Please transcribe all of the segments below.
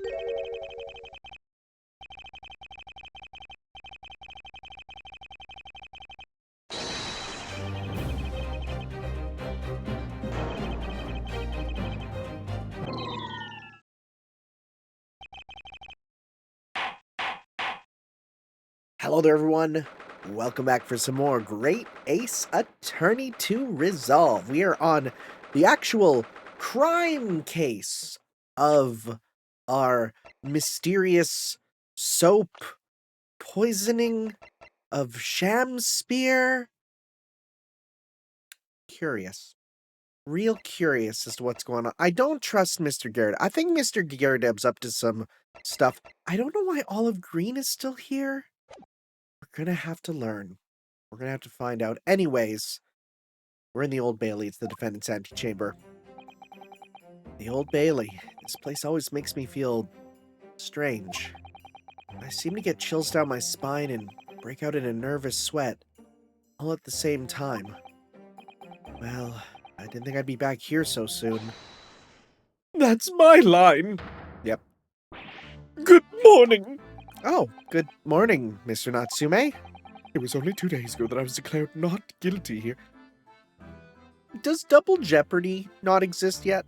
Hello there, everyone. Welcome back for some more Great Ace Attorney to Resolve. We are on the actual crime case of our mysterious soap poisoning of Shamspear. Curious. Real curious as to what's going on. I don't trust Mr. Garrett. I think Mr. Garrett's up to some stuff. I don't know why Olive Green is still here. We're gonna have to learn. We're gonna have to find out. Anyways, we're in the Old Bailey. It's the defendant's antechamber. The Old Bailey. This place always makes me feel strange. I seem to get chills down my spine and break out in a nervous sweat, all at the same time. Well, I didn't think I'd be back here so soon. That's my line. Yep. Good morning. Oh, good morning, Mr. Natsume. It was only 2 days ago that I was declared not guilty here. Does double jeopardy not exist yet?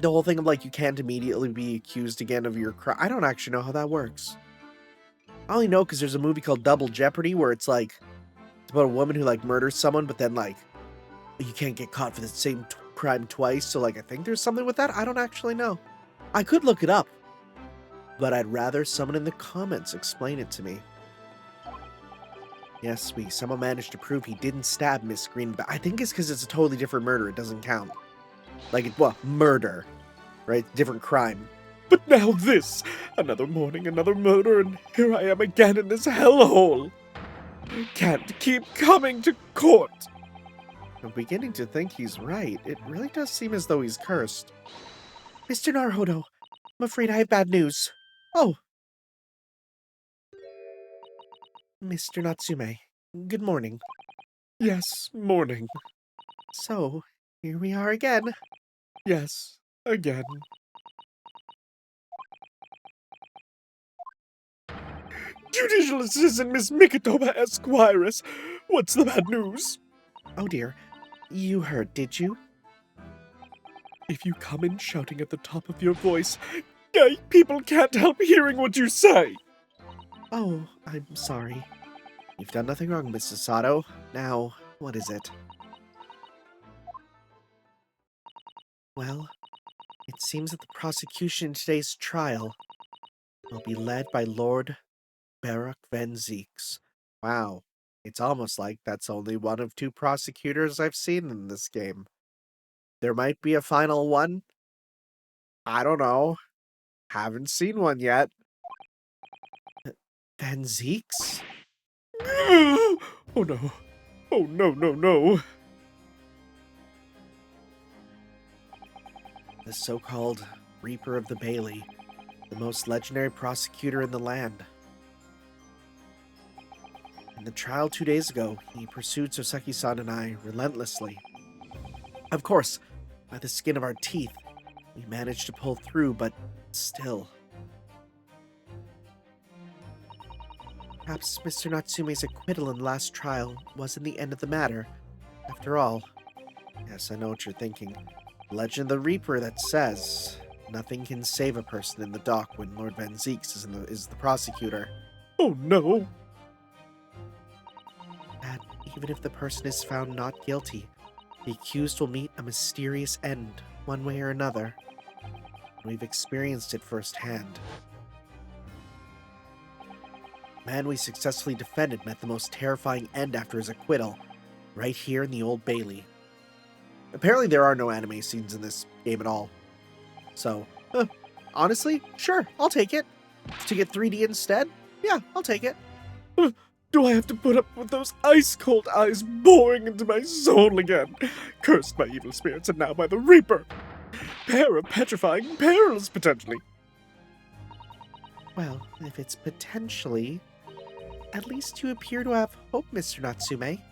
The whole thing of, like, you can't immediately be accused again of your crime. I don't actually know how that works. I only know because there's a movie called Double Jeopardy where it's, like, it's about a woman who, like, murders someone, but then, like, you can't get caught for the same crime twice. So, like, I think there's something with that. I don't actually know. I could look it up, but I'd rather someone in the comments explain it to me. Yes, someone managed to prove he didn't stab Miss Green, but I think it's because it's a totally different murder. It doesn't count. Like, well, murder, right? Different crime. But now this. Another morning, another murder, and here I am again in this hellhole. I can't keep coming to court. I'm beginning to think he's right. It really does seem as though he's cursed. Mr. Naruhodo, I'm afraid I have bad news. Oh. Mr. Natsume, good morning. Yes, morning. So, here we are again. Yes, again. Judicial Assistant Miss Mikitoba Esquires, what's the bad news? Oh dear, you heard, did you? If you come in shouting at the top of your voice, people can't help hearing what you say. Oh, I'm sorry. You've done nothing wrong, Mrs. Sato. Now, what is it? Well, it seems that the prosecution in today's trial will be led by Lord Baruch Van Zeeks. Wow, it's almost like that's only one of two prosecutors I've seen in this game. There might be a final one. I don't know. Haven't seen one yet. Van Zeeks? Oh no. Oh no. The so-called Reaper of the Bailey, the most legendary prosecutor in the land. In the trial 2 days ago, he pursued Soseki-san and I relentlessly. Of course, by the skin of our teeth, we managed to pull through, but still. Perhaps Mr. Natsume's acquittal in the last trial wasn't the end of the matter. After all, yes, I know what you're thinking. Legend of the Reaper that says nothing can save a person in the dock when Lord Van Zeeks is the prosecutor. Oh no. That even if the person is found not guilty, the accused will meet a mysterious end, one way or another. We've experienced it firsthand. The man we successfully defended met the most terrifying end after his acquittal, right here in the Old Bailey. Apparently there are no anime scenes in this game at all. So, honestly, sure, I'll take it. To get 3D instead? Yeah, I'll take it. Do I have to put up with those ice-cold eyes boring into my soul again? Cursed by evil spirits and now by the Reaper. Pair of petrifying perils, potentially. Well, if it's potentially, at least you appear to have hope, Mr. Natsume.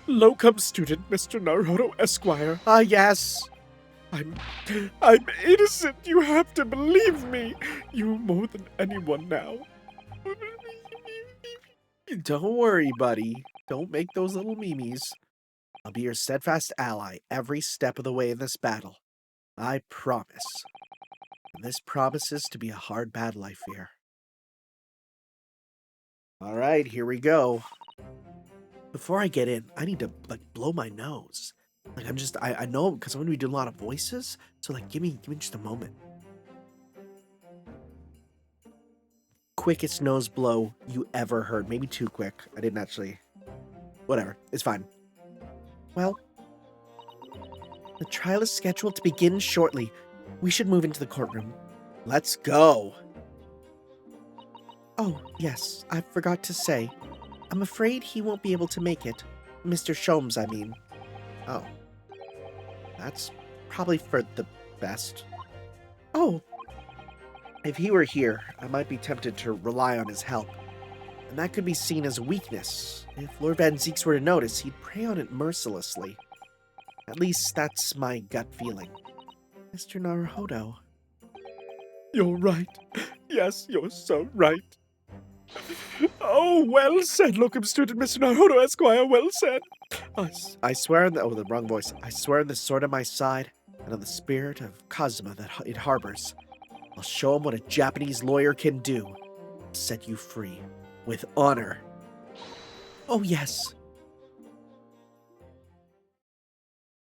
Locum student, Mr. Naruhodo Esquire. Ah, yes. I'm innocent. You have to believe me. You more than anyone now. Don't worry, buddy. Don't make those little memes. I'll be your steadfast ally every step of the way in this battle. I promise. And this promises to be a hard battle, I fear. All right, here we go. Before I get in, I need to, blow my nose. I know because I'm going to be doing a lot of voices. So, give me just a moment. Quickest nose blow you ever heard. Maybe too quick. I didn't actually. Whatever. It's fine. Well, the trial is scheduled to begin shortly. We should move into the courtroom. Let's go. Oh, yes, I forgot to say. I'm afraid he won't be able to make it. Mr. Sholmes, I mean. Oh. That's probably for the best. Oh. If he were here, I might be tempted to rely on his help. And that could be seen as weakness. If Lord Van Zieks were to notice, he'd prey on it mercilessly. At least that's my gut feeling. Mr. Naruhodo. You're right. Yes, you're so right. Oh, well said, locum student Mr. Naruhodo Esquire, well said. I swear on the... Oh, the wrong voice. I swear on the sword on my side, and on the spirit of Kazuma that it harbors. I'll show him what a Japanese lawyer can do. I'll set you free. With honor. Oh, yes.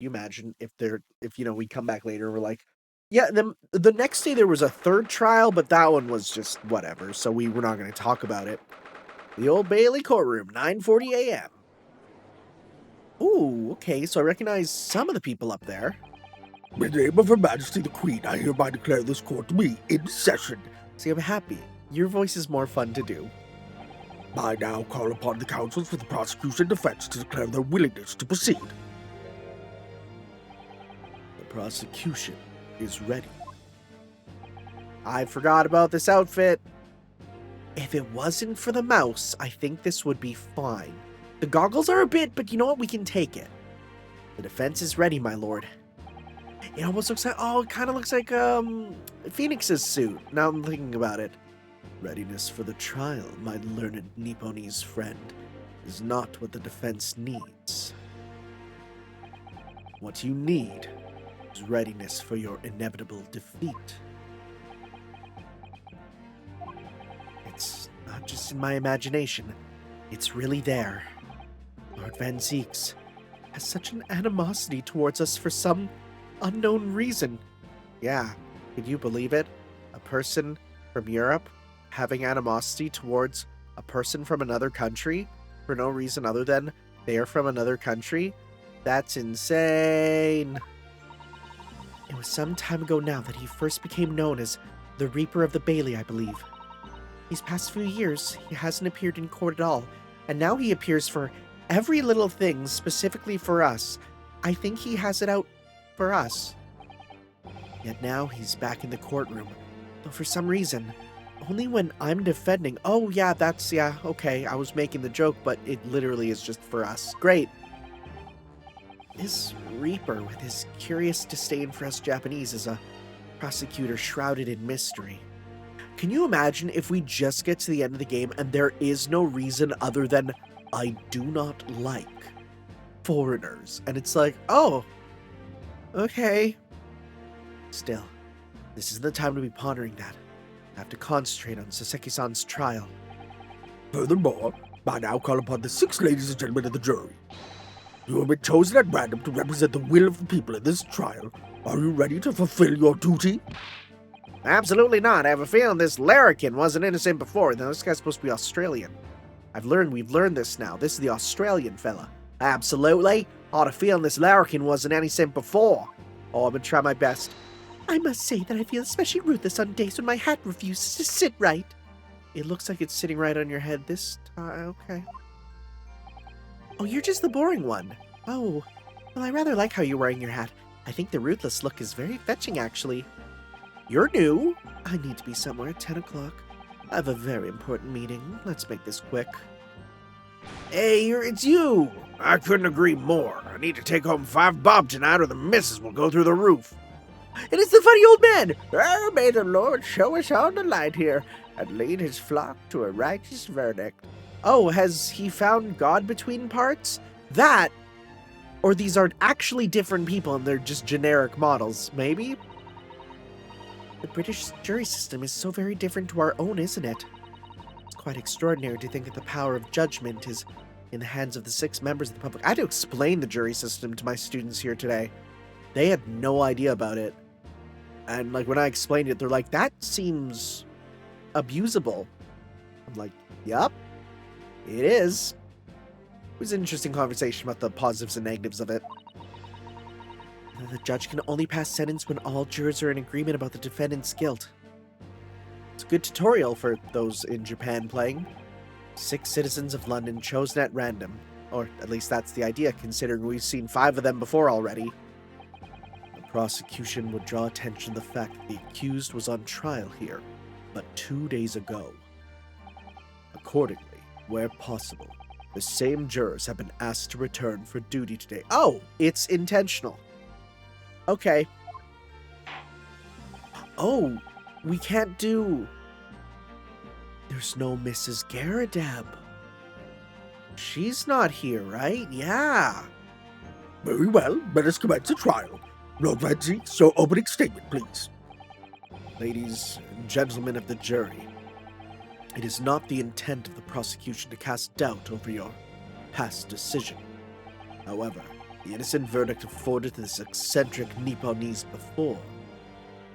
You imagine if we come back later and we're like, yeah, the next day there was a third trial, but that one was just whatever, so we were not going to talk about it. The Old Bailey Courtroom, 9:40 a.m. Ooh, okay, so I recognize some of the people up there. In the name of Her Majesty the Queen, I hereby declare this court to be in session. See, I'm happy. Your voice is more fun to do. I now call upon the counsels for the prosecution and defense to declare their willingness to proceed. The prosecution is ready. I forgot about this outfit. If it wasn't for the mouse, I think this would be fine. The goggles are a bit, but you know what? We can take it. The defense is ready, my lord. It almost looks like, it kind of looks like, Phoenix's suit, now I'm thinking about it. Readiness for the trial, my learned Nipponese friend, is not what the defense needs. What you need is readiness for your inevitable defeat. It's not just in my imagination, it's really there. Lord Van Zieks has such an animosity towards us for some unknown reason. Yeah, can you believe it? A person from Europe having animosity towards a person from another country for no reason other than they're from another country? That's insane. It was some time ago now that he first became known as the Reaper of the Bailey, I believe. These past few years, he hasn't appeared in court at all, and now he appears for every little thing specifically for us. I think he has it out for us. Yet now he's back in the courtroom, though for some reason, only when I'm defending. Oh yeah, okay, I was making the joke, but it literally is just for us. Great. This Reaper, with his curious disdain for us Japanese, is a prosecutor shrouded in mystery. Can you imagine if we just get to the end of the game and there is no reason other than I do not like foreigners? And it's like, oh, okay. Still, this is the time to be pondering that. I have to concentrate on Saseki-san's trial. Furthermore, I now call upon the 6 ladies and gentlemen of the jury. You have been chosen at random to represent the will of the people in this trial. Are you ready to fulfill your duty? Absolutely not. I have a feeling this larrikin wasn't innocent before. Now, this guy's supposed to be Australian. We've learned this now. This is the Australian fella. Absolutely. I had a feeling this larrikin wasn't innocent before. Oh, I'm gonna try my best. I must say that I feel especially ruthless on days when my hat refuses to sit right. It looks like it's sitting right on your head this time. Okay. Oh, you're just the boring one. Oh, well, I rather like how you're wearing your hat. I think the ruthless look is very fetching, actually. You're new. I need to be somewhere at 10 o'clock. I have a very important meeting. Let's make this quick. Hey, it's you! I couldn't agree more. I need to take home 5 bob tonight or the missus will go through the roof. It is the funny old man! Oh, may the Lord show us all the light here, and lead his flock to a righteous verdict. Oh, has he found God between parts? That, or these are actually different people and they're just generic models, maybe? The British jury system is so very different to our own, isn't it? It's quite extraordinary to think that the power of judgment is in the hands of the 6 members of the public. I had to explain the jury system to my students here today. They had no idea about it. And like when I explained it, they're like, that seems abusable. I'm like, yup, it is. It was an interesting conversation about the positives and negatives of it. The judge can only pass sentence when all jurors are in agreement about the defendant's guilt. It's a good tutorial for those in Japan playing. 6 citizens of London chosen at random. Or at least that's the idea, considering we've seen 5 of them before already. The prosecution would draw attention to the fact that the accused was on trial here, but 2 days ago. Accordingly, where possible, the same jurors have been asked to return for duty today. Oh, it's intentional. Okay. Oh, we can't do... There's no Mrs. Garadeb. She's not here, right? Yeah. Very well, let us commence the trial. Lord Ramsay, your opening statement, please. Ladies and gentlemen of the jury, it is not the intent of the prosecution to cast doubt over your past decision. However, the innocent verdict afforded to this eccentric Nipponese before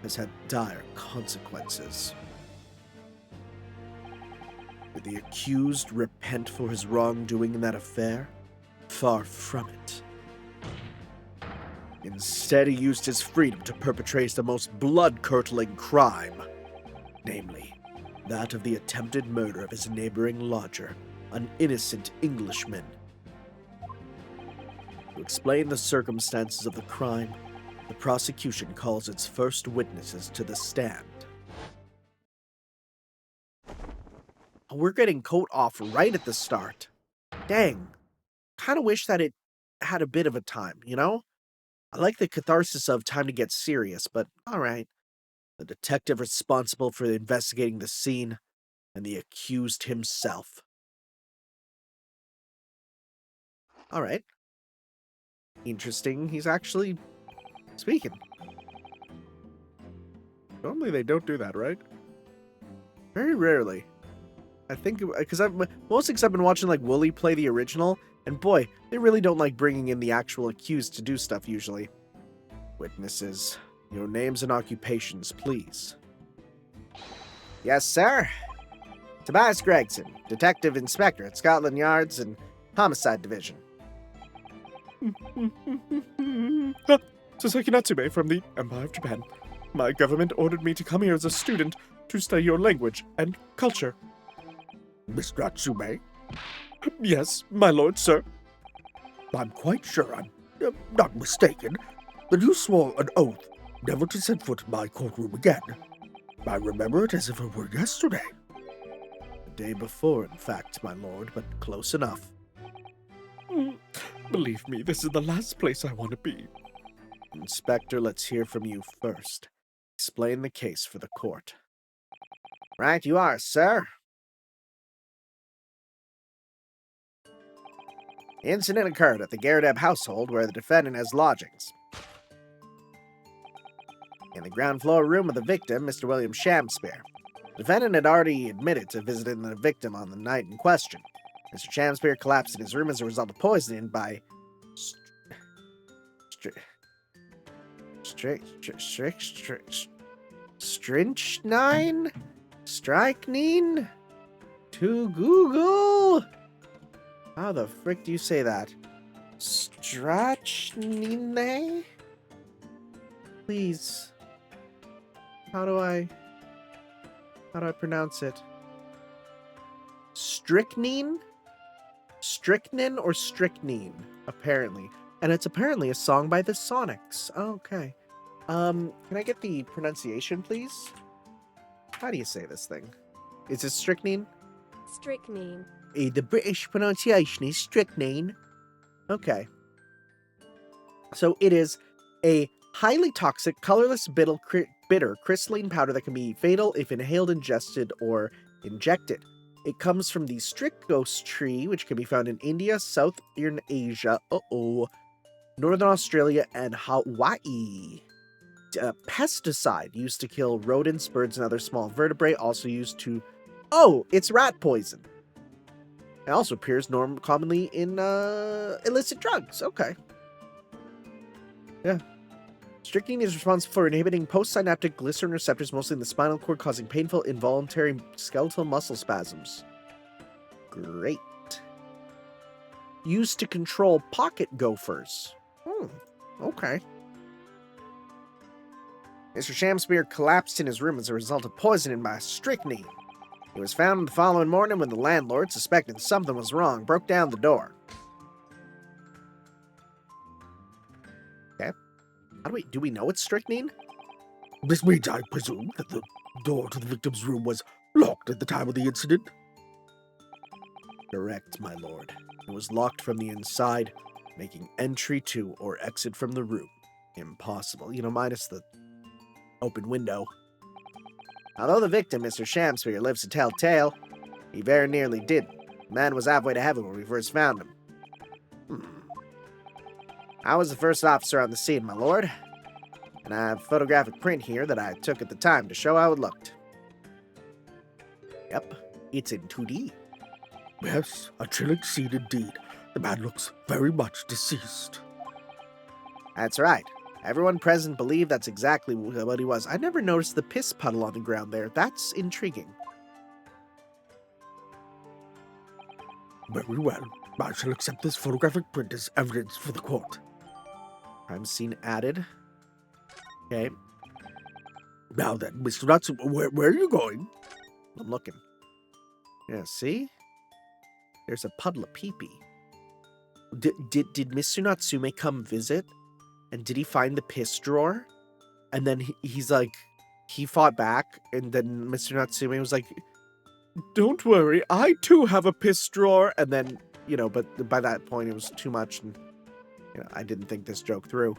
has had dire consequences. Did the accused repent for his wrongdoing in that affair? Far from it. Instead, he used his freedom to perpetrate the most blood-curdling crime, namely, that of the attempted murder of his neighboring lodger, an innocent Englishman. To explain the circumstances of the crime, the prosecution calls its first witnesses to the stand. We're getting coat off right at the start. Dang. Kind of wish that it had a bit of a time, you know? I like the catharsis of time to get serious, but alright. The detective responsible for investigating the scene, and the accused himself. Alright. Interesting, he's actually speaking. Normally they don't do that, right? Very rarely. I think, because mostly because I've been watching like Wooly play the original, and boy, they really don't like bringing in the actual accused to do stuff usually. Witnesses, your names and occupations, please. Yes, sir. Tobias Gregson, Detective Inspector at Scotland Yard's and Homicide Division. Sasaki Natsume from the Empire of Japan. My government ordered me to come here as a student to study your language and culture. Miss Natsume? Yes, my lord, sir. I'm quite sure I'm not mistaken that you swore an oath never to set foot in my courtroom again. I remember it as if it were yesterday. The day before, in fact, my lord, but close enough. Believe me, this is the last place I want to be. Inspector, let's hear from you first. Explain the case for the court. Right you are, sir. The incident occurred at the Garadeb household where the defendant has lodgings. In the ground floor room of the victim, Mr. William Shamspeare. The defendant had already admitted to visiting the victim on the night in question. Mr. Shamspeare collapsed in his room as a result of poisoning by strychnine? Strychnine? To Google? How the frick do you say that? Strychnine? Please. How do I pronounce it? Strychnine? Strychnine or strychnine, apparently. And it's apparently a song by the Sonics. Okay. Can I get the pronunciation, please? How do you say this thing? Is it strychnine? Strychnine. The British pronunciation is strychnine. Okay. So it is a highly toxic, colorless, bitter crystalline powder that can be fatal if inhaled, ingested, or injected. It comes from the strictgos tree, which can be found in India, Southern Asia, Northern Australia, and Hawaii. Pesticide used to kill rodents, birds, and other small vertebrae, also used to... Oh, it's rat poison. It also appears commonly in illicit drugs. Okay. Yeah. Strychnine is responsible for inhibiting postsynaptic glycerin receptors, mostly in the spinal cord, causing painful, involuntary skeletal muscle spasms. Great. Used to control pocket gophers. Okay. Mr. Shamspeare collapsed in his room as a result of poisoning by strychnine. He was found the following morning when the landlord, suspecting something was wrong, broke down the door. Okay. Do we know it's strychnine? This means I presume that the door to the victim's room was locked at the time of the incident? Correct, my lord. It was locked from the inside, making entry to or exit from the room impossible. Minus the open window. Although the victim, Mr. Shamspeare, lives to tell tale, he very nearly did. The man was halfway to heaven when we first found him. I was the first officer on the scene, my lord, and I have a photographic print here that I took at the time to show how it looked. Yep, it's in 2D. Yes, a chilling scene indeed. The man looks very much deceased. That's right. Everyone present believed that's exactly what he was. I never noticed the piss puddle on the ground there. That's intriguing. Very well. I shall accept this photographic print as evidence for the court. Crime scene added. Okay. Now then, Mr. Natsu, where are you going? I'm looking. Yeah, see? There's a puddle of pee-pee. Did Mr. Natsume come visit? And did he find the piss drawer? And then he's like, he fought back, and then Mr. Natsume was like, don't worry, I too have a piss drawer. And then, but by that point it was too much, and I didn't think this joke through.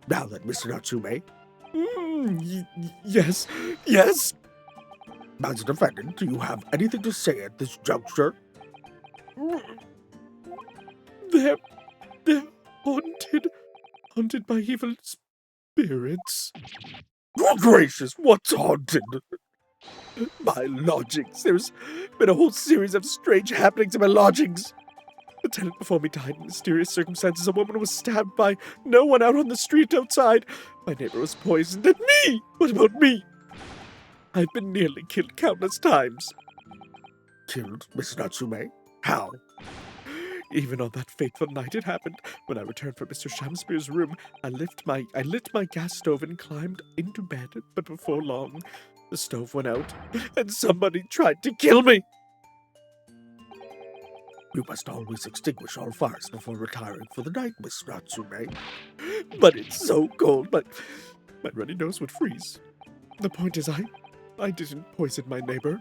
Now then, Mr. Natsume. Yes. As a defendant, do you have anything to say at this juncture? They're haunted by evil spirits. Good gracious, what's haunted? My lodgings. There's been a whole series of strange happenings in my lodgings. The tenant before me died in mysterious circumstances. A woman was stabbed by no one out on the street outside. My neighbor was poisoned. And me! What about me? I've been nearly killed countless times. Killed, Mr. Natsume? How? Even on that fateful night it happened. When I returned from Mr. Shamspeare's room, I lit my gas stove and climbed into bed, but before long, the stove went out, and somebody tried to kill me. You must always extinguish all fires before retiring for the night, Miss Natsume. But it's so cold, my runny nose would freeze. The point is, I didn't poison my neighbor.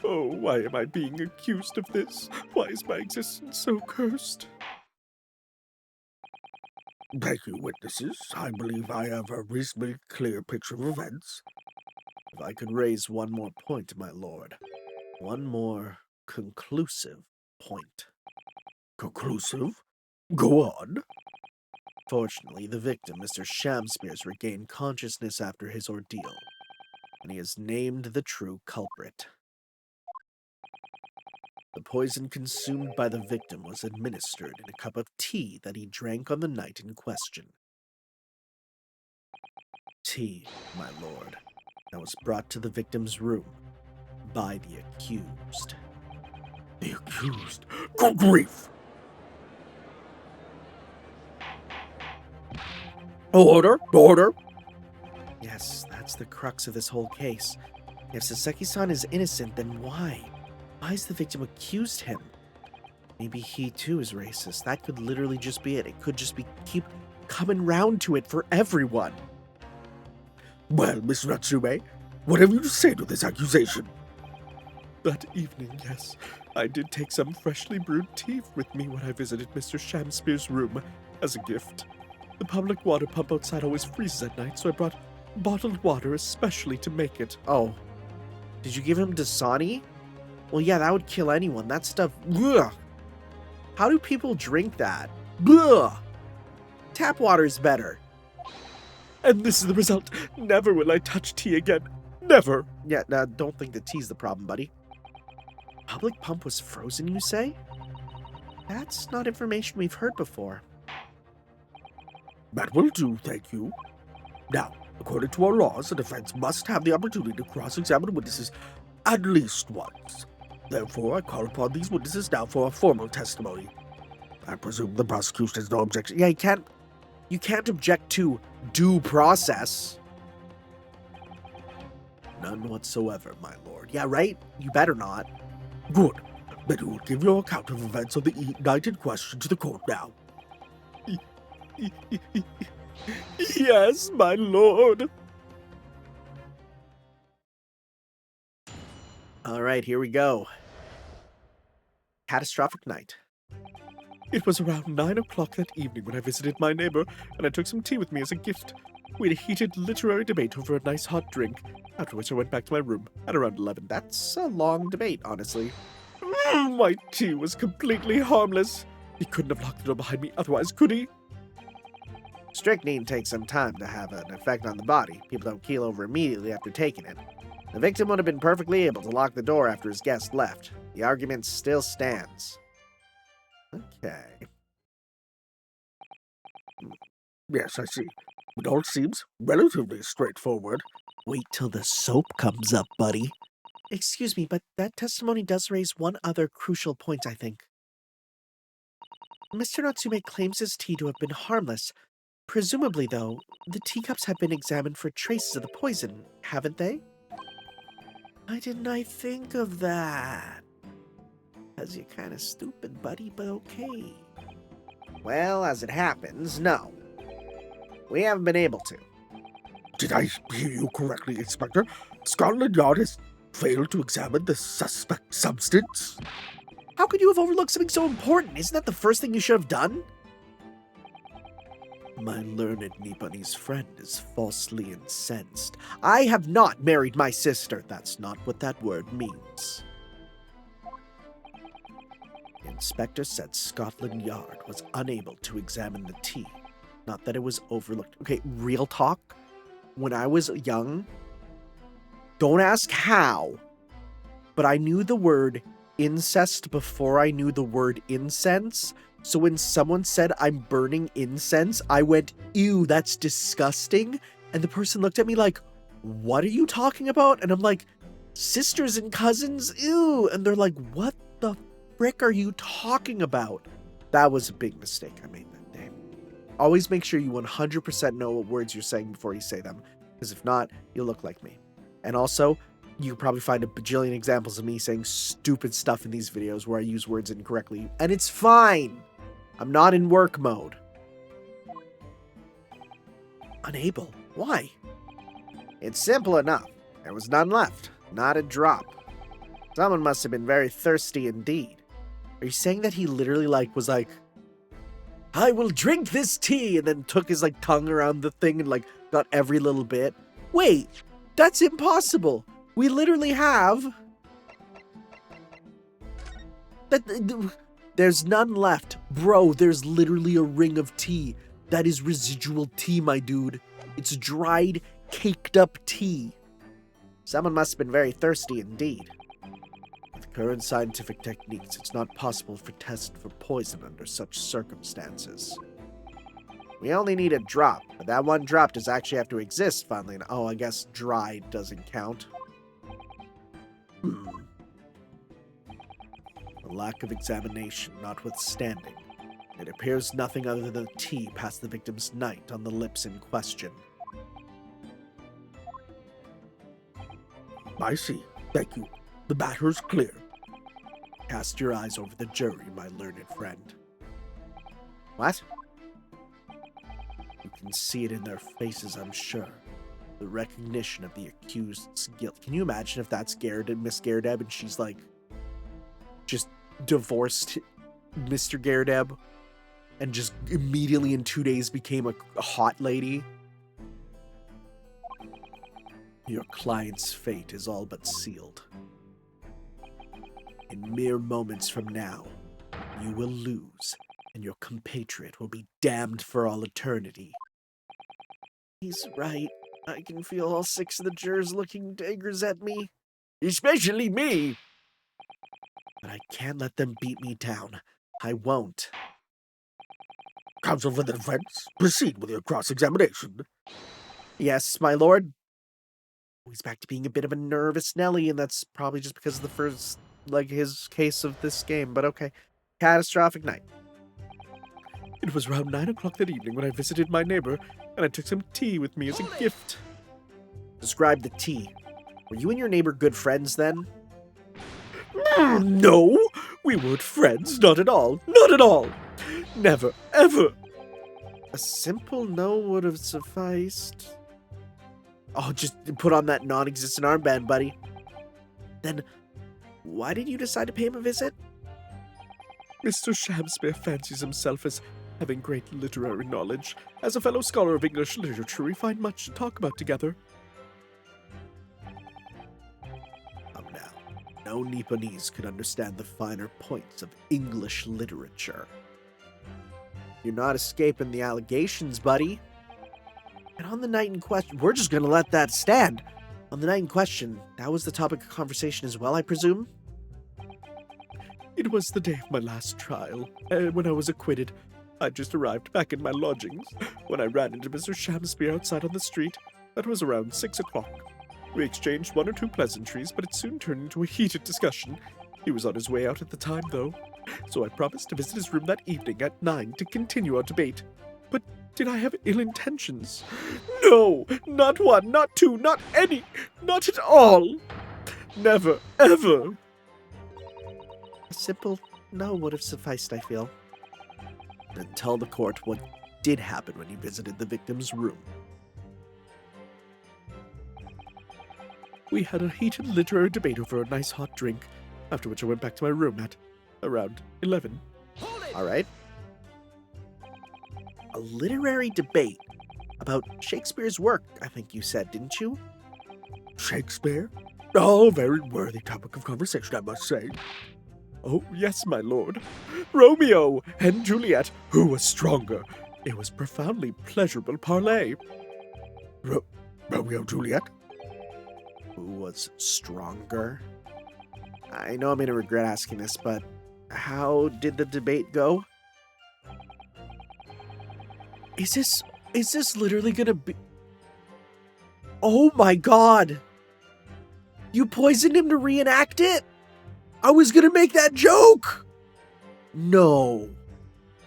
Oh, why am I being accused of this? Why is my existence so cursed? Thank you, witnesses. I believe I have a reasonably clear picture of events. If I could raise one more point, my lord. One more conclusive point. Conclusive? Go on. Fortunately, the victim, Mr. Shamspears, regained consciousness after his ordeal, and he has named the true culprit. The poison consumed by the victim was administered in a cup of tea that he drank on the night in question. Tea, my lord, that was brought to the victim's room by the accused. The accused? Good grief! Order! Order! Yes, that's the crux of this whole case. If Saseki-san is innocent, then why? Why has the victim accused him? Maybe he too is racist. That could literally just be it. It could just be keep coming round to it for everyone. Well, Miss Natsume, what have you to say to this accusation? That evening, yes, I did take some freshly brewed tea with me when I visited Mr. Shamspeare's room as a gift. The public water pump outside always freezes at night, so I brought bottled water especially to make it. Oh, did you give him Dasani? Well, yeah, that would kill anyone. That stuff, ugh. How do people drink that? Ugh. Tap water is better. And this is the result. Never will I touch tea again. Never. Yeah, no, don't think the tea's the problem, buddy. Public pump was frozen, you say? That's not information we've heard before. That will do, thank you. Now, according to our laws, the defense must have the opportunity to cross-examine witnesses at least once. Therefore, I call upon these witnesses now for a formal testimony. I presume the prosecution has no objection. Yeah, you can't object to due process. None whatsoever, my lord. Yeah, right? You better not. Good. Then you will give your account of events on the night in question to the court now. Yes, my lord. All right, here we go. Catastrophic night. It was around 9 o'clock that evening when I visited my neighbor, and I took some tea with me as a gift. We had a heated literary debate over a nice hot drink, after which I went back to my room at around 11. That's a long debate, honestly. My tea was completely harmless. He couldn't have locked the door behind me otherwise, could he? Strychnine takes some time to have an effect on the body. People don't keel over immediately after taking it. The victim would have been perfectly able to lock the door after his guest left. The argument still stands. Okay. Yes, I see. It all seems relatively straightforward. Wait till the soap comes up, buddy. Excuse me, but that testimony does raise one other crucial point, I think. Mr. Natsume claims his tea to have been harmless. Presumably, though, the teacups have been examined for traces of the poison, haven't they? Why didn't I think of that? 'Cause you're kind of stupid, buddy, but okay. Well, as it happens, no. We haven't been able to. Did I hear you correctly, Inspector? Scotland Yard has failed to examine the suspect substance? How could you have overlooked something so important? Isn't that the first thing you should have done? My learned Nipponese friend is falsely incensed. I have not married my sister. That's not what that word means. The inspector said Scotland Yard was unable to examine the tea. Not that it was overlooked. Okay, real talk. When I was young, don't ask how, but I knew the word incest before I knew the word incense. So when someone said I'm burning incense, I went, ew, that's disgusting. And the person looked at me like, what are you talking about? And I'm like, sisters and cousins, ew. And they're like, what the frick are you talking about? That was a big mistake I made that day. Always make sure you 100% know what words you're saying before you say them, because if not, you'll look like me. And also, you can probably find a bajillion examples of me saying stupid stuff in these videos where I use words incorrectly, and it's fine. I'm not in work mode. Unable? Why? It's simple enough. There was none left. Not a drop. Someone must have been very thirsty indeed. Are you saying that he literally was like, I will drink this tea, and then took his tongue around the thing and got every little bit? Wait, that's impossible. We literally have there's none left. Bro, there's literally a ring of tea. That is residual tea, my dude. It's dried, caked up tea. Someone must have been very thirsty indeed. With current scientific techniques, it's not possible for test for poison under such circumstances. We only need a drop, but that one drop does actually have to exist, funnily enough. Oh, I guess dried doesn't count. The lack of examination notwithstanding, it appears nothing other than tea passed the victim's night on the lips in question. I see. Thank you. The matter's clear. Cast your eyes over the jury, my learned friend. What? You can see it in their faces, I'm sure. The recognition of the accused's guilt. Can you imagine if that's Miss Gardeb and she's just divorced Mr. Gardeb? and just immediately in 2 days became a hot lady? Your client's fate is all but sealed. In mere moments from now, you will lose, and your compatriot will be damned for all eternity. He's right. I can feel all 6 of the jurors looking daggers at me. Especially me! But I can't let them beat me down. I won't. Counsel for the defense, proceed with your cross-examination. Yes, my lord. He's back to being a bit of a nervous Nelly, and that's probably just because of the first, his case of this game, but okay. Catastrophic night. It was around 9 o'clock that evening when I visited my neighbor, and I took some tea with me as a gift. Describe the tea. Were you and your neighbor good friends then? No, we weren't friends, not at all, not at all. Never, ever. A simple no would have sufficed. Oh, just put on that non-existent armband, buddy. Then, why did you decide to pay him a visit? Mr. Shakespeare fancies himself as having great literary knowledge. As a fellow scholar of English literature, we find much to talk about together. Come now, no Nipponese could understand the finer points of English literature. You're not escaping the allegations, buddy. And on the night in question, we're just gonna let that stand. On the night in question, that was the topic of conversation as well, I presume? It was the day of my last trial, and when I was acquitted. I just arrived back in my lodgings when I ran into Mr. Shakespeare outside on the street. That was around 6 o'clock. We exchanged 1 or 2 pleasantries, but it soon turned into a heated discussion. He was on his way out at the time, though, so I promised to visit his room that evening at 9 to continue our debate. But did I have ill intentions? No, not one, not two, not any, not at all. Never, ever. A simple no would have sufficed, I feel. Then tell the court what did happen when you visited the victim's room. We had a heated literary debate over a nice hot drink, after which I went back to my room at around 11. All right. A literary debate about Shakespeare's work, I think you said, didn't you? Shakespeare? Oh, very worthy topic of conversation, I must say. Oh, yes, my lord. Romeo and Juliet, who was stronger? It was profoundly pleasurable parley. Romeo Juliet? Who was stronger? I know I'm going to regret asking this, but how did the debate go? Is this literally going to be... Oh my god! You poisoned him to reenact it? I was going to make that joke! No.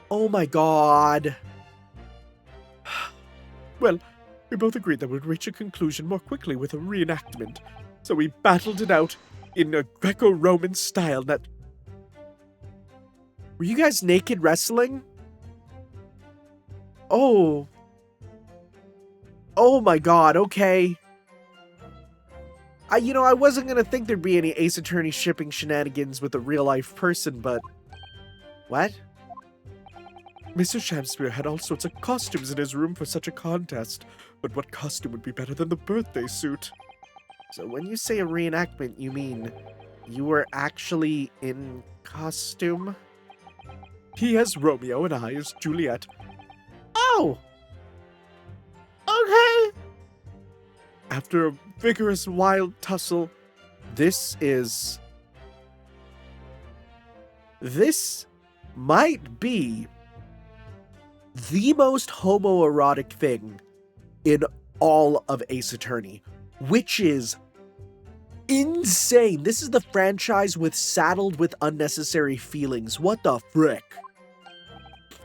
Oh my god. Well, we both agreed that we'd reach a conclusion more quickly with a reenactment, so we battled it out in a Greco-Roman style that... Were you guys naked wrestling? Oh. Oh my god, okay. I wasn't gonna think there'd be any Ace Attorney shipping shenanigans with a real-life person, but... What? Mr. Shakespeare had all sorts of costumes in his room for such a contest, but what costume would be better than the birthday suit? So when you say a reenactment, you mean you were actually in costume? He as Romeo and I as Juliet. Oh! Okay! After a vigorous, wild tussle, This might be the most homoerotic thing in all of Ace Attorney, which is insane. This is the franchise saddled with unnecessary feelings. What the frick?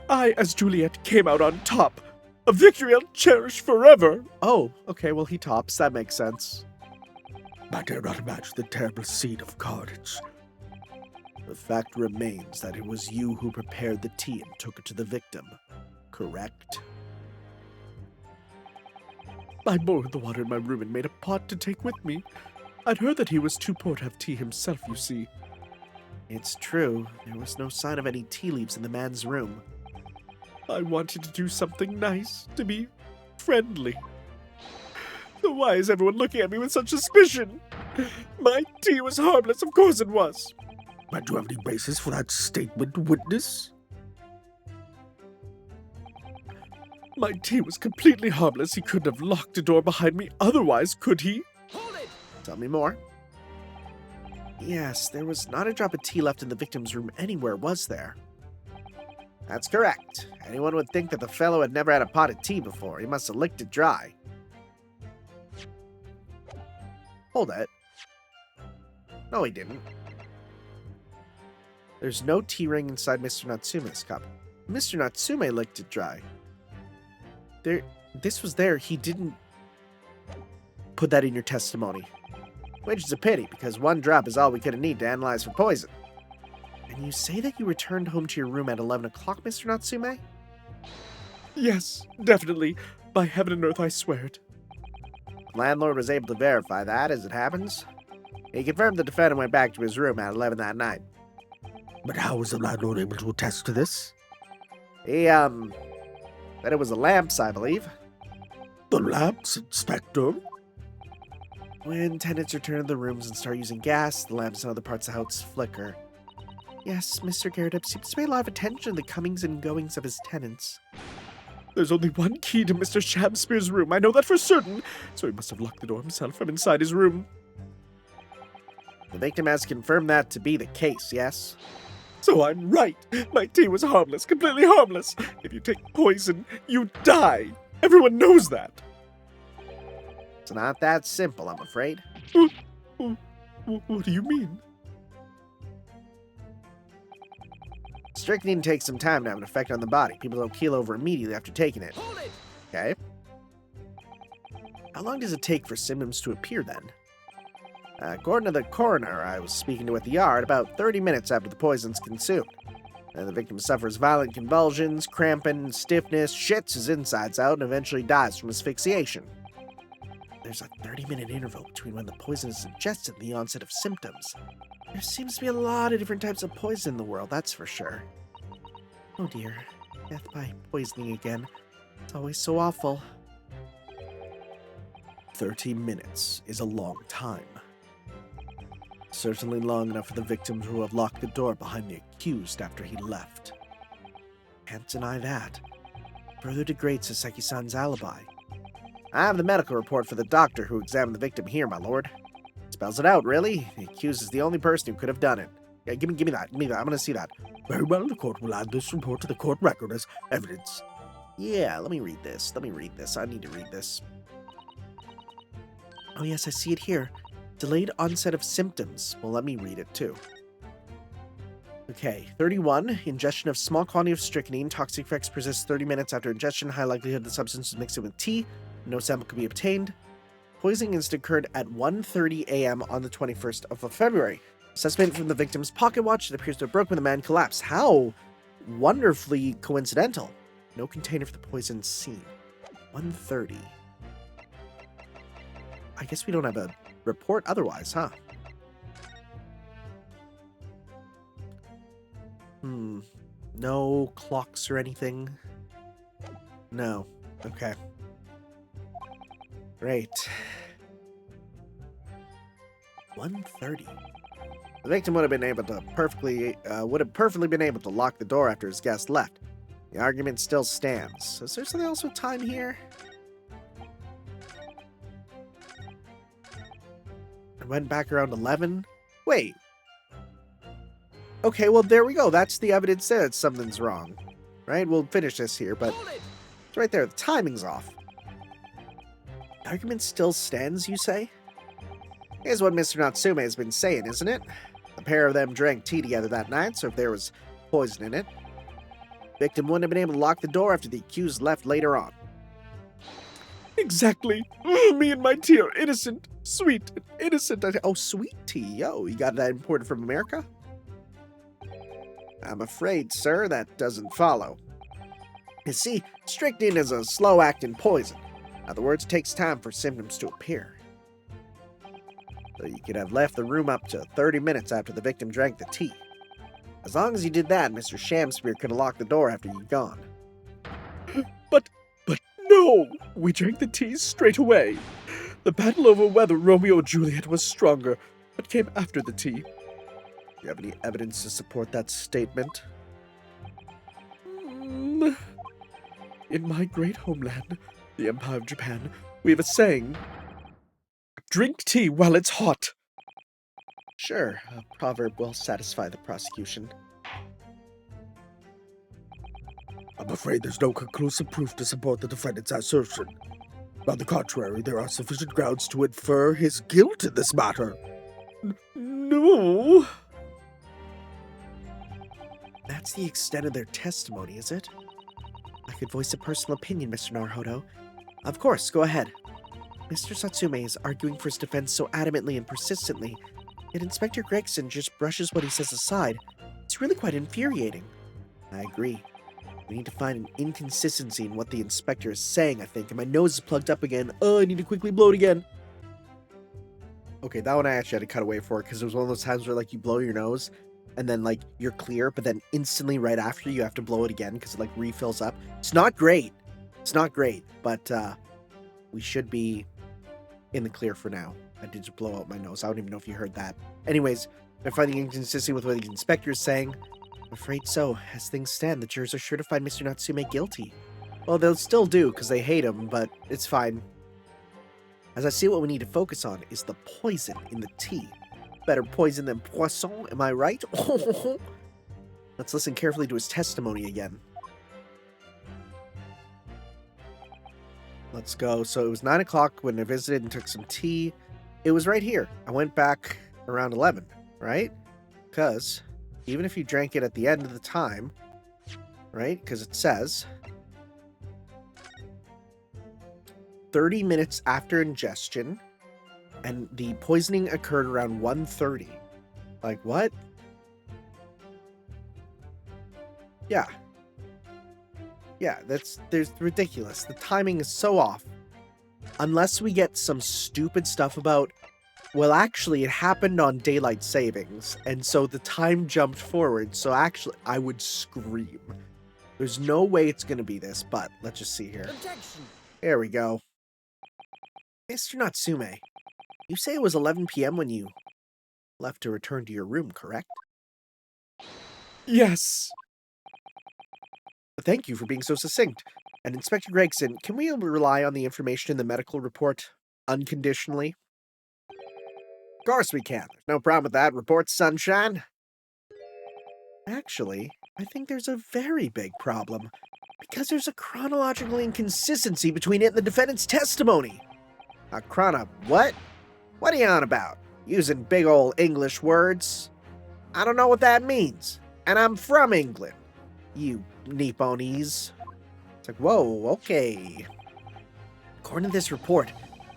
I as Juliet came out on top. A victory I'll cherish forever. Oh, okay, well, he tops. That makes sense. I dare not imagine the terrible scene of carnage. The fact remains that it was you who prepared the tea and took it to the victim, correct? I boiled the water in my room and made a pot to take with me. I'd heard that he was too poor to have tea himself, you see. It's true. There was no sign of any tea leaves in the man's room. I wanted to do something nice, to be friendly. So why is everyone looking at me with such suspicion? My tea was harmless, of course it was. But do you have any basis for that statement, witness? My tea was completely harmless. He couldn't have locked the door behind me otherwise, could he? Tell me more. Yes, there was not a drop of tea left in the victim's room anywhere, was there? That's correct. Anyone would think that the fellow had never had a pot of tea before. He must have licked it dry. Hold it. No, he didn't. There's no tea ring inside Mr. Natsume's cup. Mr. Natsume licked it dry. This was there. He didn't put that in your testimony. Which is a pity, because one drop is all we could need to analyze for poison. And you say that you returned home to your room at 11 o'clock, Mr. Natsume? Yes, definitely. By heaven and earth, I swear it. The landlord was able to verify that, as it happens. He confirmed the defendant went back to his room at 11 that night. But how was the landlord able to attest to this? He, said it was the lamps, I believe. The lamps, Inspector? When tenants return to the rooms and start using gas, the lamps in other parts of the house flicker. Yes, Mr. Garrett seems to pay a lot of attention to the comings and goings of his tenants. There's only one key to Mr. Shakespeare's room. I know that for certain. So he must have locked the door himself from inside his room. The victim has confirmed that to be the case, yes? So I'm right. My tea was harmless, completely harmless. If you take poison, you die. Everyone knows that. It's not that simple, I'm afraid. What do you mean? Strychnine takes some time to have an effect on the body. People don't keel over immediately after taking it. Okay. How long does it take for symptoms to appear then? According to the coroner I was speaking to at the yard, about 30 minutes after the poison's consumed. And the victim suffers violent convulsions, cramping, stiffness, shits his insides out, and eventually dies from asphyxiation. There's a 30-minute interval between when the poison is ingested and the onset of symptoms. There seems to be a lot of different types of poison in the world, that's for sure. Oh dear, death by poisoning again. It's always so awful. 30 minutes is a long time. Certainly long enough for the victim to have locked the door behind the accused after he left. Can't deny that. Further degrades Saseki-san's alibi. I have the medical report for the doctor who examined the victim here, my lord. Spells it out, really. The accused is the only person who could have done it. Yeah, give me that. I'm gonna see that. Very well, the court will add this report to the court record as evidence. Yeah, let me read this. I need to read this. Oh yes, I see it here. Delayed onset of symptoms. Well, let me read it too. Okay, 31. Ingestion of small quantity of strychnine. Toxic effects persist 30 minutes after ingestion. High likelihood the substance was mixed in with tea. No sample could be obtained. Poisoning incident occurred at 1:30 a.m. on the 21st of February. Assessment from the victim's pocket watch. It appears to have broken when the man collapsed. How wonderfully coincidental. No container for the poison seen. 1:30. I guess we don't have a report otherwise, huh? No clocks or anything? No. Okay. Great. 1:30. The victim would have perfectly been able to lock the door after his guest left. The argument still stands. Is there something else with time here? I went back around 11. Wait. Okay, well, there we go. That's the evidence that something's wrong. Right? We'll finish this here, but it's right there. The timing's off. The argument still stands, you say? Here's what Mr. Natsume has been saying, isn't it? The pair of them drank tea together that night, so if there was poison in it, the victim wouldn't have been able to lock the door after the accused left later on. Exactly. Me and my tea are innocent. Sweet and innocent. Oh, sweet tea. Oh, you got that imported from America? I'm afraid, sir, that doesn't follow. You see, strychnine is a slow-acting poison. In other words, it takes time for symptoms to appear. So you could have left the room up to 30 minutes after the victim drank the tea. As long as you did that, Mr. Shamspeare could have locked the door after you'd gone. No! We drank the tea straight away. The battle over whether Romeo or Juliet was stronger, but came after the tea. Do you have any evidence to support that statement? Mm. In my great homeland, the Empire of Japan, we have a saying, drink tea while it's hot. Sure, a proverb will satisfy the prosecution. I'm afraid there's no conclusive proof to support the defendant's assertion. On the contrary, there are sufficient grounds to infer his guilt in this matter. No! That's the extent of their testimony, is it? I could voice a personal opinion, Mr. Naruhodo. Of course, go ahead. Mr. Satsume is arguing for his defense so adamantly and persistently, yet Inspector Gregson just brushes what he says aside. It's really quite infuriating. I agree. We need to find an inconsistency in what the inspector is saying, I think, and my nose is plugged up again. Oh, I need to quickly blow it again. Okay, that one I actually had to cut away for, because it was one of those times where, like, you blow your nose, and then, like, you're clear, but then instantly right after you have to blow it again, because it, like, refills up. It's not great. It's not great, but, we should be in the clear for now. I did just blow out my nose. I don't even know if you heard that. Anyways, I'm finding inconsistency with what the inspector is saying. I'm afraid so. As things stand, the jurors are sure to find Mr. Natsume guilty. Well, they'll still do, because they hate him, but it's fine. As I see, what we need to focus on is the poison in the tea. Better poison than poisson, am I right? Let's listen carefully to his testimony again. Let's go. So it was 9 o'clock when I visited and took some tea. It was right here. I went back around 11, right? Because even if you drank it at the end of the time, right? Because it says 30 minutes after ingestion, and the poisoning occurred around 1:30. Like, what? Yeah. Yeah, there's ridiculous. The timing is so off. Unless we get some stupid stuff about, well, actually, it happened on daylight savings, and so the time jumped forward, so actually, I would scream. There's no way it's going to be this, but let's just see here. Objection. There we go. Mr. Natsume, you say it was 11 p.m. when you left to return to your room, correct? Yes. Thank you for being so succinct. And Inspector Gregson, can we rely on the information in the medical report unconditionally? Of course we can. There's no problem with that. Report, sunshine. Actually, I think there's a very big problem. Because there's a chronological inconsistency between it and the defendant's testimony. What? What are you on about? Using big ol' English words? I don't know what that means. And I'm from England. You Nipponese. It's like, whoa, okay. According to this report,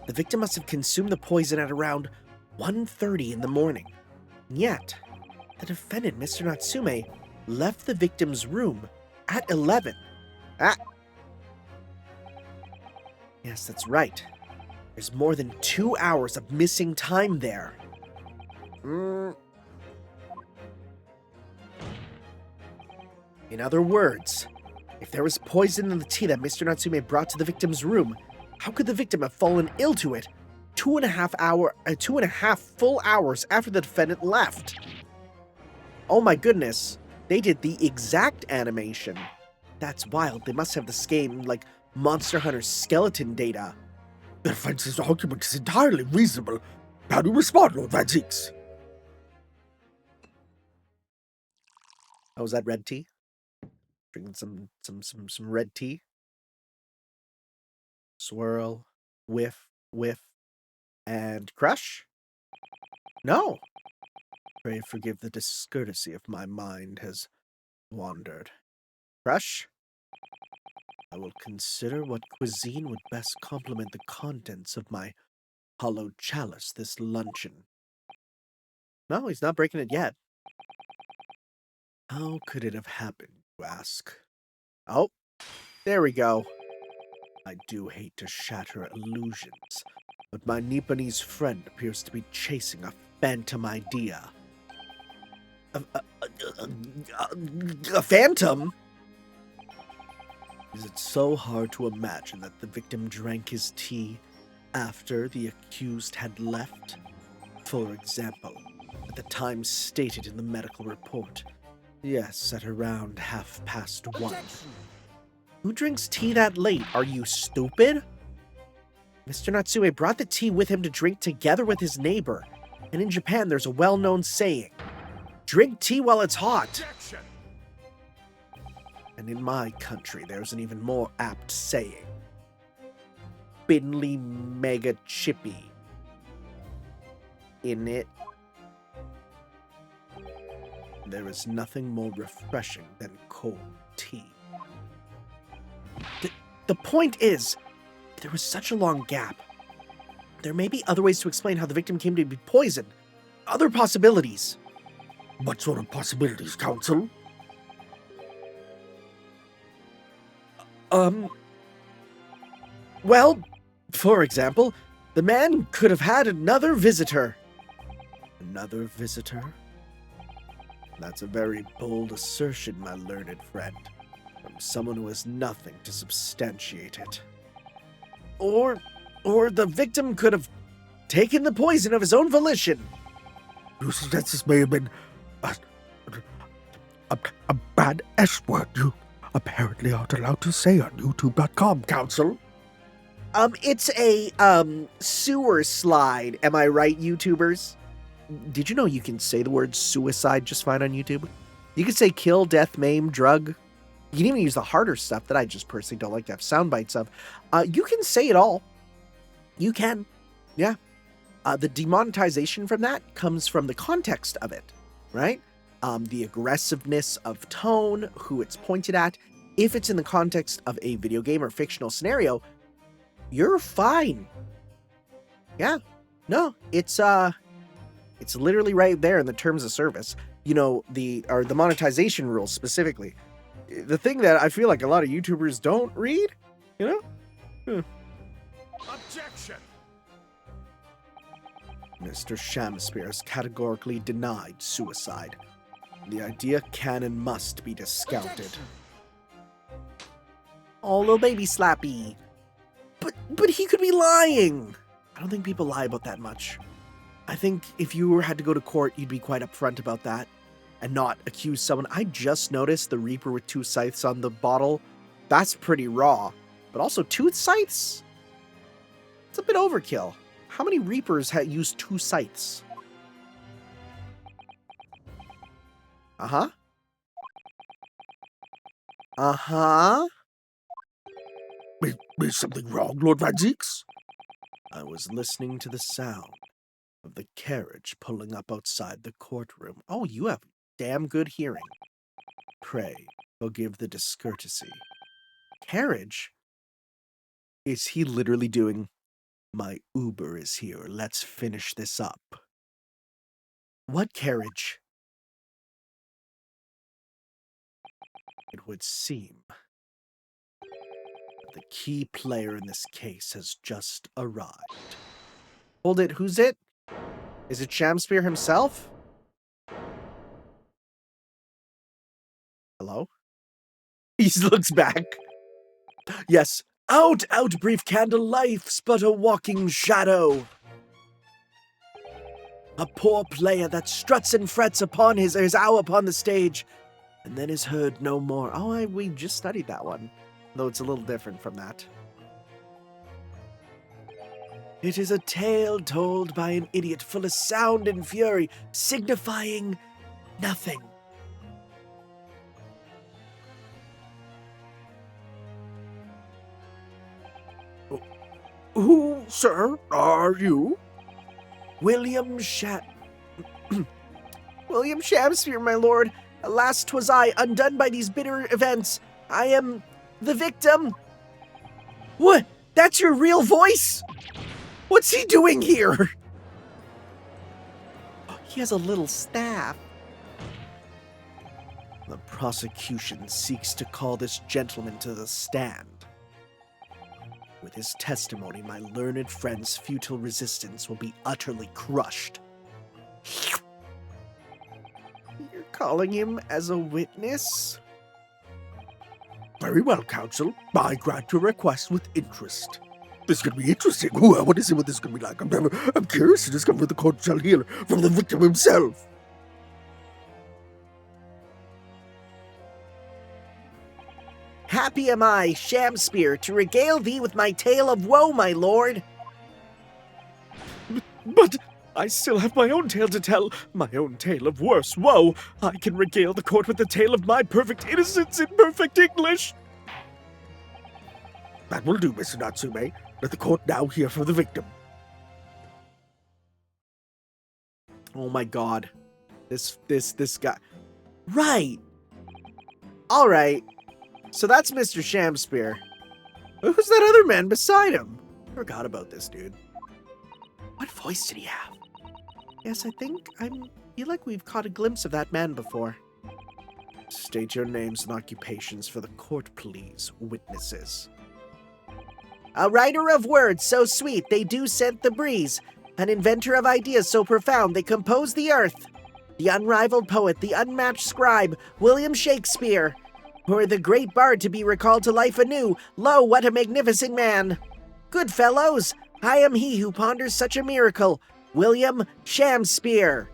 the victim must have consumed the poison at around 1:30 in the morning. And yet, the defendant, Mr. Natsume, left the victim's room at 11. Yes, that's right. There's more than 2 hours of missing time there. In other words, if there was poison in the tea that Mr. Natsume brought to the victim's room, how could the victim have fallen ill to it 2.5 full hours after the defendant left? Oh my goodness, they did the exact animation. That's wild. They must have the same, like, Monster Hunter skeleton data. The defense's argument is entirely reasonable. How do you respond, Lord Van Zeeks? Oh, is that red tea? Drinking some red tea. Swirl, whiff, and crush? No. Pray forgive the discourtesy if my mind has wandered. Crush? I will consider what cuisine would best complement the contents of my hollowed chalice this luncheon. No, he's not breaking it yet. How could it have happened, you ask? Oh, there we go. I do hate to shatter illusions, but my Nipponese friend appears to be chasing a phantom idea. A phantom? Is it so hard to imagine that the victim drank his tea after the accused had left? For example, at the time stated in the medical report. Yes, at around 1:30. Who drinks tea that late? Are you stupid? Mr. Natsue brought the tea with him to drink together with his neighbor. And in Japan, there's a well-known saying, drink tea while it's hot. And in my country, there's an even more apt saying, Binley Mega Chippy. In it, there is nothing more refreshing than cold tea. The point is, there was such a long gap. There may be other ways to explain how the victim came to be poisoned. Other possibilities. What sort of possibilities, counsel? Well, for example, the man could have had another visitor. Another visitor? That's a very bold assertion, my learned friend, from someone who has nothing to substantiate it. Or the victim could have taken the poison of his own volition. You suggest this may have been a bad S word you apparently aren't allowed to say on YouTube.com, counsel. It's a, sewer slide. Am I right, YouTubers? Did you know you can say the word suicide just fine on YouTube? You can say kill, death, maim, drug. You can even use the harder stuff that I just personally don't like to have sound bites of. You can say it all. You can. Yeah. The demonetization from that comes from the context of it, right? The aggressiveness of tone, who it's pointed at. If it's in the context of a video game or fictional scenario, you're fine. Yeah. No, it's literally right there in the terms of service. You know, the monetization rules specifically. The thing that I feel like a lot of YouTubers don't read, you know? Objection! Mr. Shamspeare has categorically denied suicide. The idea can and must be discounted. Oh, little baby Slappy. But he could be lying. I don't think people lie about that much. I think if you had to go to court, you'd be quite upfront about that and not accuse someone. I just noticed the Reaper with 2 scythes on the bottle. That's pretty raw. But also 2 scythes? It's a bit overkill. How many Reapers use 2 scythes? Uh-huh. Uh-huh. Is something wrong, Lord Van Zeeks? I was listening to the sound of the carriage pulling up outside the courtroom. Oh, you have damn good hearing. Pray, forgive the discourtesy. Carriage? Is he literally doing, my Uber is here, let's finish this up? What carriage? It would seem that the key player in this case has just arrived. Hold it, who's it? Is it Shamspeare himself? Hello? He looks back. Yes. Out, out, brief candle, life's but a walking shadow. A poor player that struts and frets upon his hour upon the stage, and then is heard no more. Oh, we just studied that one, though it's a little different from that. It is a tale told by an idiot full of sound and fury, signifying nothing. Who, sir, are you? William Shamspeare, my lord. Alas, 'twas I, undone by these bitter events. I am the victim. What? That's your real voice? What's he doing here? He has a little staff. The prosecution seeks to call this gentleman to the stand. With his testimony, my learned friend's futile resistance will be utterly crushed. You're calling him as a witness? Very well, counsel. I grant your request with interest. This is going to be interesting. Ooh, I want to see what this is going to be like. I'm curious to discover what the court shall hear from the victim himself. Happy am I, Shamspear, to regale thee with my tale of woe, my lord. But I still have my own tale to tell, my own tale of worse woe. I can regale the court with the tale of my perfect innocence in perfect English. That will do, Mr. Natsume. Let the court now hear from the victim. Oh my god. This guy. Right. All right. So that's Mr. Shamspear. Who's that other man beside him? Forgot about this dude. What voice did he have? Yes, I feel like we've caught a glimpse of that man before. State your names and occupations for the court, please, witnesses. A writer of words so sweet they do scent the breeze, an inventor of ideas so profound they compose the earth, the unrivaled poet, the unmatched scribe, William Shakespeare, or the great bard to be recalled to life anew. Lo, what a magnificent man! Good fellows, I am he who ponders such a miracle, William Shamspear.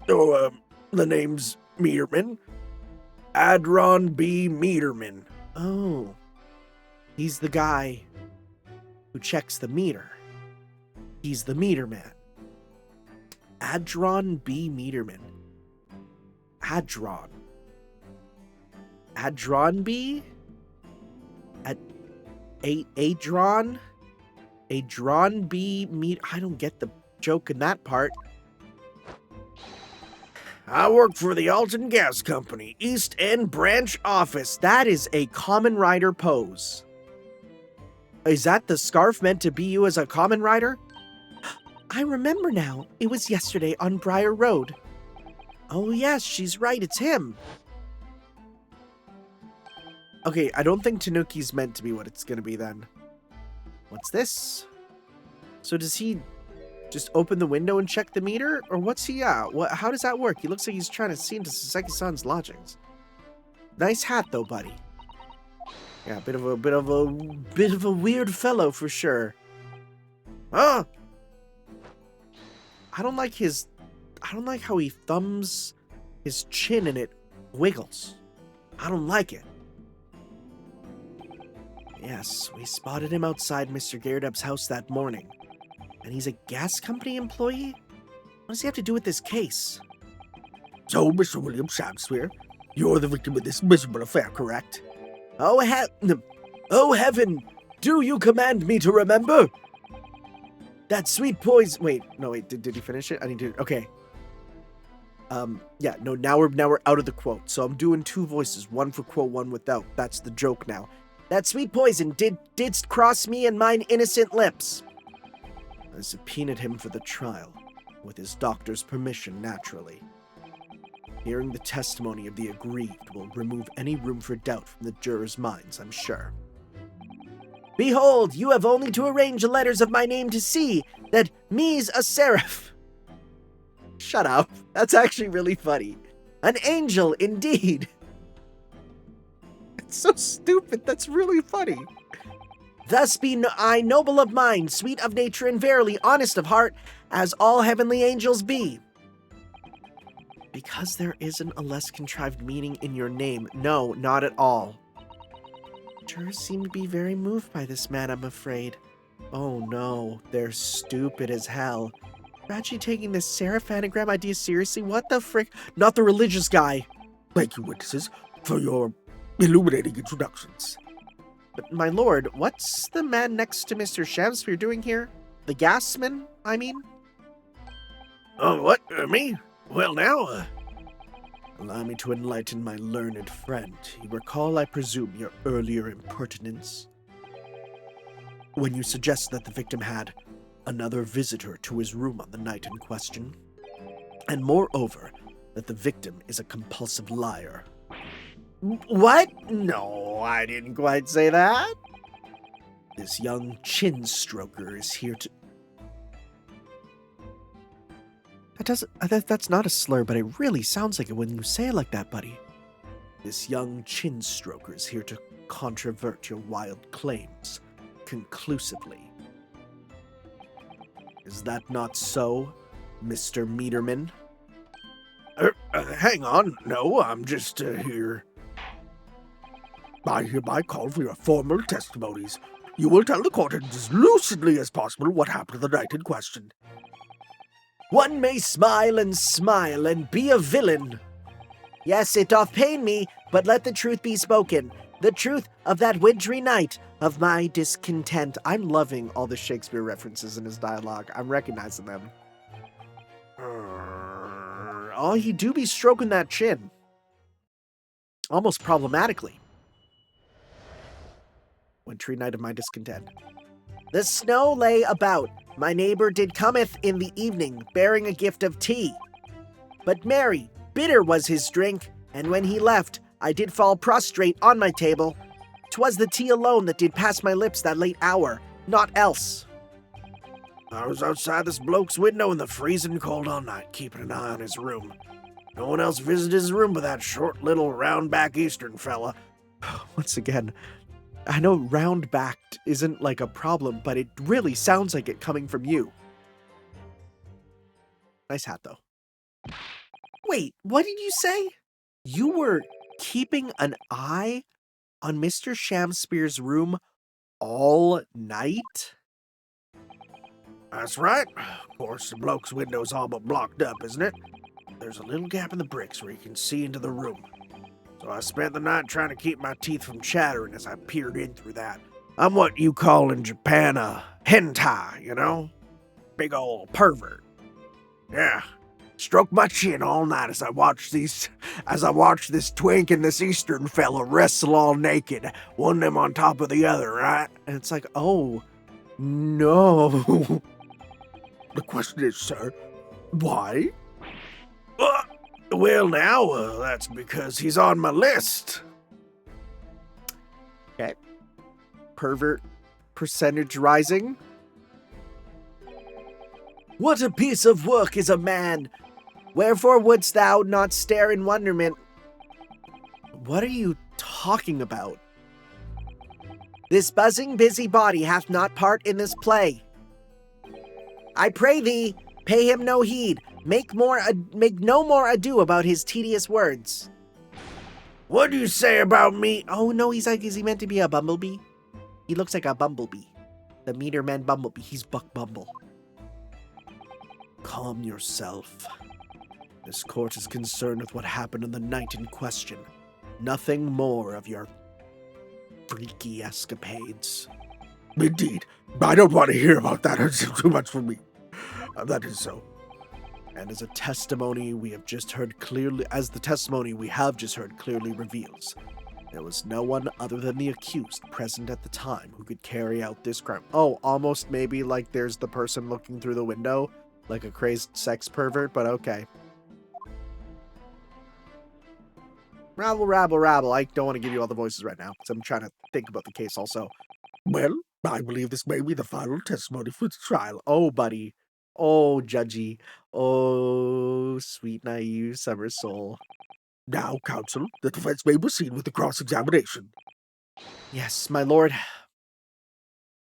Oh, the name's Meterman. Adron B. Meterman. Oh, he's the guy who checks the meter. He's the meter man. Adron B. Meterman. Adron. Adron B? Adron? Adron B. Meter. I don't get the joke in that part. I work for the Alton Gas Company, East End Branch Office. That is a common rider pose. Is that the scarf meant to be you as a common rider? I remember now. It was yesterday on Briar Road. Oh yes, she's right. It's him. Okay, I don't think Tanuki's meant to be what it's gonna be then. What's this? So does he just open the window and check the meter? Or what's he at? How does that work? He looks like he's trying to see into Saseki-san's logics. Nice hat though, buddy. Yeah, bit of a weird fellow for sure. Ah! I don't like how he thumbs his chin and it wiggles. I don't like it. Yes, we spotted him outside Mr. Gairdup's house that morning. And he's a gas company employee? What does he have to do with this case? So, Mr. William Shamspear, you're the victim of this miserable affair, correct? Oh heaven! Do you command me to remember? That sweet poison. Wait, did he finish it? I need to. Okay. Yeah, no. Now we're out of the quote. So I'm doing two voices, one for quote, one without. That's the joke now. That sweet poison didst cross me and mine innocent lips. I subpoenaed him for the trial, with his doctor's permission, naturally. Hearing the testimony of the aggrieved will remove any room for doubt from the jurors' minds, I'm sure. Behold, you have only to arrange the letters of my name to see that me's a seraph. Shut up. That's actually really funny. An angel, indeed. It's so stupid. That's really funny. Thus be I noble of mind, sweet of nature, and verily honest of heart, as all heavenly angels be. Because there isn't a less contrived meaning in your name. No, not at all. Jurors seem to be very moved by this man, I'm afraid. Oh no, they're stupid as hell. You're actually taking this seraph anagram idea seriously? What the frick? Not the religious guy. Thank you, witnesses, for your illuminating introductions. But my lord, what's the man next to Mr. Shamspear doing here? The Gasman, I mean? Oh, what? Me? Well, now, Allow me to enlighten my learned friend. You recall, I presume, your earlier impertinence? When you suggest that the victim had another visitor to his room on the night in question. And moreover, that the victim is a compulsive liar. What? No, I didn't quite say that. This young chin-stroker is here to... That's not a slur, but it really sounds like it when you say it like that, buddy. This young chin-stroker is here to controvert your wild claims conclusively. Is that not so, Mr. Meterman? Hang on. No, I'm just here. I hereby call for your formal testimonies. You will tell the court as lucidly as possible what happened the night in question. One may smile and be a villain. Yes, it doth pain me, but let the truth be spoken. The truth of that wintry night of my discontent. I'm loving all the Shakespeare references in his dialogue. I'm recognizing them. Oh, he do be stroking that chin. Almost problematically. Wintry night of my discontent. The snow lay about. My neighbor did cometh in the evening, bearing a gift of tea. But merry, bitter was his drink, and when he left, I did fall prostrate on my table. 'Twas the tea alone that did pass my lips that late hour, naught else. I was outside this bloke's window in the freezing cold all night, keeping an eye on his room. No one else visited his room but that short little round-back Eastern fella. Once again, I know round-backed isn't like a problem, but it really sounds like it coming from you. Nice hat, though. Wait, what did you say? You were keeping an eye on Mr. Shamspear's room all night? That's right. Of course, the bloke's window's all but blocked up, isn't it? There's a little gap in the bricks where you can see into the room. So I spent the night trying to keep my teeth from chattering as I peered in through that. I'm what you call in Japan a hentai, you know? Big ol' pervert. Yeah. Stroked my chin all night as I watched this twink and this Eastern fella wrestle all naked, one of them on top of the other, right? And it's like, oh, no. The question is, sir, why? Well, now, that's because he's on my list. Okay. Pervert percentage rising. What a piece of work is a man! Wherefore wouldst thou not stare in wonderment? What are you talking about? This buzzing busy body hath not part in this play. I pray thee, pay him no heed. Make no more ado about his tedious words. What do you say about me? Oh no, is he meant to be a bumblebee? He looks like a bumblebee. The meter man bumblebee. He's Buck Bumble. Calm yourself. This court is concerned with what happened on the night in question. Nothing more of your freaky escapades. Indeed. I don't want to hear about that. It's too much for me. That is so. And as the testimony we have just heard clearly reveals, there was no one other than the accused present at the time who could carry out this crime. Oh, almost maybe like there's the person looking through the window, like a crazed sex pervert, but okay. Rabble, rabble, rabble. I don't want to give you all the voices right now, because I'm trying to think about the case also. Well, I believe this may be the final testimony for the trial. Oh, buddy. Oh, judgy. Oh, sweet, naive summer soul. Now, counsel, the defense may proceed with the cross-examination. Yes, my lord.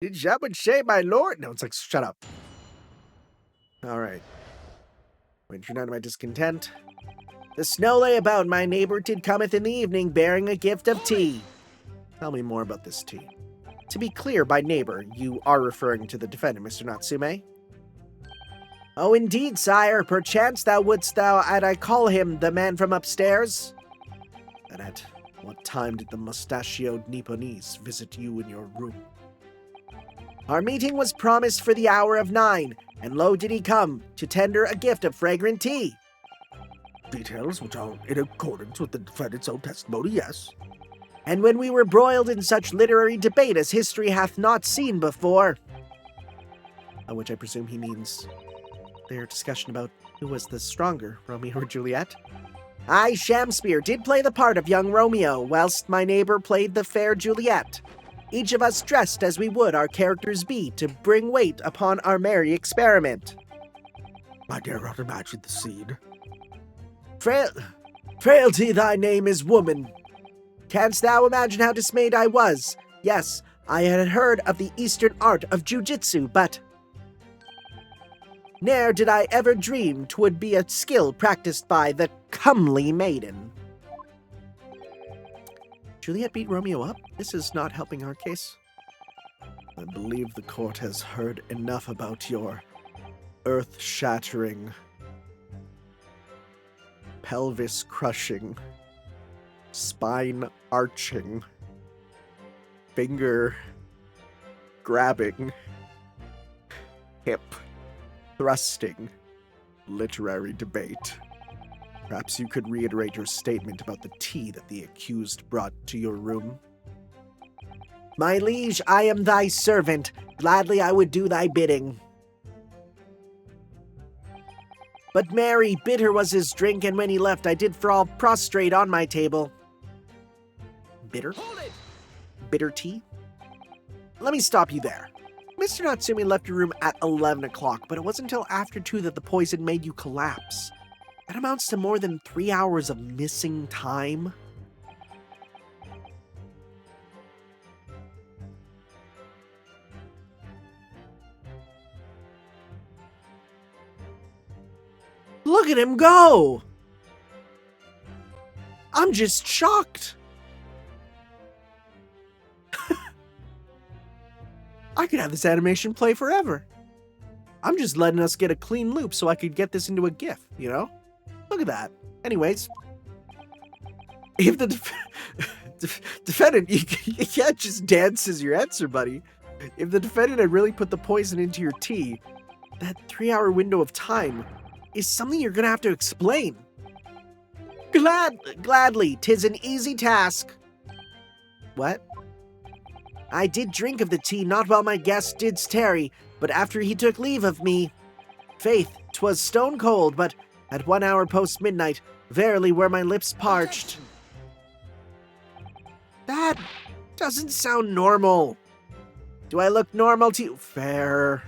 Did you would say, my lord? No, it's like, shut up. All right. Wintry night of my discontent. The snow lay about, my neighbor did cometh in the evening, bearing a gift of tea. Tell me more about this tea. To be clear, by neighbor, you are referring to the defendant, Mr. Natsume? Oh, indeed, sire. Perchance wouldst I call him the man from upstairs? And at what time did the mustachioed Nipponese visit you in your room? Our meeting was promised for the hour of 9, and lo did he come, to tender a gift of fragrant tea. Details which are in accordance with the defendant's own testimony, yes. And when we were broiled in such literary debate as history hath not seen before. By which I presume he means their discussion about who was the stronger, Romeo or Juliet. I, Shamspear, did play the part of young Romeo, whilst my neighbor played the fair Juliet. Each of us dressed as we would our characters be, to bring weight upon our merry experiment. I dare not imagine the scene. Frailty thy name is woman. Canst thou imagine how dismayed I was? Yes, I had heard of the Eastern art of jujitsu, but ne'er did I ever dream 'twould be a skill practiced by the comely maiden. Juliet beat Romeo up? This is not helping our case. I believe the court has heard enough about your earth-shattering, pelvis-crushing, spine-arching, finger-grabbing, hip-thrusting literary debate. Perhaps you could reiterate your statement about the tea that the accused brought to your room. My liege, I am thy servant. Gladly I would do thy bidding. But Mary, bitter was his drink, and when he left, I did fall prostrate on my table. Bitter? Bitter tea? Let me stop you there. Mr. Natsumi left your room at 11 o'clock, but it wasn't until after 2 that the poison made you collapse. That amounts to more than 3 hours of missing time. Look at him go! I'm just shocked. I could have this animation play forever. I'm just letting us get a clean loop so I could get this into a GIF, you know? Look at that. Anyways, if the defendant, you can't just dance as your answer, buddy. If the defendant had really put the poison into your tea, that 3-hour window of time is something you're gonna have to explain. Gladly, 'tis an easy task. What? I did drink of the tea, not while my guest didst tarry, but after he took leave of me. Faith, 'twas stone cold, but at 1 hour post midnight, verily were my lips parched. That doesn't sound normal. Do I look normal to you? Fair.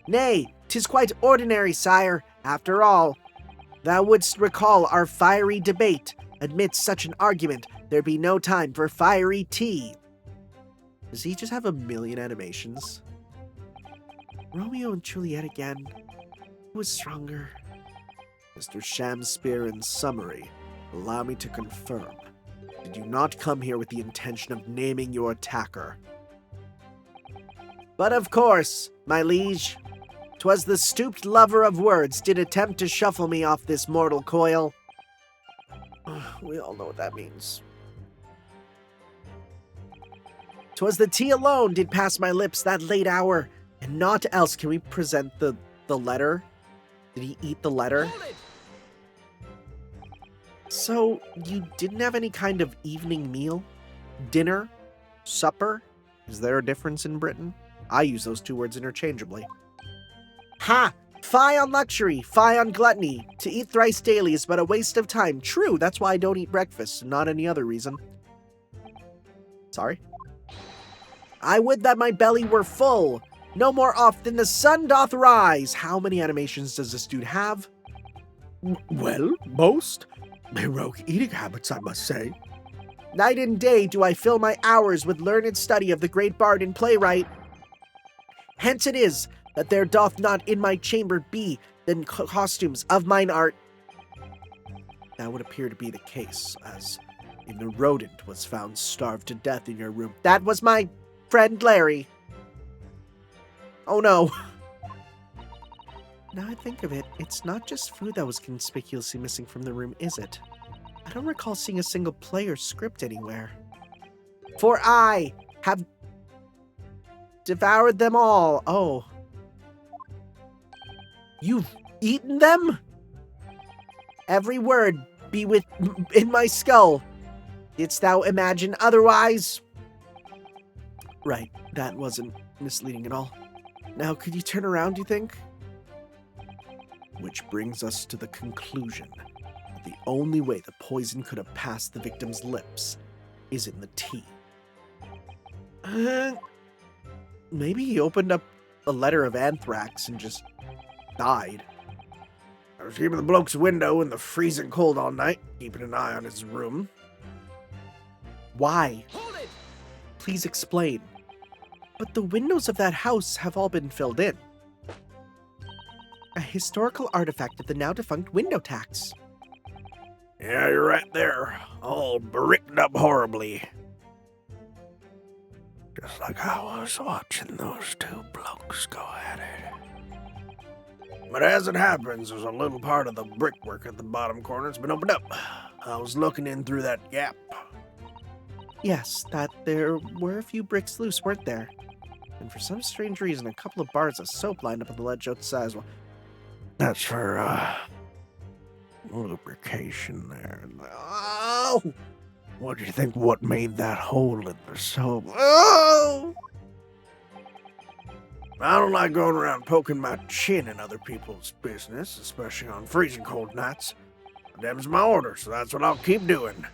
Nay, 'tis quite ordinary, sire. After all, thou wouldst recall our fiery debate. Amidst such an argument, there be no time for fiery tea. Does he just have a million animations? Romeo and Juliet again. Who was stronger? Mr. Shamspeare, in summary, allow me to confirm. Did you not come here with the intention of naming your attacker? But of course, my liege. 'Twas the stooped lover of words did attempt to shuffle me off this mortal coil. We all know what that means. 'Twas the tea alone did pass my lips that late hour, and naught else. Can we present the letter? Did he eat the letter? So, you didn't have any kind of evening meal? Dinner? Supper? Is there a difference in Britain? I use those 2 words interchangeably. Ha! Fie on luxury, fie on gluttony. To eat thrice daily is but a waste of time. True, that's why I don't eat breakfast, not any other reason. Sorry? I would that my belly were full. No more oft than the sun doth rise. How many animations does this dude have? Well, most. Heroic eating habits, I must say. Night and day do I fill my hours with learned study of the great bard and playwright. Hence it is that there doth not in my chamber be than costumes of mine art. That would appear to be the case, as even a rodent was found starved to death in your room. That was my friend Larry. Oh no. Now I think of it, it's not just food that was conspicuously missing from the room, is it? I don't recall seeing a single play or script anywhere. For I have devoured them all. Oh. You've eaten them? Every word be in my skull. Didst thou imagine otherwise? Right, that wasn't misleading at all. Now, could you turn around, do you think? Which brings us to the conclusion that the only way the poison could have passed the victim's lips is in the tea. Maybe he opened up a letter of anthrax and just died. I was keeping the bloke's window in the freezing cold all night, keeping an eye on his room. Why? Please explain. But the windows of that house have all been filled in. A historical artifact of the now-defunct window tax. Yeah, you're right there. All bricked up horribly. Just like I was watching those two blokes go at it. But as it happens, there's a little part of the brickwork at the bottom corner that's been opened up. I was looking in through that gap. Yes, that there were a few bricks loose, weren't there? And for some strange reason, a couple of bars of soap lined up on the ledge outside as well. That's for, lubrication there. Oh! What do you think what made that hole in the soap? Oh! I don't like going around poking my chin in other people's business, especially on freezing cold nights. Them's my order, so that's what I'll keep doing.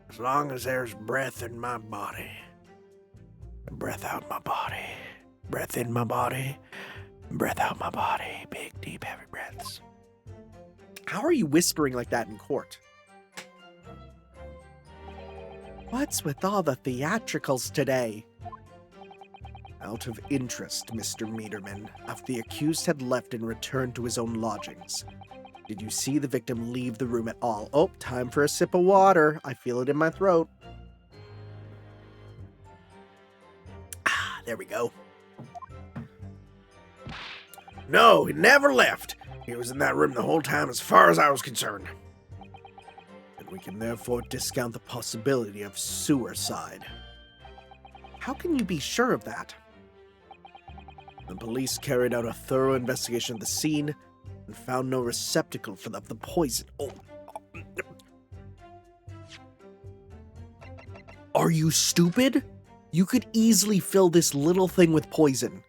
As long as there's breath in my body. Breath out my body. Breath in my body. Breath out my body. Big, deep, heavy breaths. How are you whispering like that in court? What's with all the theatricals today? Out of interest, Mr. Meterman, after the accused had left and returned to his own lodgings, did you see the victim leave the room at all? Oh, time for a sip of water. I feel it in my throat. Ah, there we go. No, he never left. He was in that room the whole time as far as I was concerned. And we can therefore discount the possibility of suicide. How can you be sure of that? The police carried out a thorough investigation of the scene and found no receptacle for the poison. Oh. Are you stupid? You could easily fill this little thing with poison,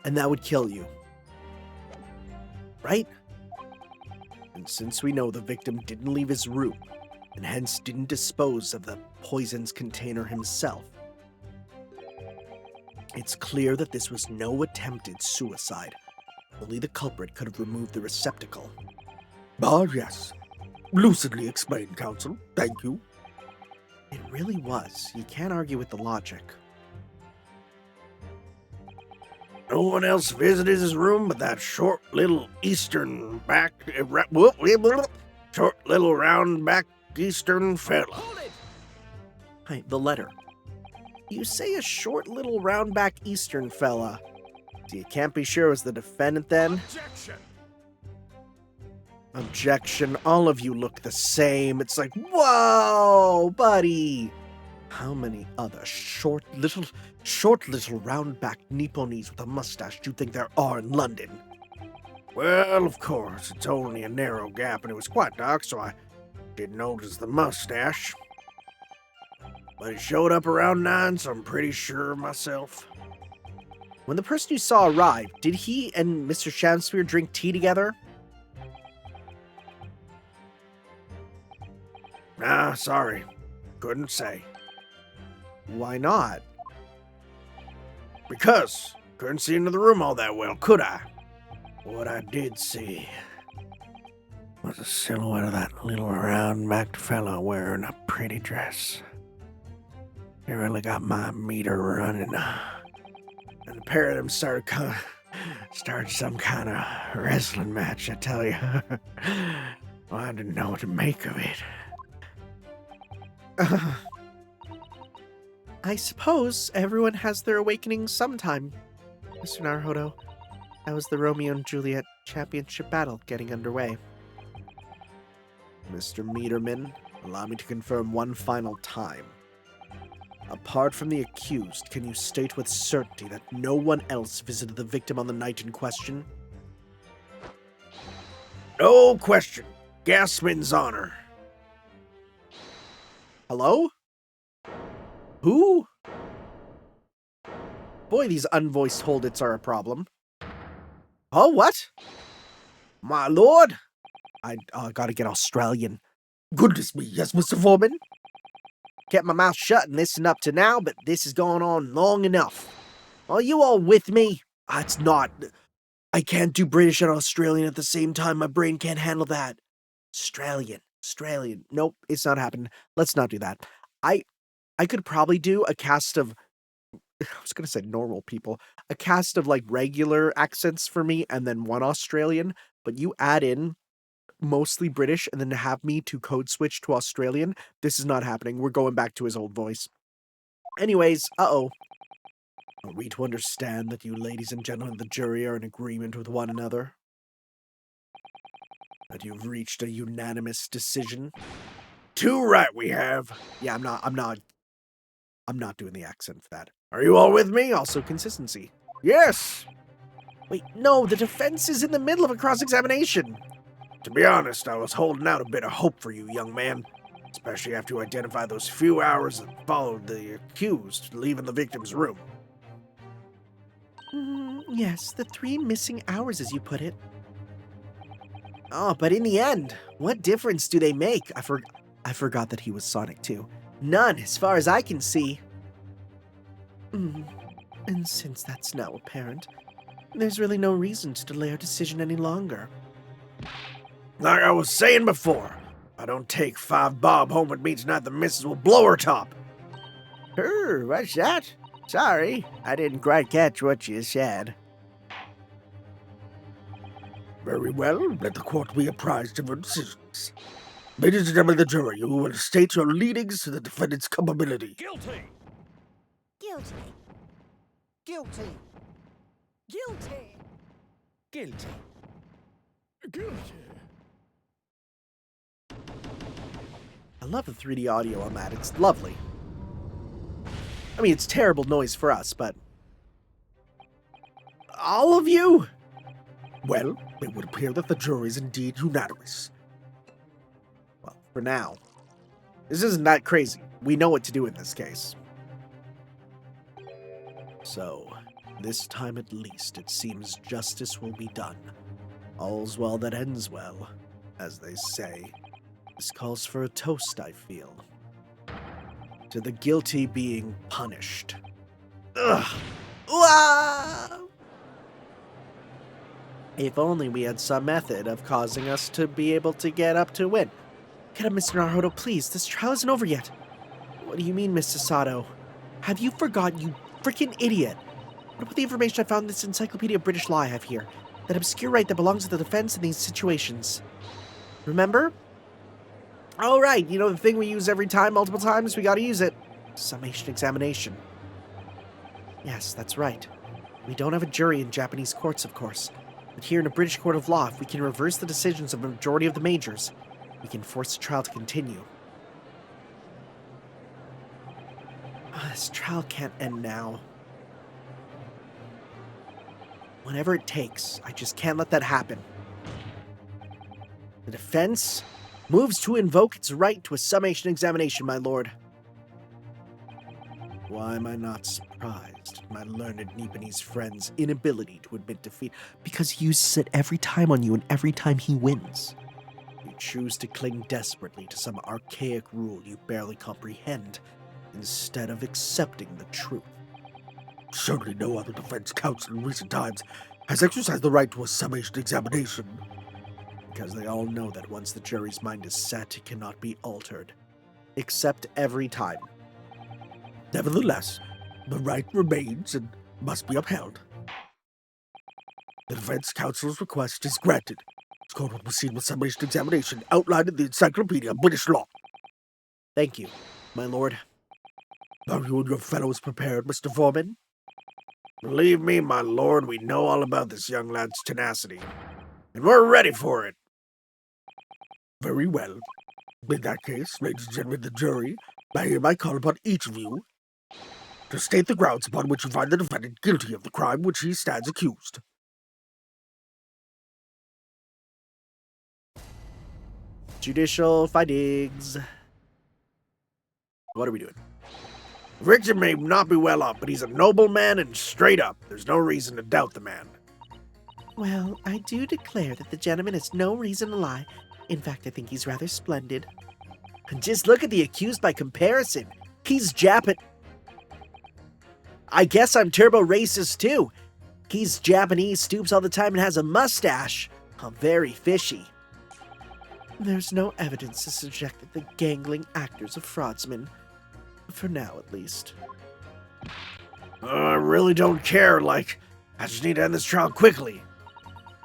and that would kill you. Right? And since we know the victim didn't leave his room, and hence didn't dispose of the poison's container himself, it's clear that this was no attempted suicide. Only the culprit could have removed the receptacle. Ah, yes. Lucidly explained, counsel. Thank you. It really was. You can't argue with the logic. No one else visited his room but that short little eastern short little round back eastern fella. Hey, the letter. You say a short little round back eastern fella. So you can't be sure it was the defendant then? Objection! Objection. All of you look the same. It's like, whoa, buddy. How many other short little round-backed Nipponese with a mustache do you think there are in London? Well, of course, it's only a narrow gap and it was quite dark, so I didn't notice the mustache. But it showed up around 9, so I'm pretty sure myself. When the person you saw arrived, did he and Mr. Shamspeare drink tea together? Nah, sorry. Couldn't say. Why not? Because couldn't see into the room all that well, could I? What I did see was a silhouette of that little round-backed fellow wearing a pretty dress. He really got my meter running. And the pair of them started some kind of wrestling match, I tell you. Well, I didn't know what to make of it. I suppose everyone has their awakening sometime, Mr. Naruhodo. That was the Romeo and Juliet championship battle getting underway. Mr. Meterman, allow me to confirm one final time. Apart from the accused, can you state with certainty that no one else visited the victim on the night in question? No question. Gasman's honor. Hello? Who? Boy, these unvoiced holdits are a problem. Oh, what? My lord? I gotta get Australian. Goodness me, yes, Mr. Foreman? Kept my mouth shut and listened up to now, but this has gone on long enough. Are you all with me? It's not. I can't do British and Australian at the same time. My brain can't handle that. Australian. Nope, it's not happening. Let's not do that. I could probably do a cast of I was gonna say normal people, a cast of, like, regular accents for me and then one Australian, but you add in mostly British and then have me to code switch to Australian. This is not happening. We're going back to his old voice. Anyways, uh-oh. Are we to understand that you ladies and gentlemen of the jury are in agreement with one another? That you've reached a unanimous decision? Too right we have. Yeah, I'm not doing the accent for that. Are you all with me? Also consistency. Yes. Wait, no, the defense is in the middle of a cross-examination. To be honest, I was holding out a bit of hope for you, young man. Especially after you identified those few hours that followed the accused leaving the victim's room. Yes, the 3 missing hours, as you put it. Oh, but in the end, what difference do they make? I forgot that he was Sonic too. None, as far as I can see. And since that's now apparent, there's really no reason to delay our decision any longer. Like I was saying before, if I don't take 5 bob home with me tonight, the missus will blow her top. What's that? Sorry, I didn't quite catch what you said. Very well, let the court be apprised of your decisions. Ladies and gentlemen of the jury, you will state your leanings to the defendant's culpability. Guilty! Guilty. Guilty. Guilty. Guilty. Guilty. I love the 3D audio on that. It's lovely. I mean, it's terrible noise for us, but... All of you? Well, it would appear that the jury is indeed unanimous. Well, for now. This isn't that crazy. We know what to do in this case. So, this time at least, it seems justice will be done. All's well that ends well, as they say. This calls for a toast, I feel. To the guilty being punished. Ugh! Wah! If only we had some method of causing us to be able to get up to win. Get up, Mr. Naruto, please. This trial isn't over yet. What do you mean, Mr. Sato? Have you forgotten, you freaking idiot? What about the information I found in this Encyclopedia of British Law I have here? That obscure right that belongs to the defense in these situations. Remember? Oh, right. You know the thing we use every time, multiple times? We gotta use it. Summation examination. Yes, that's right. We don't have a jury in Japanese courts, of course. But here in a British court of law, if we can reverse the decisions of a majority of the majors, we can force the trial to continue. This trial can't end now. Whatever it takes, I just can't let that happen. The defense moves to invoke its right to a summation examination, my lord. Why am I not surprised at my learned Nipponese friend's inability to admit defeat? Because he uses it every time on you and every time he wins. You choose to cling desperately to some archaic rule you barely comprehend, instead of accepting the truth. Certainly no other defense counsel in recent times has exercised the right to a summation examination. Because they all know that once the jury's mind is set, it cannot be altered. Except every time. Nevertheless, the right remains and must be upheld. The defense counsel's request is granted. The court will proceed with summation examination outlined in the Encyclopedia of British Law. Thank you, my lord. Are you and your fellows prepared, Mr. Foreman? Believe me, my lord, we know all about this young lad's tenacity. And we're ready for it. Very well. In that case, ladies and gentlemen of the jury, I hereby call upon each of you to state the grounds upon which you find the defendant guilty of the crime which he stands accused. Judicial findings. What are we doing? Richard may not be well off, but he's a noble man and straight up. There's no reason to doubt the man. Well, I do declare that the gentleman has no reason to lie. In fact, I think he's rather splendid. Just look at the accused by comparison. He's Japan. I guess I'm turbo racist too. He's Japanese, stoops all the time, and has a mustache. Very fishy. There's no evidence to suggest that the gangling actors are fraudsmen. For now, at least. I really don't care, I just need to end this trial quickly.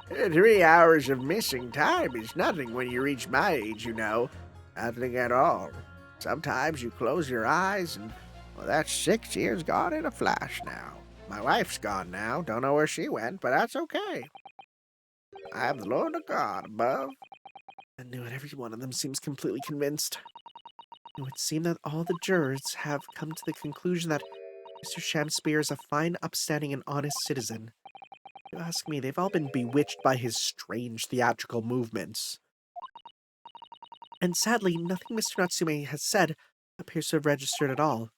3 hours of missing time is nothing when you reach my age, you know. Nothing at all. Sometimes you close your eyes and, well, that's 6 years gone in a flash now. My wife's gone now. Don't know where she went, but that's okay. I have the Lord of God above. I knew it. Every one of them seems completely convinced. It would seem that all the jurors have come to the conclusion that Mr. Shamspeare is a fine, upstanding, and honest citizen. If you ask me, they've all been bewitched by his strange theatrical movements. And sadly, nothing Mr. Natsume has said appears to have registered at all.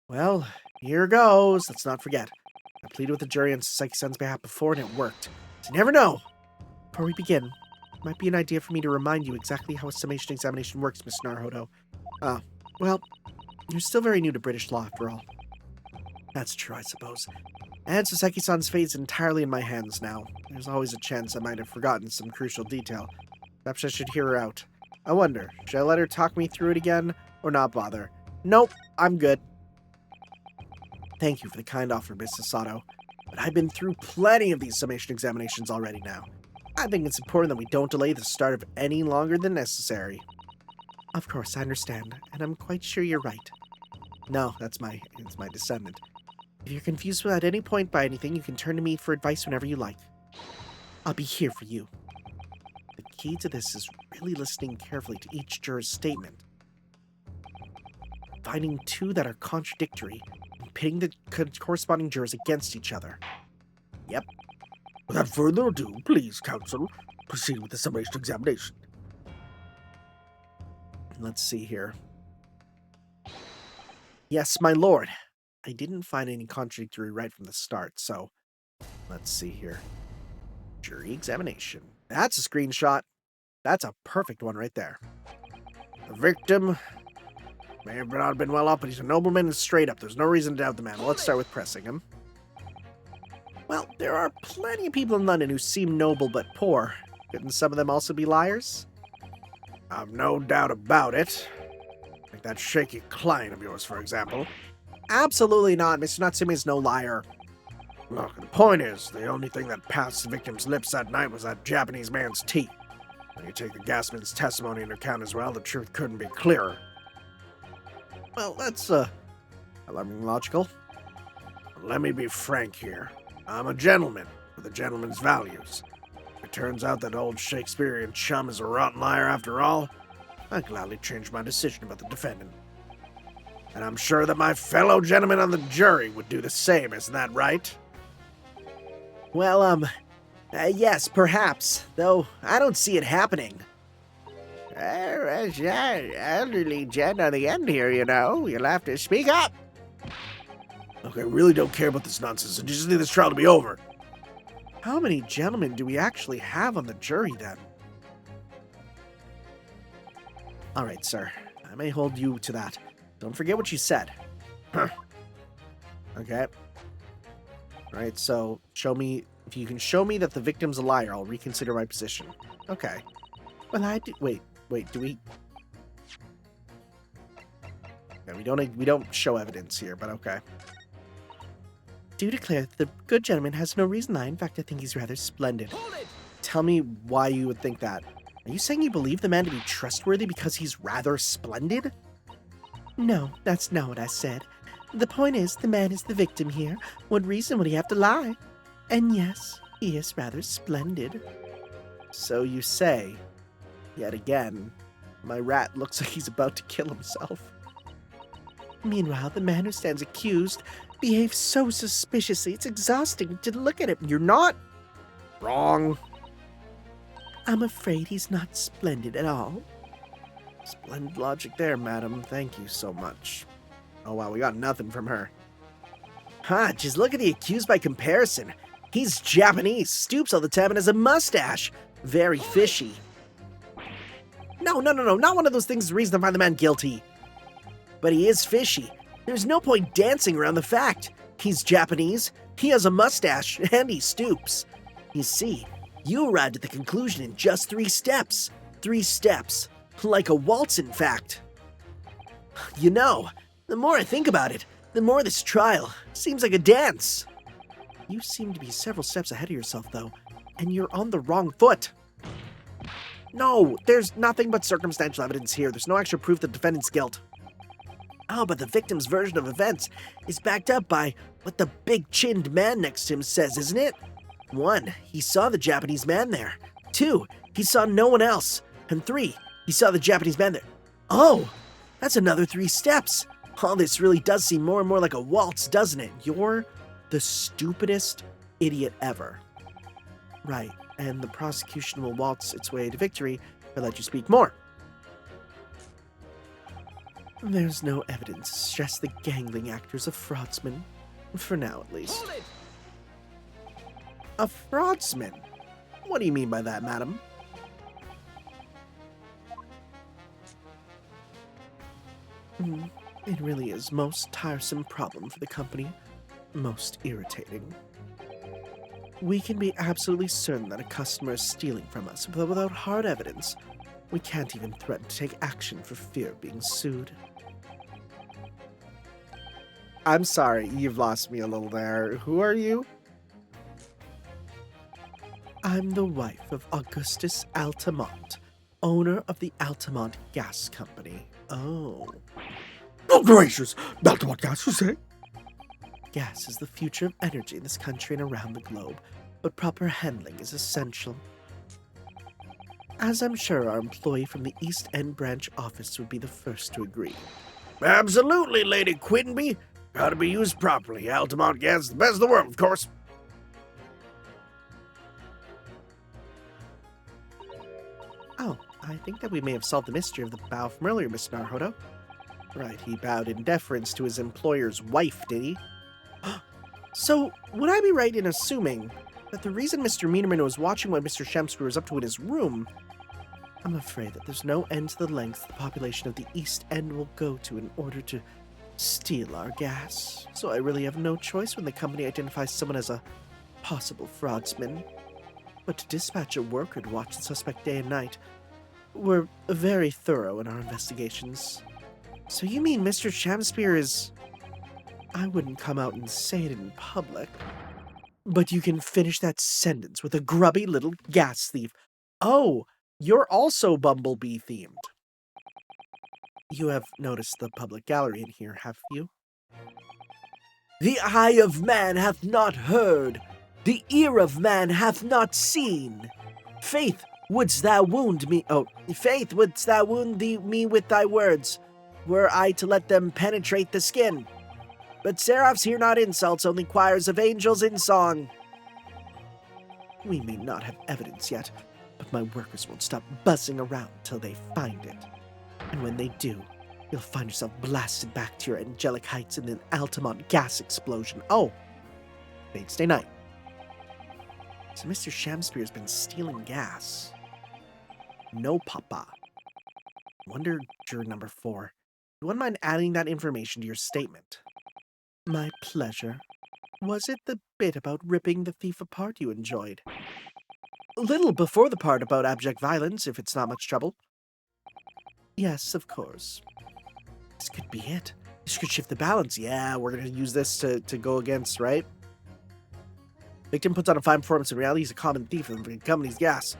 Well, here goes. Let's not forget. I pleaded with the jury on Sasaki-san's behalf before, and it worked. So you never know. Before we begin, it might be an idea for me to remind you exactly how a summation examination works, Miss Naruhodo. Well, you're still very new to British law, after all. That's true, I suppose. And Sasaki-san's fate is entirely in my hands now. There's always a chance I might have forgotten some crucial detail. Perhaps I should hear her out. I wonder, should I let her talk me through it again, or not bother? Nope, I'm good. Thank you for the kind offer, Miss Sasato. But I've been through plenty of these summation examinations already now. I think it's important that we don't delay the start of any longer than necessary. Of course, I understand, and I'm quite sure you're right. No, it's my descendant. If you're confused at any point by anything, you can turn to me for advice whenever you like. I'll be here for you. The key to this is really listening carefully to each juror's statement, finding two that are contradictory, and pitting the corresponding jurors against each other. Yep. Without further ado, please, counsel, proceed with the summation examination. Let's see here. Yes, my lord. I didn't find any contradictory right from the start, so let's see here. Jury examination. That's a screenshot. That's a perfect one right there. The victim may have not been well off, but he's a nobleman and straight up. There's no reason to doubt the man. Well, let's start with pressing him. Well, there are plenty of people in London who seem noble but poor. Couldn't some of them also be liars? I've no doubt about it. Like that shaky client of yours, for example. Absolutely not. Mr. Natsume is no liar. Look, the point is, the only thing that passed the victim's lips that night was that Japanese man's tea. When you take the Gasman's testimony into account as well, the truth couldn't be clearer. Well, that's, alarming logical. Let me be frank here. I'm a gentleman, with a gentleman's values. If it turns out that old Shakespearean chum is a rotten liar after all, I'd gladly change my decision about the defendant. And I'm sure that my fellow gentlemen on the jury would do the same, isn't that right? Well, yes, perhaps, though I don't see it happening. Elderly gent on the end here, you know. You'll have to speak up. Look, I really don't care about this nonsense. I just need this trial to be over. How many gentlemen do we actually have on the jury, then? All right, sir. I may hold you to that. Don't forget what you said. Huh. Okay. All right, so show me... If you can show me that the victim's a liar, I'll reconsider my position. Okay. Well, I do... Wait, do we... Yeah, we don't show evidence here, but okay. Do declare that the good gentleman has no reason to lie. In fact, I think he's rather splendid. Tell me why you would think that. Are you saying you believe the man to be trustworthy because he's rather splendid? No, that's not what I said. The point is, the man is the victim here. What reason would he have to lie? And yes, he is rather splendid. So you say. Yet again, my rat looks like he's about to kill himself. Meanwhile, the man who stands accused behaves so suspiciously, it's exhausting to look at him. You're not wrong. I'm afraid he's not splendid at all. Splendid logic there, madam. Thank you so much. Oh, wow, we got nothing from her. Huh, just look at the accused by comparison. He's Japanese, stoops all the time, and has a mustache. Very fishy. No, not one of those things is the reason to find the man guilty. But he is fishy. There's no point dancing around the fact. He's Japanese, he has a mustache, and he stoops. You see, you arrived at the conclusion in just 3 steps. 3 steps. Like a waltz, in fact. You know, The more I think about it, the more this trial seems like a dance. You seem to be several steps ahead of yourself, though, and you're on the wrong foot. No, there's nothing but circumstantial evidence here. There's no actual proof of the defendant's guilt. Oh, but the victim's version of events is backed up by what the big-chinned man next to him says, isn't it? 1, he saw the Japanese man there. 2, he saw no one else. And 3, he saw the Japanese man there. Oh, that's another 3 steps. All this really does seem more and more like a waltz, doesn't it? You're the stupidest idiot ever. Right, and the prosecution will waltz its way to victory if I let you speak more. There's no evidence to suggest the gangling actor's a fraudsman. For now, at least. A fraudsman? What do you mean by that, madam? It really is most tiresome problem for the company. Most irritating. We can be absolutely certain that a customer is stealing from us, but without hard evidence, we can't even threaten to take action for fear of being sued. I'm sorry, you've lost me a little there. Who are you? I'm the wife of Augustus Altamont, owner of the Altamont Gas Company. Oh. Oh, gracious! Altamont Gas, you say? Gas is the future of energy in this country and around the globe, but proper handling is essential. As I'm sure our employee from the East End branch office would be the first to agree. Absolutely, Lady Quinby. Gotta be used properly. Altamont Gas is the best in the world, of course. Oh, I think that we may have solved the mystery of the bow from earlier, Mr. Naruhodo. Right, he bowed in deference to his employer's wife, did he? So, would I be right in assuming that the reason Mr. Meinerman was watching what Mr. Shamspeare was up to in his room? I'm afraid that there's no end to the length the population of the East End will go to in order to steal our gas. So I really have no choice when the company identifies someone as a possible fraudsman. But to dispatch a worker to watch the suspect day and night, we're very thorough in our investigations. So you mean Mr. Shamspeare is... I wouldn't come out and say it in public. But you can finish that sentence with a grubby little gas thief. Oh, you're also Bumblebee themed. You have noticed the public gallery in here, have you? The eye of man hath not heard, the ear of man hath not seen. Faith, wouldst thou wound me? Oh, faith, wouldst thou wound me with thy words, were I to let them penetrate the skin? But seraphs hear not insults, only choirs of angels in song. We may not have evidence yet, but my workers won't stop buzzing around till they find it. And when they do, you'll find yourself blasted back to your angelic heights in an Altamont gas explosion. Oh, Wednesday night. So Mr. Shamspeare's been stealing gas. No, Papa. Wonder juror number 4. You wouldn't mind adding that information to your statement? My pleasure. Was it the bit about ripping the thief apart you enjoyed? A little before the part about abject violence, if it's not much trouble. Yes, of course. This could be it. This could shift the balance. Yeah, we're going to use this to go against, right? Victim puts on a fine performance. In reality, he's a common thief of the company's gas.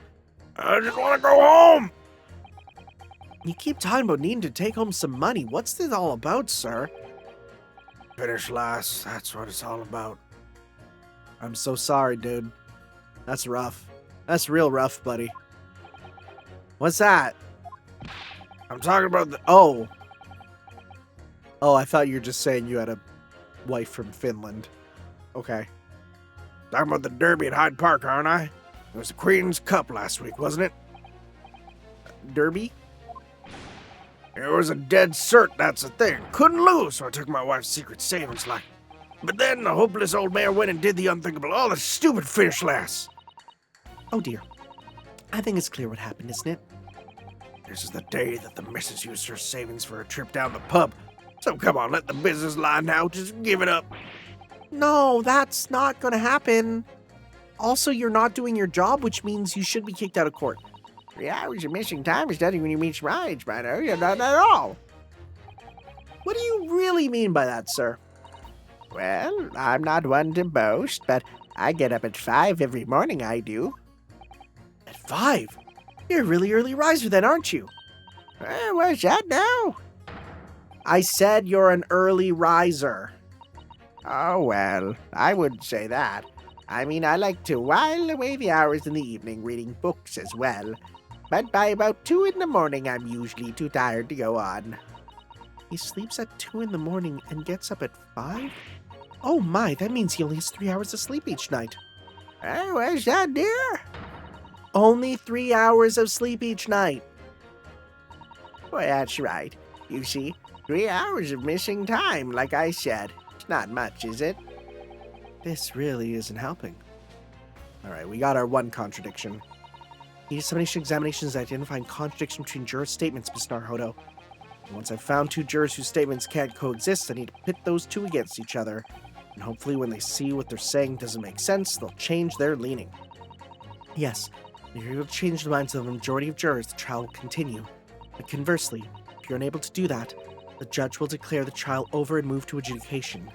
I just want to go home. You keep talking about needing to take home some money. What's this all about, sir? Finish last. That's what it's all about. I'm so sorry, dude. That's rough. That's real rough, buddy. What's that? I'm talking about the... Oh. Oh, I thought you were just saying you had a wife from Finland. Okay. Talking about the Derby at Hyde Park, aren't I? It was the Queen's Cup last week, wasn't it? Derby? It was a dead cert, that's the thing. Couldn't lose, so I took my wife's secret savings, like. But then the hopeless old mare went and did the unthinkable. All the stupid finish last. Oh dear. I think it's clear what happened, isn't it? This is the day that the missus used her savings for a trip down the pub. So come on, let the business lie now. Just give it up. No, that's not gonna happen. Also, you're not doing your job, which means you should be kicked out of court. 3 hours of missing time is nothing when you meet rides, brother. You're not at all. What do you really mean by that, sir? Well, I'm not one to boast, but I get up at 5 every morning, I do. At 5? You're a really early riser then, aren't you? What's that now? I said you're an early riser. Oh, well, I wouldn't say that. I mean, I like to while away the hours in the evening reading books as well. But by about 2 in the morning, I'm usually too tired to go on. He sleeps at 2 in the morning and gets up at 5? Oh my, that means he only has 3 hours of sleep each night. What's that, dear? Only 3 hours of sleep each night. Well, that's right. You see, 3 hours of missing time, like I said. It's not much, is it? This really isn't helping. Alright, we got our one contradiction. Each summation examination is identifying contradiction between juror statements, Mr. Naruhodo. Once I've found 2 jurors whose statements can't coexist, I need to pit those 2 against each other. And hopefully when they see what they're saying doesn't make sense, they'll change their leaning. Yes, if you're able to change the minds of the majority of jurors, the trial will continue. But conversely, if you're unable to do that, the judge will declare the trial over and move to adjudication.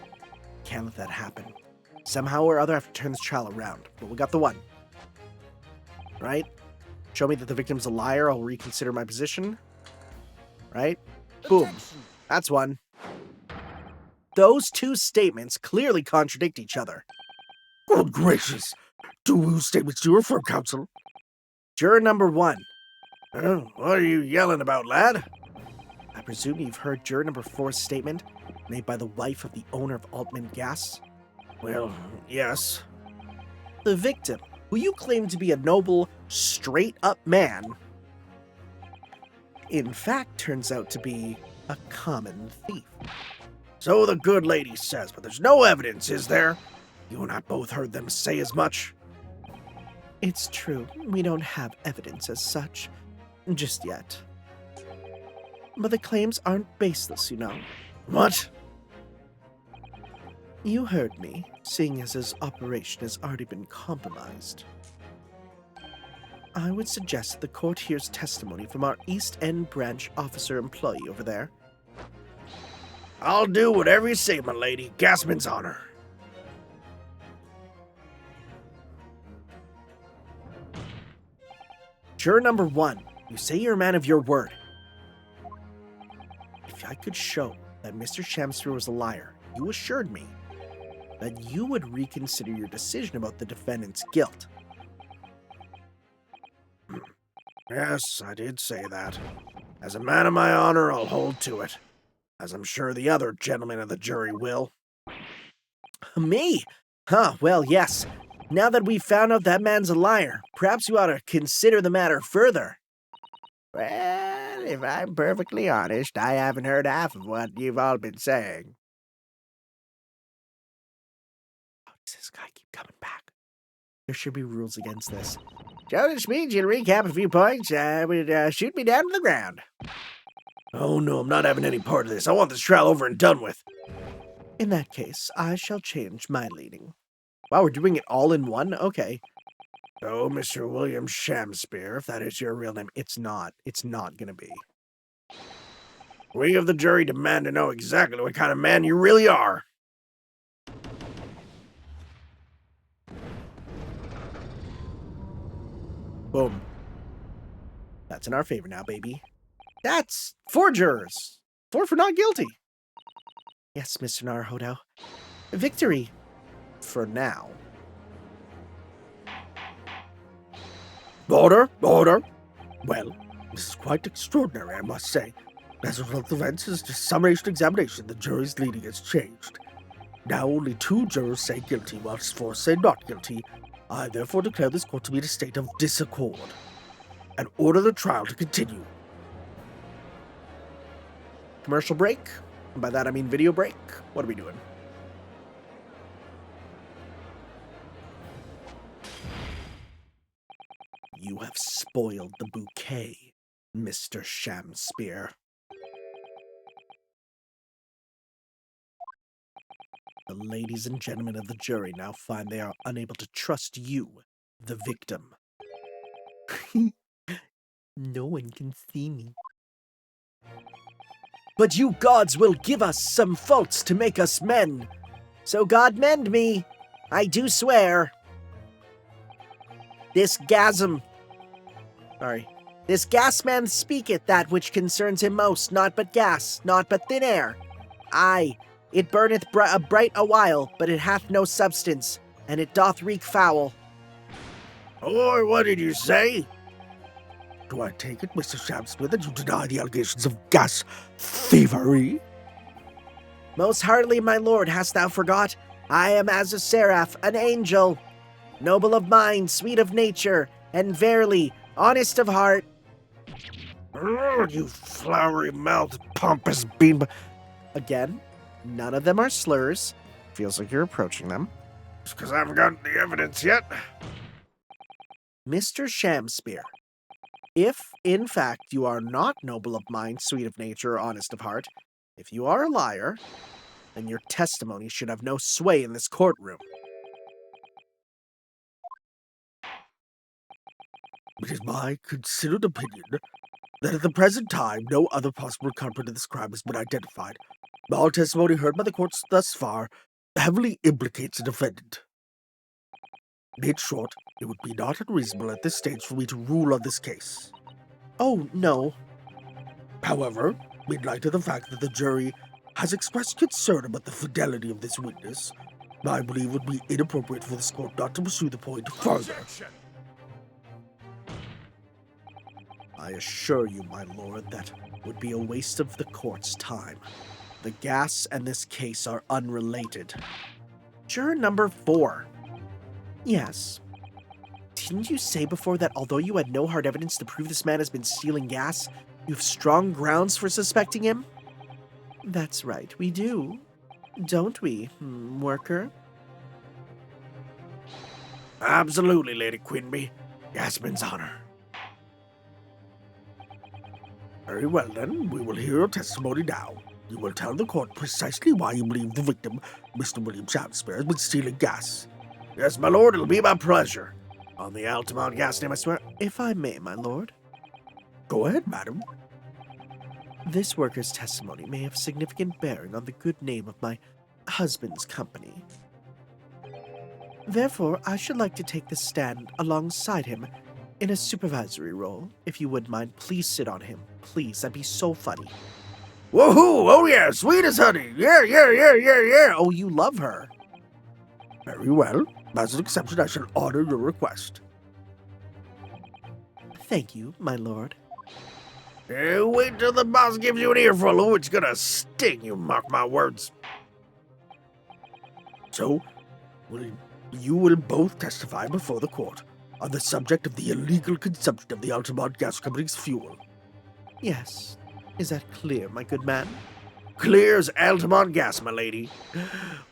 Can't let that happen. Somehow or other I have to turn this trial around, but we got the one. Right? Show me that the victim's a liar, I'll reconsider my position. Right? Boom. Objection. That's one. Those 2 statements clearly contradict each other. Good gracious! To whose statements do you refer, counsel? Juror number 1. What are you yelling about, lad? I presume you've heard juror number 4's statement, made by the wife of the owner of Altman Gas? Well, yes. The victim, who you claim to be a noble, straight-up man, in fact turns out to be a common thief. So the good lady says, but there's no evidence, is there? You and I both heard them say as much. It's true, we don't have evidence as such, just yet. But the claims aren't baseless, you know. What? You heard me, seeing as his operation has already been compromised. I would suggest that the court hears testimony from our East End branch officer employee over there. I'll do whatever you say, my lady. Gasman's honor. Juror number 1, you say you're a man of your word. If I could show that Mr. Shamspeare was a liar, you assured me that you would reconsider your decision about the defendant's guilt. Yes, I did say that. As a man of my honor, I'll hold to it. As I'm sure the other gentlemen of the jury will. Me? Huh, well, yes. Now that we've found out that man's a liar, perhaps you ought to consider the matter further. Well, if I'm perfectly honest, I haven't heard half of what you've all been saying. How does this guy keep coming back? There should be rules against this. So this means you'll recap a few points, shoot me down to the ground. Oh no, I'm not having any part of this. I want this trial over and done with. In that case, I shall change my leading. Wow, we're doing it all in one? Okay. Oh, Mr. William Shamspeare, if that is your real name. It's not. It's not gonna be. We of the jury demand to know exactly what kind of man you really are. Boom. That's in our favor now, baby. That's 4 jurors. 4 for not guilty. Yes, Mr. Naruhodo. Victory. For now. Order, order. Well, this is quite extraordinary, I must say. As a result of events, as to summation examination, the jury's leading has changed. Now only 2 jurors say guilty, whilst 4 say not guilty. I therefore declare this court to be in a state of disaccord, and order the trial to continue. Commercial break. And by that I mean video break. What are we doing? You have spoiled the bouquet, Mr. Shamspeare. The ladies and gentlemen of the jury now find they are unable to trust you, the victim. No one can see me. But you gods will give us some faults to make us men. So God mend me, I do swear. This Gasman speaketh that which concerns him most, naught but gas, naught but thin air. Aye, it burneth bright a while, but it hath no substance, and it doth reek foul. Or what did you say? Do I take it, Mr. Shamsmith, that you deny the allegations of gas thievery? Most heartily, my lord, hast thou forgot? I am as a seraph, an angel, noble of mind, sweet of nature, and verily, honest of heart. You flowery-mouthed, pompous beam. Again, none of them are slurs. Feels like you're approaching them. It's because I haven't gotten the evidence yet. Mr. Shamspear, if, in fact, you are not noble of mind, sweet of nature, or honest of heart, if you are a liar, then your testimony should have no sway in this courtroom. It is my considered opinion that at the present time no other possible culprit of this crime has been identified. All testimony heard by the courts thus far heavily implicates the defendant. In short, it would be not unreasonable at this stage for me to rule on this case. Oh, no. However, in light of the fact that the jury has expressed concern about the fidelity of this witness, I believe it would be inappropriate for this court not to pursue the point further. I assure you, my lord, that would be a waste of the court's time. The gas and this case are unrelated. Juror number 4. Yes. Didn't you say before that although you had no hard evidence to prove this man has been stealing gas, you have strong grounds for suspecting him? That's right, we do. Don't we, worker? Absolutely, Lady Quinby. Gasman's honor. Very well, then. We will hear your testimony now. You will tell the court precisely why you believe the victim, Mr. William Shakespeare, has been stealing gas. Yes, my lord, it'll be my pleasure. On the Altamont gas name, I swear. If I may, my lord. Go ahead, madam. This worker's testimony may have significant bearing on the good name of my husband's company. Therefore, I should like to take the stand alongside him in a supervisory role. If you wouldn't mind, please sit on him. Please, that'd be so funny. Woohoo! Oh yeah, sweet as honey! Yeah! Oh, you love her. Very well. As an exception, I shall honor your request. Thank you, my lord. Wait till the boss gives you an earful. Oh, it's gonna sting, you mark my words. So, you will both testify before the court on the subject of the illegal consumption of the Altamont Gas Company's fuel. Yes. Is that clear, my good man? Clear as Altamont gas, my lady.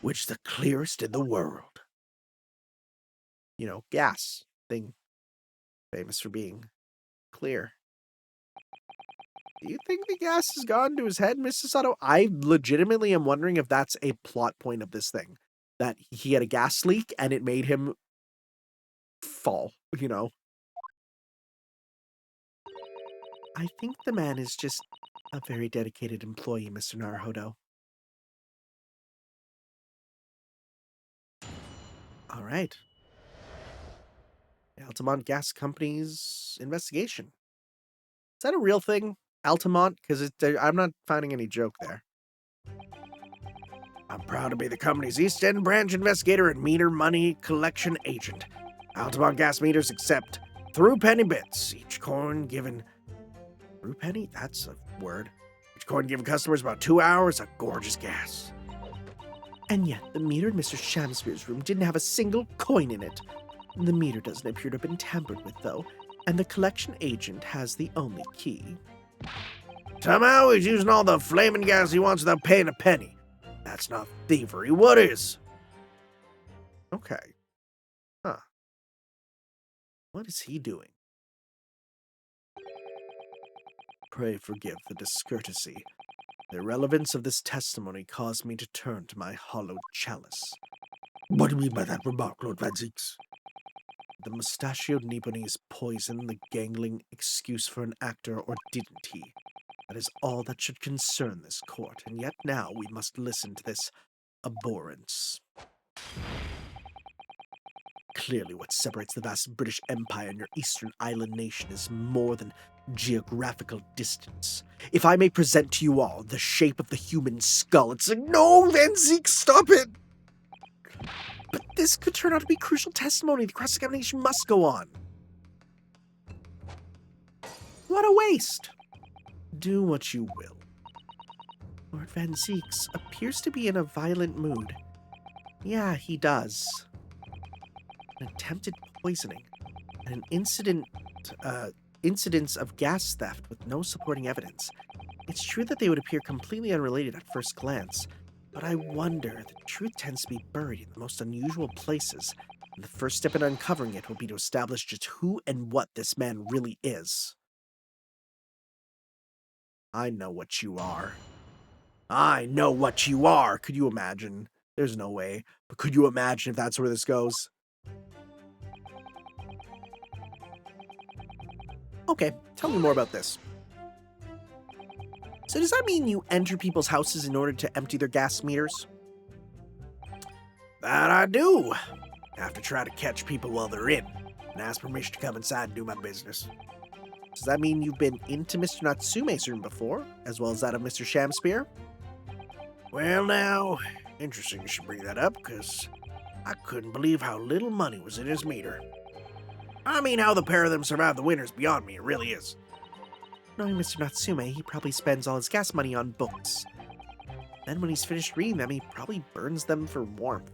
Which the clearest in the world. You know, gas thing. Famous for being clear. Do you think the gas has gone to his head, Mrs. Otto? I legitimately am wondering if that's a plot point of this thing. That he had a gas leak and it made him fall, you know? I think the man is just a very dedicated employee, Mr. Naruhodo. All right. Altamont Gas Company's investigation. Is that a real thing? Altamont? Because I'm not finding any joke there. I'm proud to be the company's East End branch investigator and meter money collection agent. Altamont gas meters accept through penny bits. Each coin given... Through penny? That's a word. Each coin given customers about 2 hours of gorgeous gas. And yet, the meter in Mr. Shamspear's room didn't have a single coin in it. The meter doesn't appear to have been tampered with, though, and the collection agent has the only key. Somehow he's using all the flaming gas he wants without paying a penny. That's not thievery. What is? Okay. Huh. What is he doing? Pray forgive the discourtesy. The irrelevance of this testimony caused me to turn to my hollowed chalice. What do you mean by that remark, Lord Van Zeeks? The mustachioed Nipponese poisoned the gangling excuse for an actor, or didn't he? That is all that should concern this court, and yet now we must listen to this abhorrence. Clearly, what separates the vast British Empire and your eastern island nation is more than geographical distance. If I may present to you all the shape of the human skull, it's like, no, Van Zeke, stop it! But this could turn out to be crucial testimony. The cross-examination must go on. What a waste! Do what you will. Lord Van Zeeks appears to be in a violent mood. Yeah, he does. An attempted poisoning, and an incidents of gas theft with no supporting evidence. It's true that they would appear completely unrelated at first glance, but I wonder, the truth tends to be buried in the most unusual places, and the first step in uncovering it will be to establish just who and what this man really is. I know what you are. I know what you are! Could you imagine? There's no way, but could you imagine if that's where this goes? Okay, tell me more about this. So does that mean you enter people's houses in order to empty their gas meters? That I do. I have to try to catch people while they're in, and ask permission to come inside and do my business. Does that mean you've been into Mr. Natsume's room before, as well as that of Mr. Shamspear? Well now, interesting you should bring that up, because I couldn't believe how little money was in his meter. I mean, how the pair of them survive the winter's beyond me, it really is. Knowing Mr. Natsume, he probably spends all his gas money on books. Then when he's finished reading them, he probably burns them for warmth.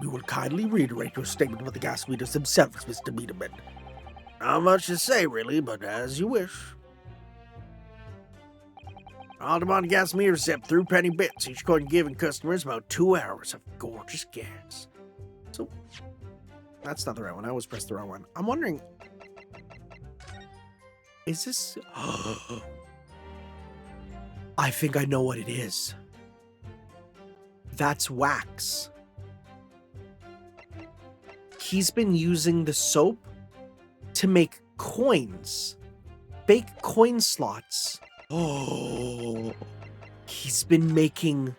You will kindly reiterate your statement about the gas meters themselves, Mr. Biederman. Not much to say, really, but as you wish. Altamont gas meters zip through penny bits, each coin giving customers about 2 hours of gorgeous gas. So, that's not the right one. I always pressed the wrong one. I'm wondering, is this... I think I know what it is. That's wax. He's been using the soap to make coins. Fake coin slots. Oh. He's been making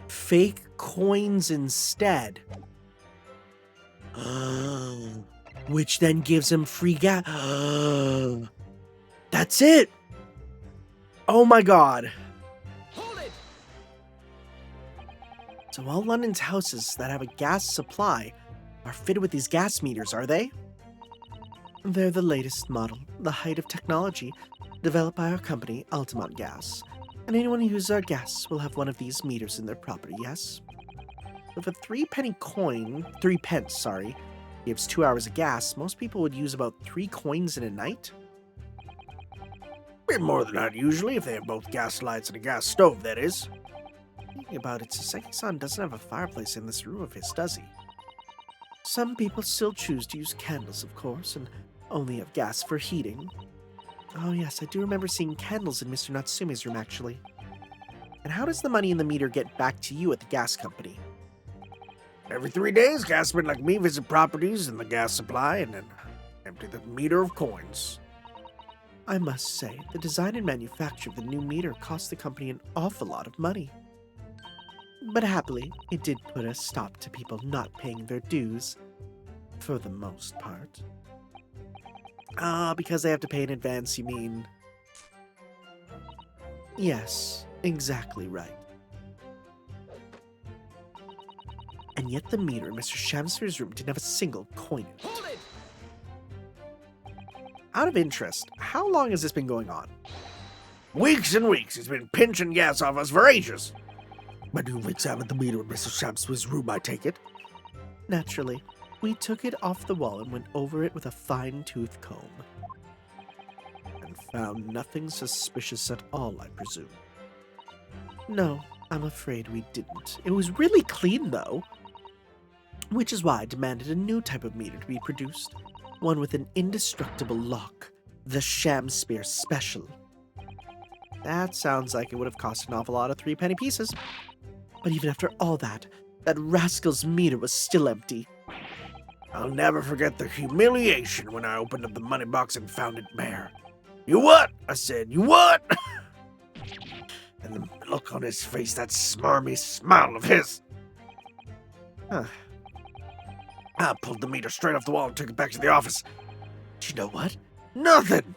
fake coins instead. Which then gives him free gas. That's it. Oh my god. Hold it! So all London's houses that have a gas supply are fitted with these gas meters, are they? They're the latest model, the height of technology, developed by our company, Altamont Gas. And anyone who uses our gas will have one of these meters in their property, yes? If a 3 pence, gives 2 hours of gas, most people would use about 3 coins in a night. Bit more than that usually, if they have both gas lights and a gas stove, that is. Thinking about it, Saseki-san doesn't have a fireplace in this room of his, does he? Some people still choose to use candles, of course, and only have gas for heating. Oh yes, I do remember seeing candles in Mr. Natsume's room, actually. And how does the money in the meter get back to you at the gas company? Every 3 days, gasmen like me visit properties in the gas supply and then empty the meter of coins. I must say, the design and manufacture of the new meter cost the company an awful lot of money. But happily, it did put a stop to people not paying their dues, for the most part. Ah, because they have to pay in advance, you mean? Yes, exactly right. And yet the meter in Mr. Shamspear's room didn't have a single coin in it. Hold it! Out of interest, how long has this been going on? Weeks and weeks. He's been pinching gas off us for ages. But you've examined the meter in Mr. Shamspear's room, I take it? Naturally. We took it off the wall and went over it with a fine-tooth comb. And found nothing suspicious at all, I presume. No, I'm afraid we didn't. It was really clean, though. Which is why I demanded a new type of meter to be produced. One with an indestructible lock. The Shamspear Special. That sounds like it would have cost an awful lot of 3-penny pieces. But even after all that rascal's meter was still empty. I'll never forget the humiliation when I opened up the money box and found it bare. You what? I said, you what? And the look on his face, that smarmy smile of his. Huh. I pulled the meter straight off the wall and took it back to the office. But you know what? Nothing.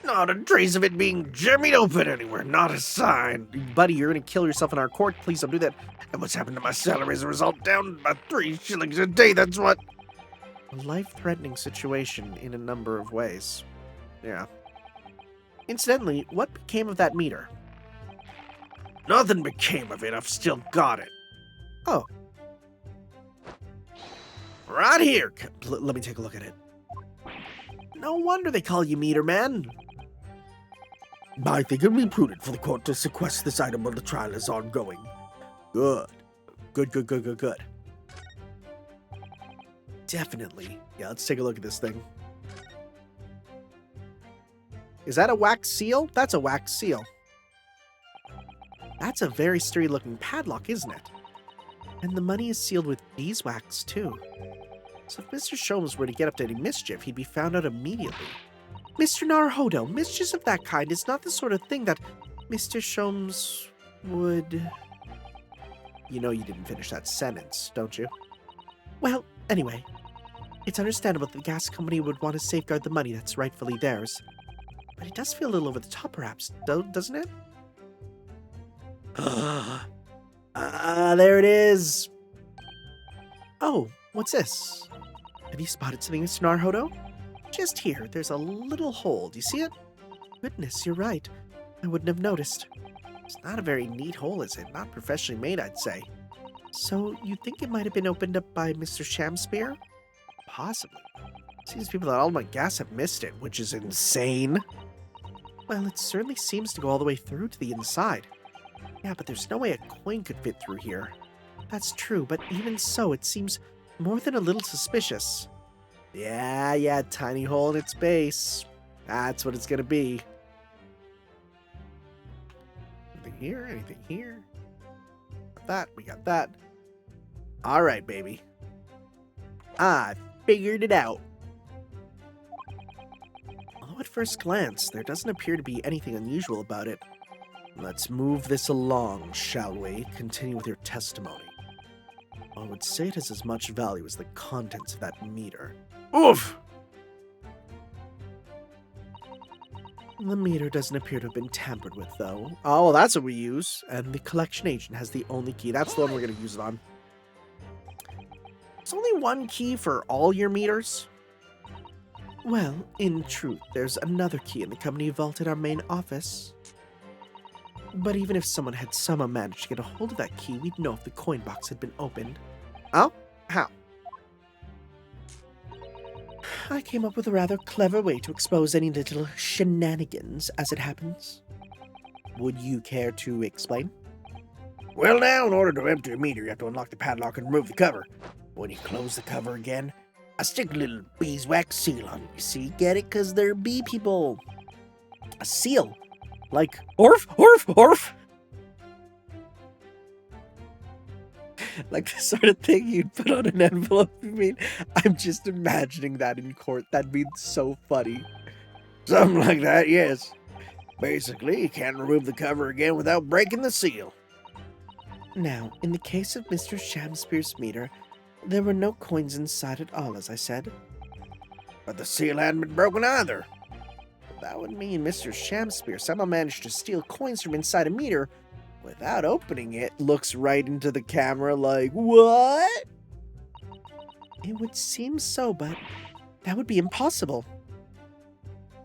Not a trace of it being jimmied open anywhere. Not a sign. Buddy, you're gonna kill yourself in our court. Please don't do that. And what's happened to my salary as a result? Down by 3 shillings a day, that's what. A life-threatening situation in a number of ways. Yeah. Incidentally, what became of that meter? Nothing became of it. I've still got it. Oh. Right here. Let me take a look at it. No wonder they call you Meter Man. I think it would be prudent for the court to sequester this item while the trial is ongoing. Good. Good. Definitely. Yeah, let's take a look at this thing. Is that a wax seal? That's a wax seal. That's a very sturdy looking padlock, isn't it? And the money is sealed with beeswax, too. So if Mr. Sholmes were to get up to any mischief, he'd be found out immediately. Mr. Naruhodo, mischief of that kind is not the sort of thing that Mr. Sholmes would... You know you didn't finish that sentence, don't you? Well, anyway, it's understandable that the gas company would want to safeguard the money that's rightfully theirs. But it does feel a little over the top, perhaps, doesn't it? There it is! Oh, what's this? Have you spotted something, Mr. Naruhodo? Just here, there's a little hole. Do you see it? Goodness, you're right. I wouldn't have noticed. It's not a very neat hole, is it? Not professionally made, I'd say. So, you think it might have been opened up by Mr. Shamspear? Possibly. Seems people at all my gas have missed it, which is insane. Well, it certainly seems to go all the way through to the inside. Yeah, but there's no way a coin could fit through here. That's true, but even so, it seems more than a little suspicious. Yeah, tiny hole in its base. That's what it's gonna be. Anything here? Anything here? Got that, we got that. Alright, baby. I figured it out. Although at first glance, there doesn't appear to be anything unusual about it. Let's move this along, shall we? Continue with your testimony. I would say it has as much value as the contents of that meter. Oof! The meter doesn't appear to have been tampered with, though. Oh, well, that's what we use. And the collection agent has the only key. That's the one we're going to use it on. There's only one key for all your meters? Well, in truth, there's another key in the company vault at our main office. But even if someone had somehow managed to get a hold of that key, we'd know if the coin box had been opened. Oh? How? I came up with a rather clever way to expose any little shenanigans, as it happens. Would you care to explain? Well, now, in order to empty a meter, you have to unlock the padlock and remove the cover. When you close the cover again, I stick a little beeswax seal on it. You see, get it? 'Cause they're bee people. A seal? Like, Orf, orf, orf! like the sort of thing you'd put on an envelope. I mean, I'm just imagining that in court. That'd be so funny. Something like that, yes. Basically, you can't remove the cover again without breaking the seal. Now, in the case of Mr. Shamspear's meter, there were no coins inside at all, as I said. But the seal hadn't been broken either. That would mean Mr. Shamspear somehow managed to steal coins from inside a meter without opening it. Looks right into the camera like, what? It would seem so, but that would be impossible.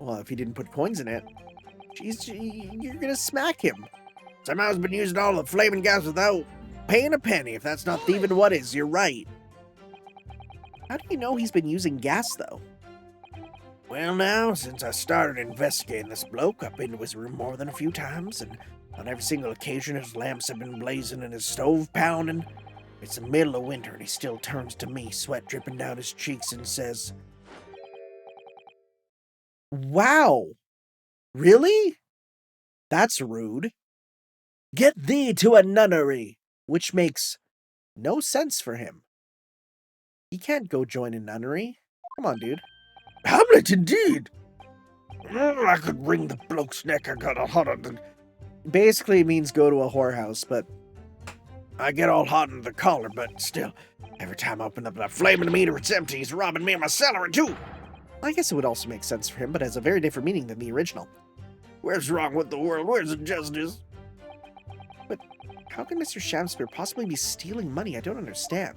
Well, if he didn't put coins in it, jeez, you're gonna smack him. Somehow he's been using all the flaming gas without paying a penny. If that's not thieving, what is? You're right. How do you know he's been using gas, though? Well, now, since I started investigating this bloke, I've been to his room more than a few times, and on every single occasion his lamps have been blazing and his stove pounding. It's the middle of winter, and he still turns to me, sweat dripping down his cheeks, and says, Wow! Really? That's rude. Get thee to a nunnery! Which makes no sense for him. He can't go join a nunnery. Come on, dude. Hamlet, indeed! I could wring the bloke's neck. I got all hot on the... Basically, it means go to a whorehouse, but I get all hot in the collar, but still, every time I open up that flaming meter, it's empty. He's robbing me of my salary, too. I guess it would also make sense for him, but has a very different meaning than the original. Where's wrong with the world? Where's the justice? But how can Mr. Shamspeare possibly be stealing money? I don't understand.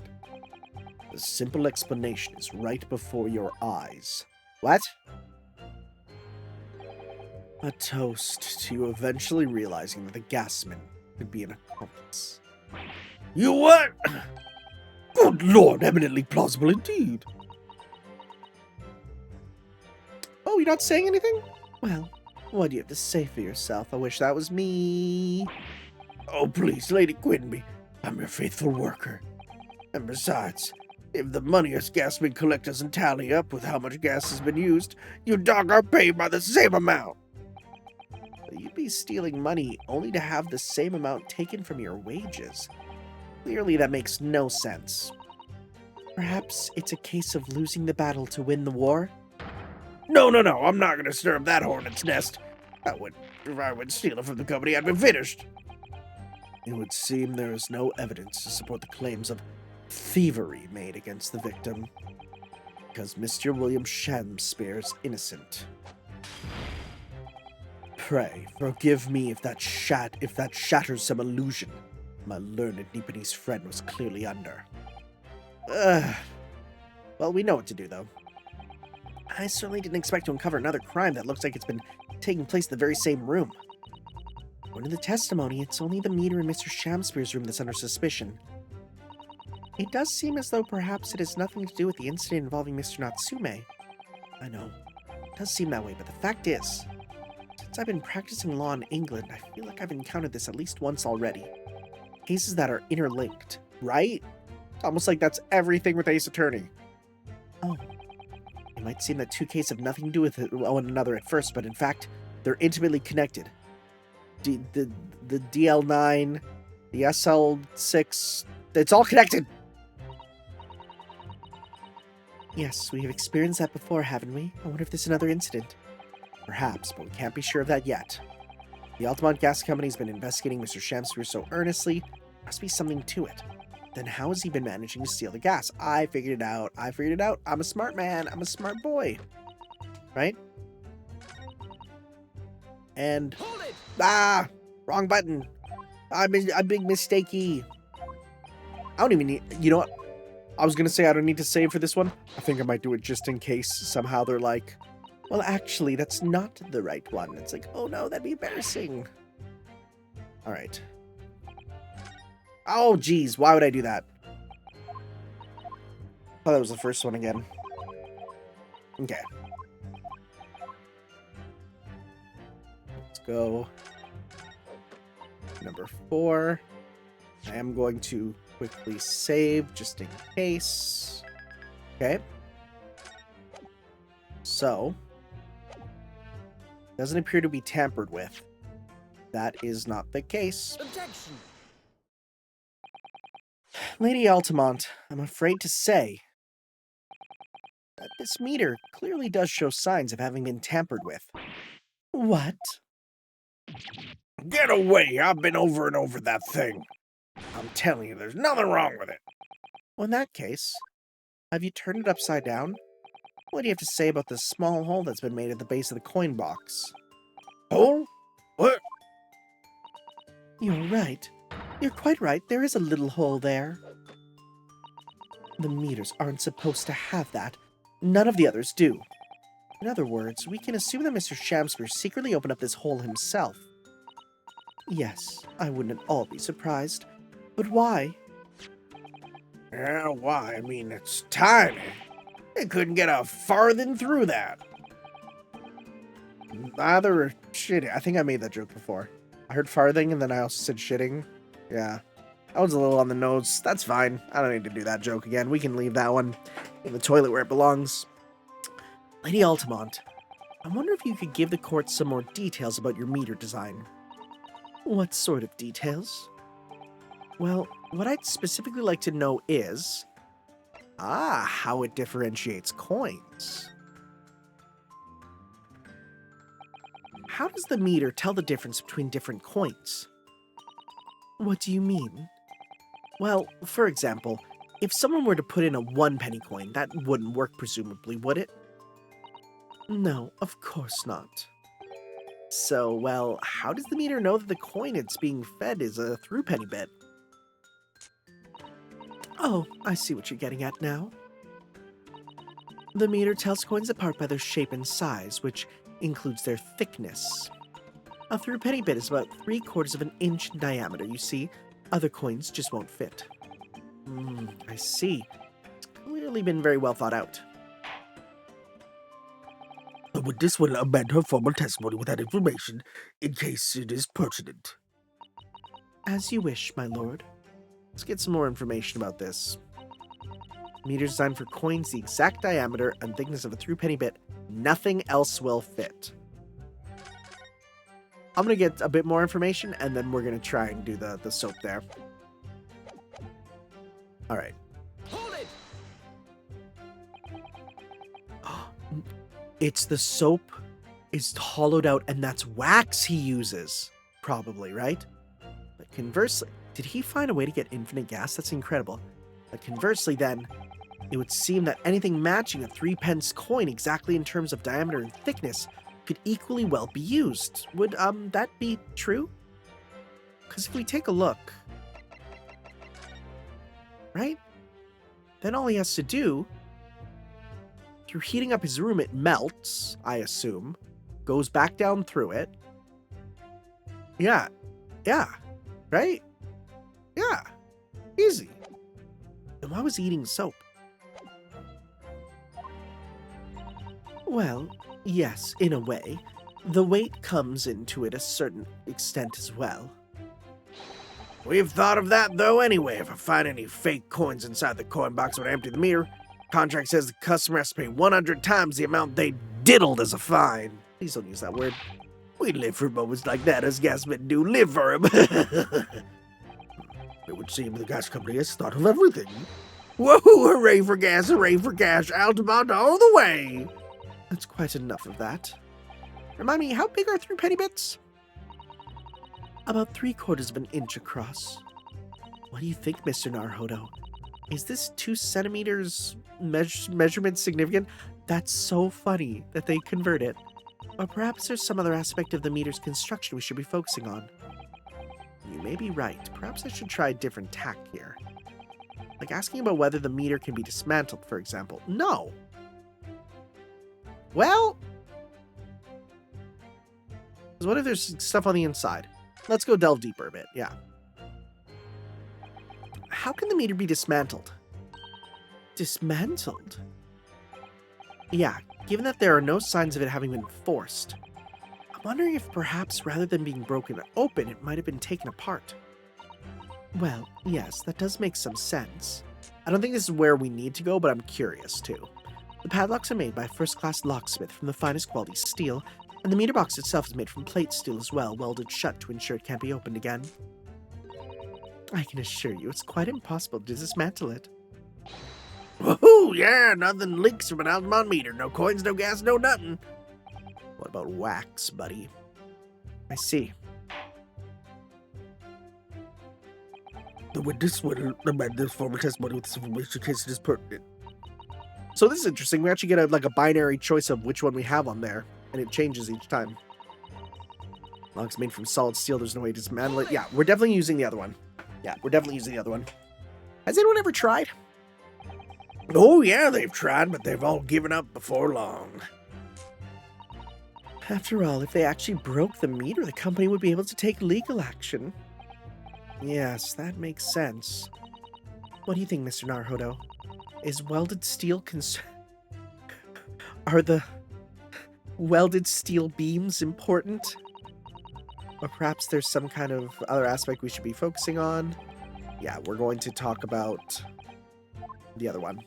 The simple explanation is right before your eyes. What? A toast to you eventually realizing that the Gasman could be an accomplice. You what? Good Lord, eminently plausible indeed. Oh, you're not saying anything? Well, what do you have to say for yourself? I wish that was me. Oh, please, Lady Quinby, I'm your faithful worker. And besides, if the money us gasmen collect doesn't tally up with how much gas has been used, you dog are paid by the same amount. You'd be stealing money only to have the same amount taken from your wages. Clearly, that makes no sense. Perhaps it's a case of losing the battle to win the war? No, I'm not gonna stir up that hornet's nest. If I would steal it from the company, I'd be finished. It would seem there is no evidence to support the claims of thievery made against the victim, because Mr. William Shamspeare is innocent. Pray, forgive me if that shatters some illusion my learned Nipponese friend was clearly under. Well, we know what to do, though. I certainly didn't expect to uncover another crime that looks like it's been taking place in the very same room. According to the testimony, it's only the meter in Mr. Shamspeare's room that's under suspicion. It does seem as though perhaps it has nothing to do with the incident involving Mr. Natsume. I know, it does seem that way, but the fact is, since I've been practicing law in England, I feel like I've encountered this at least once already. Cases that are interlinked, right? It's almost like that's everything with Ace Attorney. Oh. It might seem that two cases have nothing to do with one another at first, but in fact, they're intimately connected. The DL9, the SL6, it's all connected! Yes, we have experienced that before, haven't we? I wonder if there's another incident. Perhaps, but we can't be sure of that yet. The Altamont Gas Company has been investigating Mr. Shamspeare so earnestly, there must be something to it. Then how has he been managing to steal the gas? I figured it out. I'm a smart man. I'm a smart boy. Right? And... wrong button. I'm being mistakey. I don't even need... You know what? I was going to say I don't need to save for this one. I think I might do it just in case somehow they're like, well, actually, that's not the right one. It's like, oh no, that'd be embarrassing. All right. Oh, geez, why would I do that? Oh, that was the first one again. Okay. Let's go. Number 4. I am going to quickly save just in case. Okay. So, doesn't appear to be tampered with. That is not the case. Objection. Lady Altamont, I'm afraid to say that this meter clearly does show signs of having been tampered with. What? Get away! I've been over and over that thing. I'm telling you, there's nothing wrong with it. Well, in that case, have you turned it upside down? What do you have to say about the small hole that's been made at the base of the coin box? Hole? What? You're right. You're quite right. There is a little hole there. The meters aren't supposed to have that. None of the others do. In other words, we can assume that Mr. Shamspeare secretly opened up this hole himself. Yes, I wouldn't at all be surprised. But why? Yeah, why? I mean, it's tiny. It couldn't get a farthing through that. Rather shitting. I think I made that joke before. I heard farthing and then I also said shitting. Yeah. That was a little on the nose. That's fine. I don't need to do that joke again. We can leave that one in the toilet where it belongs. Lady Altamont, I wonder if you could give the court some more details about your meter design. What sort of details? Well, what I'd specifically like to know is... how it differentiates coins. how does the meter tell the difference between different coins? What do you mean? Well, for example, if someone were to put in a 1-penny coin, that wouldn't work presumably, would it? No, of course not. So, well, how does the meter know that the coin it's being fed is a through-penny bit? Oh, I see what you're getting at now. The meter tells coins apart by their shape and size, which includes their thickness. A through-penny bit is about 3/4 of an inch in diameter, you see. Other coins just won't fit. I see. It's clearly been very well thought out. The witness will amend her formal testimony with that information in case it is pertinent. As you wish, my lord. Let's get some more information about this. Meter designed for coins the exact diameter and thickness of a through-penny bit. Nothing else will fit. I'm going to get a bit more information, and then we're going to try and do the soap there. All right. Hold it! It's the soap is hollowed out, and that's wax he uses. Probably, right? But conversely, did he find a way to get infinite gas? That's incredible. But conversely, then, it would seem that anything matching a 3-pence coin exactly in terms of diameter and thickness could equally well be used. Would that be true? Because if we take a look, right? Then all he has to do, through heating up his room, it melts, I assume, goes back down through it. Yeah, right? Yeah, easy. And why was he eating soap? Well, yes, in a way. The weight comes into it a certain extent as well. We've thought of that, though, anyway. If I find any fake coins inside the coin box when I empty the meter, contract says the customer has to pay 100 times the amount they diddled as a fine. Please don't use that word. We live for moments like that, as Gasman do. Live for him. It would seem the gas company has thought of everything. Whoa, hooray for gas, hooray for cash, Altamont all the way. That's quite enough of that. Remind me, how big are 3-penny bits? About 3/4 of an inch across. What do you think, Mr. Naruhodo? Is this 2 centimeters measurement significant? That's so funny that they convert it. Or perhaps there's some other aspect of the meter's construction we should be focusing on. You may be right. Perhaps I should try a different tack here. Like asking about whether the meter can be dismantled, for example. No! Well, what if there's stuff on the inside? Let's go delve deeper a bit, yeah. How can the meter be dismantled? Dismantled? Yeah, given that there are no signs of it having been forced. I'm wondering if perhaps rather than being broken open, it might have been taken apart. Well, yes, that does make some sense. I don't think this is where we need to go, but I'm curious too. The padlocks are made by a first-class locksmith from the finest quality steel, and the meter box itself is made from plate steel as well, welded shut to ensure it can't be opened again. I can assure you it's quite impossible to dismantle it. Woohoo, yeah, nothing leaks from an Altamont meter. No coins, no gas, no nothing. What about wax, buddy? I see. The witness will amend this formal testimony with this information in case it is pertinent. So this is interesting. We actually get a binary choice of which one we have on there, and it changes each time. Logs made from solid steel, there's no way to dismantle it. Yeah, we're definitely using the other one. Has anyone ever tried? Oh, yeah, they've tried, but they've all given up before long. After all, if they actually broke the meter, the company would be able to take legal action. Yes, that makes sense. What do you think, Mr. Naruhodo? Is welded steel Are the welded steel beams important? Or perhaps there's some kind of other aspect we should be focusing on? Yeah, we're going to talk about the other one.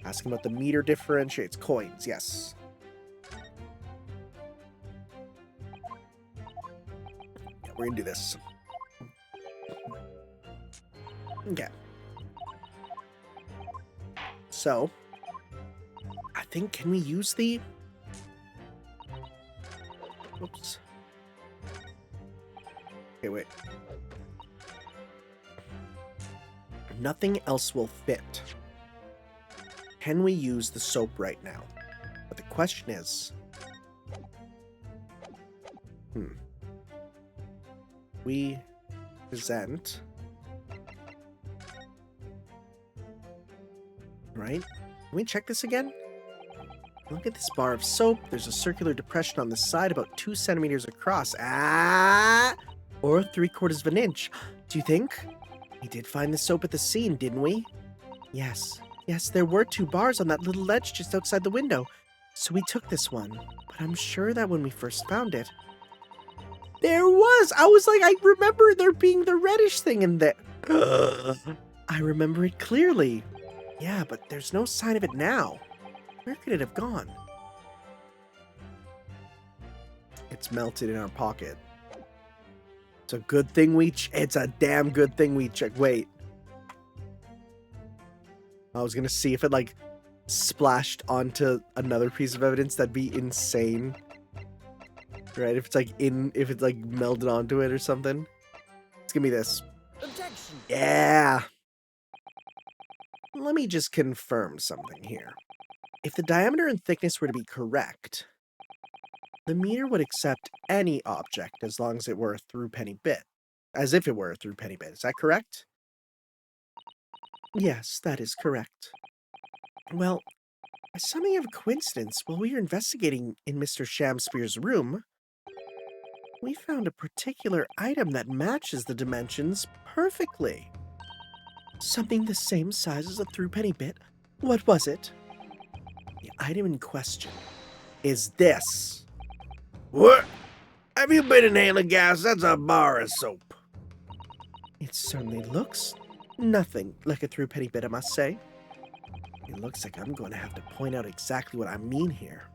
Asking about the meter differentiates coins, yes. Yeah, we're gonna do this. Okay. So, I think, can we use the... Oops. Okay, wait. Nothing else will fit. Can we use the soap right now? But the question is... We present... Right? Can we check this again? Look at this bar of soap. There's a circular depression on the side about 2 centimeters across. Or 3/4 of an inch. Do you think? We did find the soap at the scene, didn't we? Yes. Yes, there were 2 bars on that little ledge just outside the window. So we took this one. But I'm sure that when we first found it... There was! I was like, I remember there being the reddish thing in there. I remember it clearly. Yeah, but there's no sign of it now. Where could it have gone? It's melted in our pocket. It's a good thing it's a damn good thing we checked. Wait. I was gonna see if it, like, splashed onto another piece of evidence. That'd be insane. Right? If it's, like, melded onto it or something. Let's give me this. Objection. Yeah. Let me just confirm something here. If the diameter and thickness were to be correct, the meter would accept any object as long as it were a through-penny bit. As if it were a through-penny bit. Is that correct? Yes, that is correct. Well, by something of a coincidence, while we were investigating in Mr. Shamspeare's room, we found a particular item that matches the dimensions perfectly. Something the same size as a through-penny bit. What was it? The item in question is this. What? Have you been inhaling gas? That's a bar of soap. It certainly looks nothing like a through-penny bit, I must say. It looks like I'm going to have to point out exactly what I mean here.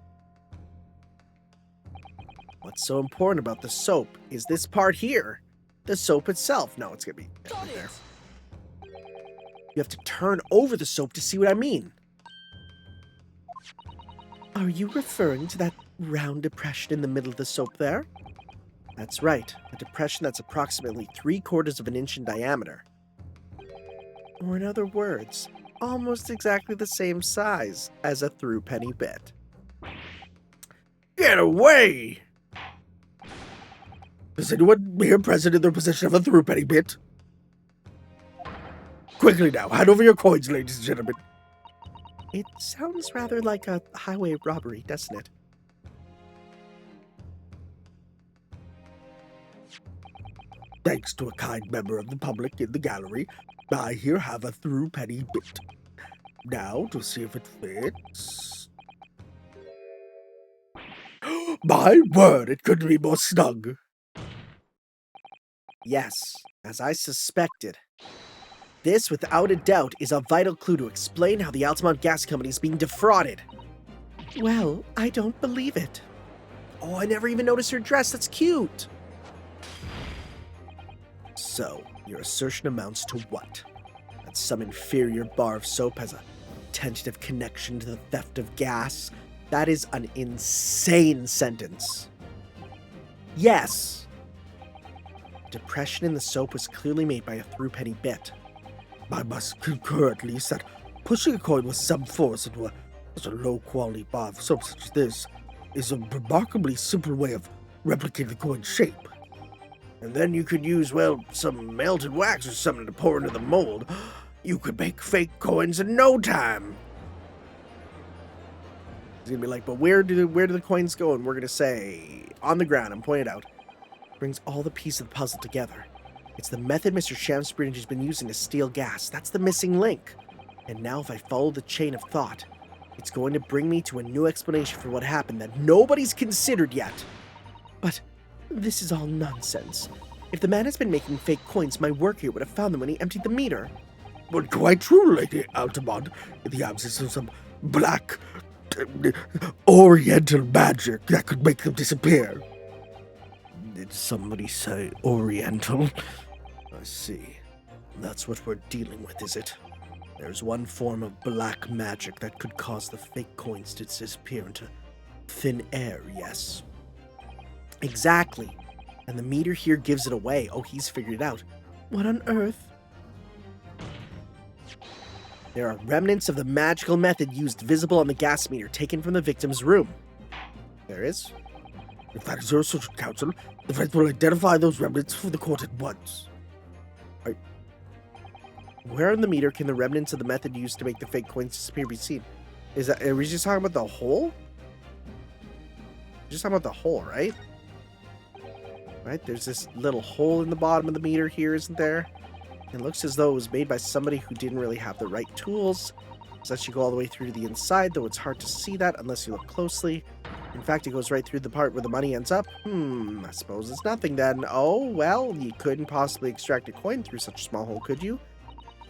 What's so important about the soap is this part here. The soap itself. No, it's going to be Got right there. it. You have to turn over the soap to see what I mean. Are you referring to that round depression in the middle of the soap there? That's right, a depression that's approximately 3/4 of an inch in diameter. Or in other words, almost exactly the same size as a through-penny bit. Get away! Does anyone here present in their possession of a through-penny bit? Quickly now, hand over your coins, ladies and gentlemen. It sounds rather like a highway robbery, doesn't it? Thanks to a kind member of the public in the gallery, I here have a through-penny bit. Now, to see if it fits... My word, it couldn't be more snug. Yes, as I suspected. This, without a doubt, is a vital clue to explain how the Altamont Gas Company is being defrauded. Well, I don't believe it. Oh, I never even noticed her dress. That's cute. So, your assertion amounts to what? That some inferior bar of soap has a tentative connection to the theft of gas? That is an insane sentence. Yes. Depression in the soap was clearly made by a through-penny bit. I must concur at least that pushing a coin with some force into such a low-quality bar of soap such as this is a remarkably simple way of replicating the coin's shape. And then you could use, well, some melted wax or something to pour into the mold. You could make fake coins in no time. He's gonna be like, but where do the coins go? And we're gonna say, on the ground, and point it out. Brings all the pieces of the puzzle together. It's the method Mr. Shamspeare has been using to steal gas. That's the missing link. And now if I follow the chain of thought, it's going to bring me to a new explanation for what happened that nobody's considered yet. But this is all nonsense. If the man has been making fake coins, my worker would have found them when he emptied the meter. But quite true, Lady Altamont, in the absence of some black, oriental magic that could make them disappear. Did somebody say Oriental? I see. That's what we're dealing with, is it? There's one form of black magic that could cause the fake coins to disappear into thin air, yes. Exactly. And the meter here gives it away. Oh, he's figured it out. What on earth? There are remnants of the magical method used visible on the gas meter taken from the victim's room. There is. If that is your social counsel, the friends will identify those remnants for the court at once. Where on the meter can the remnants of the method used to make the fake coins disappear be seen? Are we just talking about the hole? Just talking about the hole, right? Right, there's this little hole in the bottom of the meter here, isn't there? It looks as though it was made by somebody who didn't really have the right tools. So that should go all the way through to the inside, though it's hard to see that unless you look closely. In fact, it goes right through the part where the money ends up. I suppose it's nothing then. Oh, well, you couldn't possibly extract a coin through such a small hole, could you?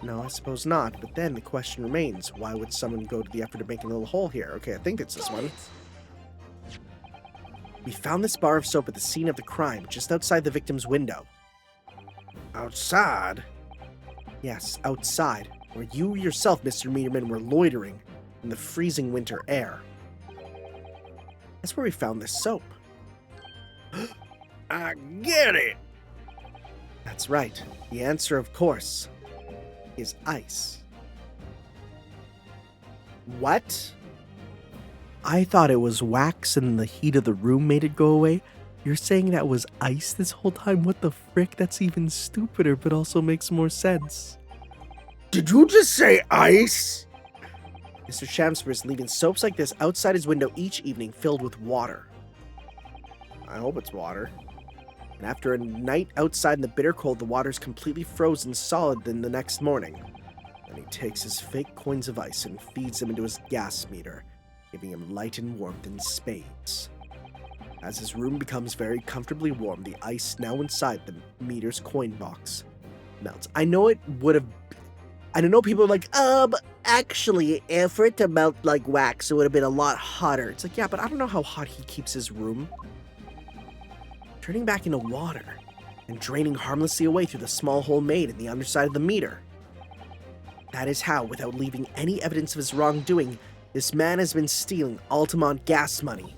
No, I suppose not. But then the question remains, why would someone go to the effort of making a little hole here? Okay, I think it's this one. We found this bar of soap at the scene of the crime, just outside the victim's window. Outside? Yes, outside, where you yourself, Mr. Meterman, were loitering in the freezing winter air. That's where we found this soap. I get it! That's right. The answer, of course, is ice. What? I thought it was wax and the heat of the room made it go away. You're saying that was ice this whole time? What the frick? That's even stupider, but also makes more sense. Did you just say ice? Mr. Shamsper is leaving soaps like this outside his window each evening filled with water. I hope it's water. And after a night outside in the bitter cold, the water's completely frozen solid then the next morning. Then he takes his fake coins of ice and feeds them into his gas meter, giving him light and warmth in spades. As his room becomes very comfortably warm, the ice now inside the meter's coin box melts. I know people are like, actually, for it to melt like wax, it would have been a lot hotter. It's like, yeah, but I don't know how hot he keeps his room. Turning back into water and draining harmlessly away through the small hole made in the underside of the meter. That is how, without leaving any evidence of his wrongdoing, this man has been stealing Altamont gas money.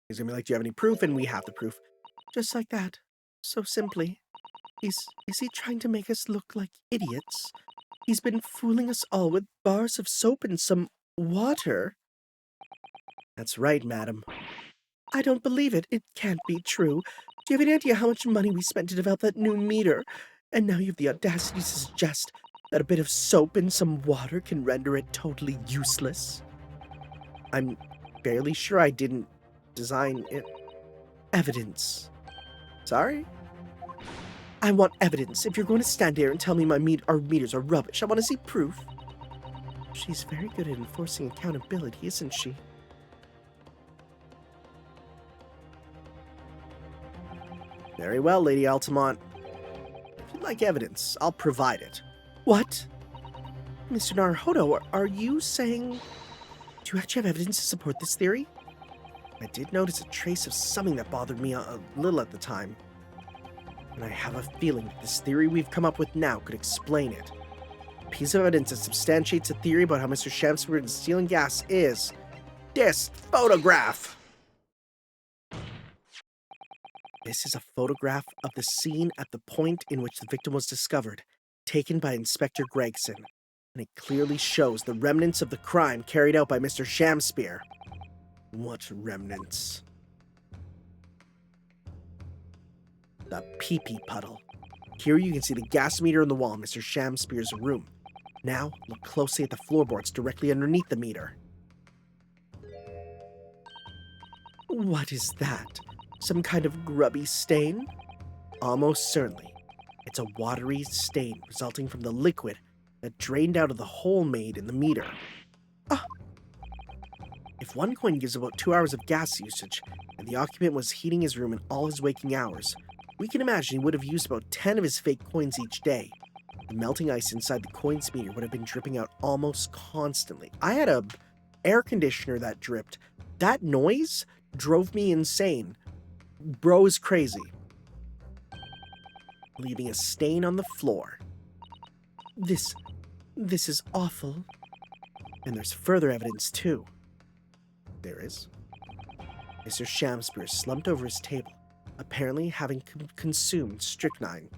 He's gonna be like, do you have any proof? And we have the proof. Just like that. So simply. Is he trying to make us look like idiots? He's been fooling us all with bars of soap and some water. That's right, madam. I don't believe it. It can't be true. Do you have any idea how much money we spent to develop that new meter? And now you have the audacity to suggest that a bit of soap and some water can render it totally useless? I'm fairly sure I didn't design it. Evidence. Sorry? I want evidence. If you're going to stand here and tell me our meters are rubbish, I want to see proof. She's very good at enforcing accountability, isn't she? Very well, Lady Altamont. If you'd like evidence, I'll provide it. What? Mr. Naruhodo, are you saying... Do you actually have evidence to support this theory? I did notice a trace of something that bothered me a little at the time. And I have a feeling that this theory we've come up with now could explain it. A piece of evidence that substantiates a theory about how Mr. Shamsford is stealing gas is... this photograph! This is a photograph of the scene at the point in which the victim was discovered, taken by Inspector Gregson, and it clearly shows the remnants of the crime carried out by Mr. Shamspear. What remnants? The pee-pee puddle. Here you can see the gas meter on the wall in Mr. Shamspear's room. Now, look closely at the floorboards directly underneath the meter. What is that? Some kind of grubby stain? Almost certainly. It's a watery stain resulting from the liquid that drained out of the hole made in the meter. Ah! If one coin gives about 2 hours of gas usage, and the occupant was heating his room in all his waking hours, we can imagine he would have used about 10 of his fake coins each day. The melting ice inside the coins meter would have been dripping out almost constantly. I had a air conditioner that dripped. That noise drove me insane. Bro is crazy. Leaving a stain on the floor. This is awful. And there's further evidence too. There is. Mr. Shamspear slumped over his table, apparently having consumed strychnine.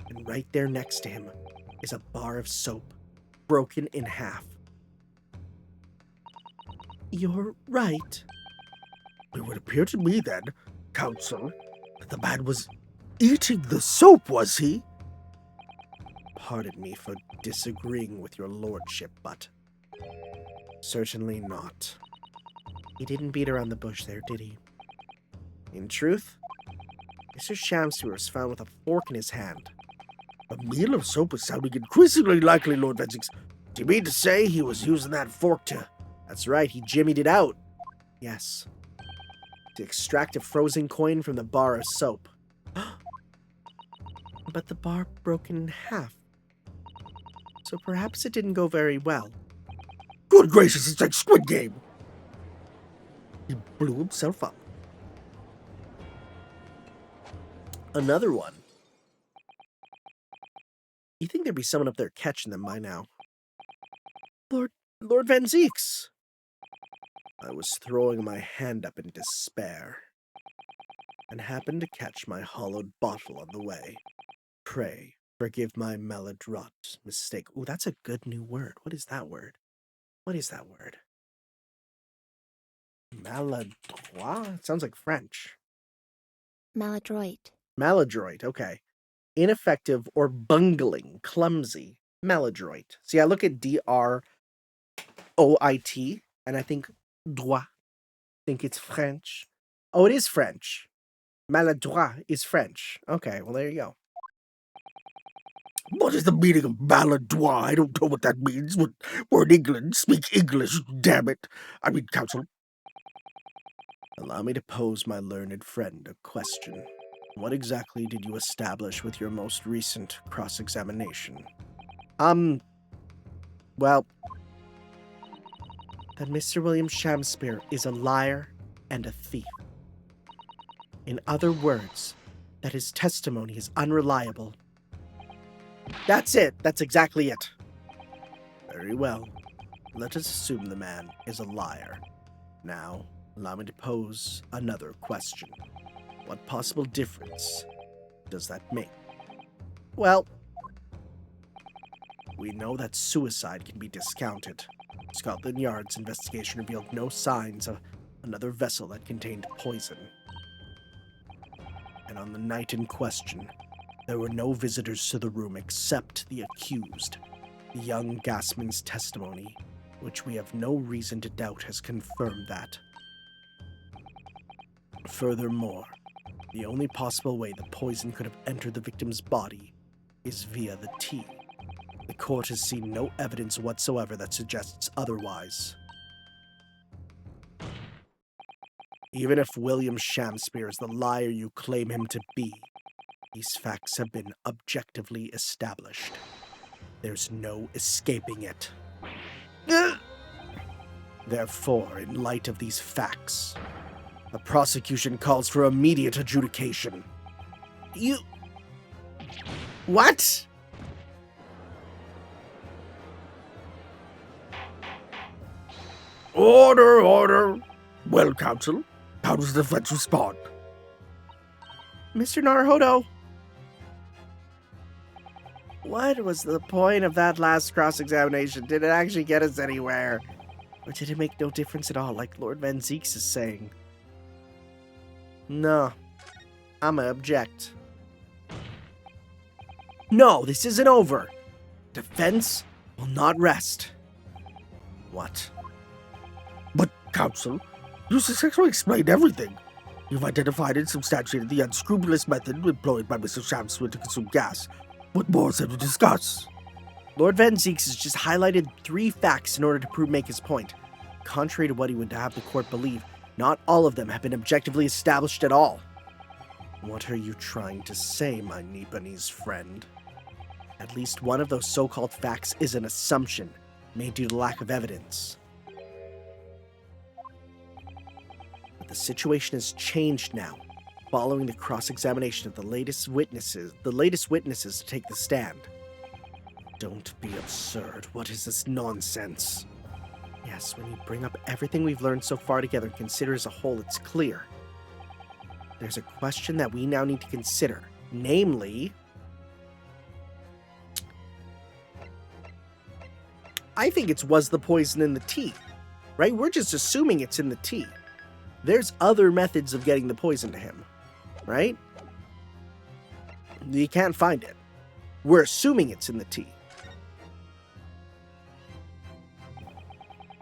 And right there next to him is a bar of soap, broken in half. You're right. It would appear to me then, counsel, that the man was eating the soap, was he? Pardon me for disagreeing with your lordship, but certainly not. He didn't beat around the bush there, did he? In truth, Mr. Shamspear was found with a fork in his hand. A meal of soap is sounding increasingly likely, Lord Venzix. Do you mean to say he was using that fork to... That's right, he jimmied it out. Yes. To extract a frozen coin from the bar of soap. But the bar broke in half. So perhaps it didn't go very well. Good gracious, it's like Squid Game! He blew himself up. Another one. You think there'd be someone up there catching them by now? Lord Van Zeeks! I was throwing my hand up in despair, and happened to catch my hollowed bottle on the way. Pray, forgive my maladroit mistake. Oh, that's a good new word. What is that word? What is that word? Maladroit? It sounds like French. Maladroit. Maladroit, okay. Ineffective or bungling, clumsy. Maladroit. See, I look at DROIT, and I think droit. Think it's French. Oh, it is French. Maladroit is French. Okay, well, there you go. What is the meaning of maladroit? I don't know what that means. We're in England. Speak English, damn it. I mean, counsel. Allow me to pose my learned friend a question. What exactly did you establish with your most recent cross-examination? Well, that Mr. William Shamspear is a liar and a thief. In other words, that his testimony is unreliable. That's it. That's exactly it. Very well. Let us assume the man is a liar. Now, allow me to pose another question. What possible difference does that make? Well, we know that suicide can be discounted. Scotland Yard's investigation revealed no signs of another vessel that contained poison. And on the night in question, there were no visitors to the room except the accused. The young Gasman's testimony, which we have no reason to doubt, has confirmed that. Furthermore, the only possible way the poison could have entered the victim's body is via the tea. The court has seen no evidence whatsoever that suggests otherwise. Even if William Shamspear is the liar you claim him to be, these facts have been objectively established. There's no escaping it. Therefore, in light of these facts, the prosecution calls for immediate adjudication. You... What? Order, order. Well, counsel, how does the defense respond? Mr. Naruhodo, what was the point of that last cross-examination? Did it actually get us anywhere? Or did it make no difference at all, like Lord Van Zeeks is saying? No. I'ma object. No, this isn't over. Defense will not rest. What? But, counsel, you successfully explained everything. You've identified and substantiated the unscrupulous method employed by Mr. Shamspear to consume gas. What more is there to discuss? Lord Van Zeeks has just highlighted 3 facts in order to make his point. Contrary to what he would have the court believe, not all of them have been objectively established at all. What are you trying to say, my Nipponese friend? At least one of those so-called facts is an assumption, made due to lack of evidence. But the situation has changed now, following the cross-examination of the latest witnesses to take the stand. Don't be absurd. What is this nonsense? Yes, when you bring up everything we've learned so far together and consider as a whole, it's clear. There's a question that we now need to consider, namely, I think was the poison in the tea, right? We're just assuming it's in the tea. There's other methods of getting the poison to him, right? You can't find it. We're assuming it's in the tea.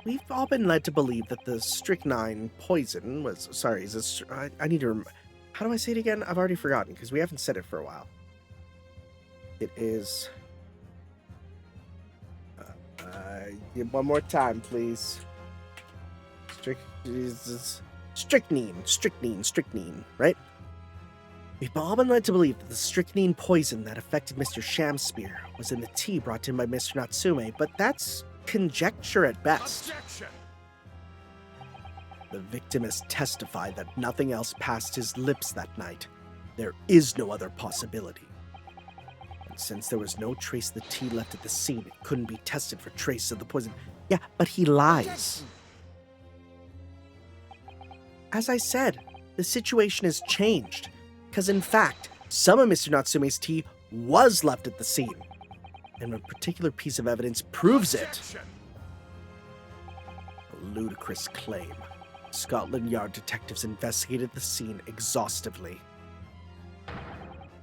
We've all been led to believe that the strychnine poison was... Sorry, is this... I need to remember. How do I say it again? I've already forgotten, because we haven't said it for a while. It is... one more time, please. Strychnine, right? We've all been led to believe that the strychnine poison that affected Mr. Shamspear was in the tea brought in by Mr. Natsume, but that's conjecture at best. Objection! The victim has testified that nothing else passed his lips that night. There is no other possibility. And since there was no trace of the tea left at the scene, it couldn't be tested for traces of the poison. Yeah, but he lies. As I said, the situation has changed. Because in fact, some of Mr. Natsume's tea was left at the scene. And a particular piece of evidence proves it. Objection! A ludicrous claim. Scotland Yard detectives investigated the scene exhaustively.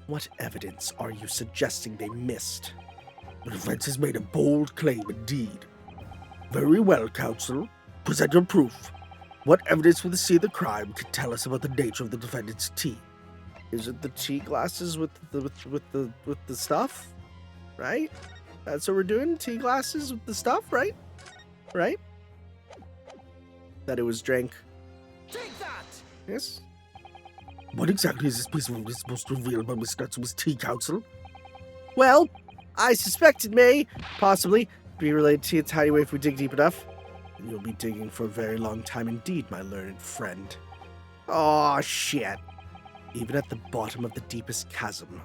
What evidence are you suggesting they missed? The defense has made a bold claim indeed. Very well, counsel. Present your proof. What evidence from the scene of the crime can tell us about the nature of the defendant's tea? Is it the tea glasses with the stuff? Right? That's what we're doing? Tea glasses with the stuff, right? Right? That it was drank. Take that! Yes? What exactly is this piece of evidence supposed to reveal about Miss Natsume's tea, counsel? Well, I suspect it may, possibly, be related to its hideaway if we dig deep enough. And you'll be digging for a very long time indeed, my learned friend. Aw, shit. Even at the bottom of the deepest chasm,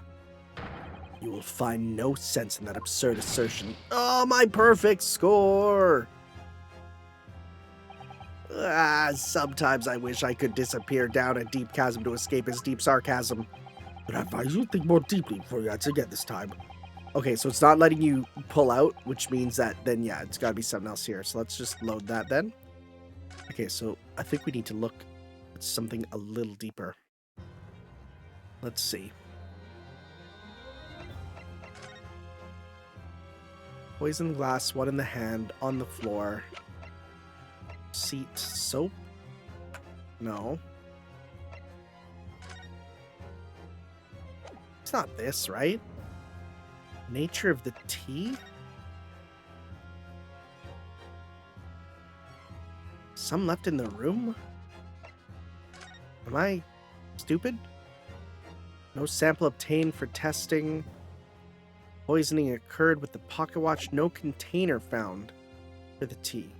you will find no sense in that absurd assertion. Oh, my perfect score! Sometimes I wish I could disappear down a deep chasm to escape his deep sarcasm. But I advise you to think more deeply before you answer again this time. Okay, so it's not letting you pull out, which means that then, yeah, it's gotta be something else here. So let's just load that then. Okay, so I think we need to look at something a little deeper. Let's see. Poison glass, one in the hand, on the floor. Seat, soap? No. It's not this, right? Nature of the tea? Some left in the room? Am I stupid? No sample obtained for testing. Poisoning occurred with the pocket watch. No container found for the tea.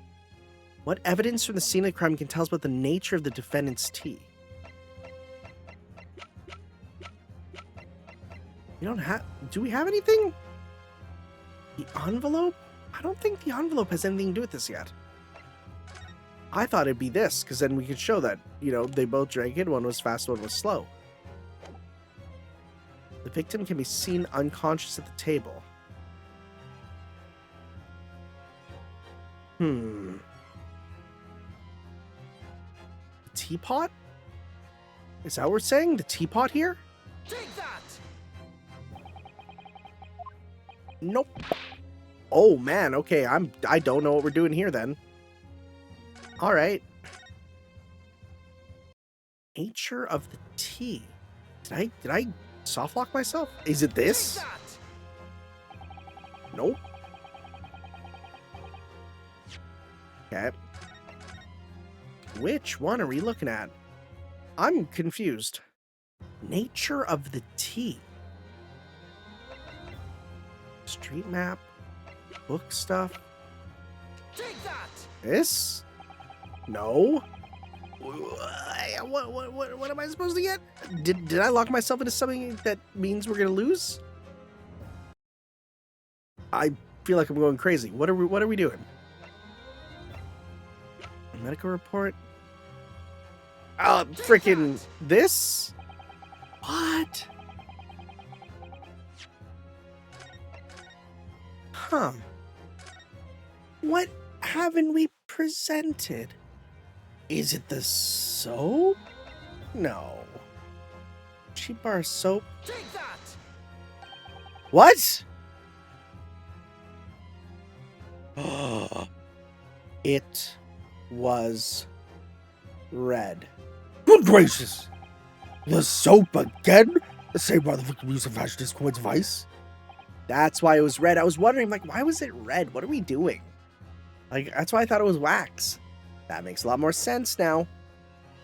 What evidence from the scene of the crime can tell us about the nature of the defendant's tea? You don't have... Do we have anything? The envelope? I don't think the envelope has anything to do with this yet. I thought it'd be this, because then we could show that, you know, they both drank it. One was fast, one was slow. The victim can be seen unconscious at the table. The teapot? Is that what we're saying? The teapot here? Take that! Nope. Oh man, okay, I don't know what we're doing here then. All right. Nature of the tea. Did I soft lock myself? Is it this? Take that! Nope. Okay. Which one are we looking at? I'm confused. Nature of the tea. Street map. Book stuff. Take that! This? No. What am I supposed to get? Did I lock myself into something that means we're gonna lose? I feel like I'm going crazy. What are we doing? Medical report? Freaking this? What? Huh. What haven't we presented? Is it the soap? No. Cheap bar soap? Take that! What? It was red. Good gracious! The soap again? The same motherfucking use of fashion as Coin's vice? That's why it was red. I was wondering, like, why was it red? What are we doing? Like, that's why I thought it was wax. That makes a lot more sense now.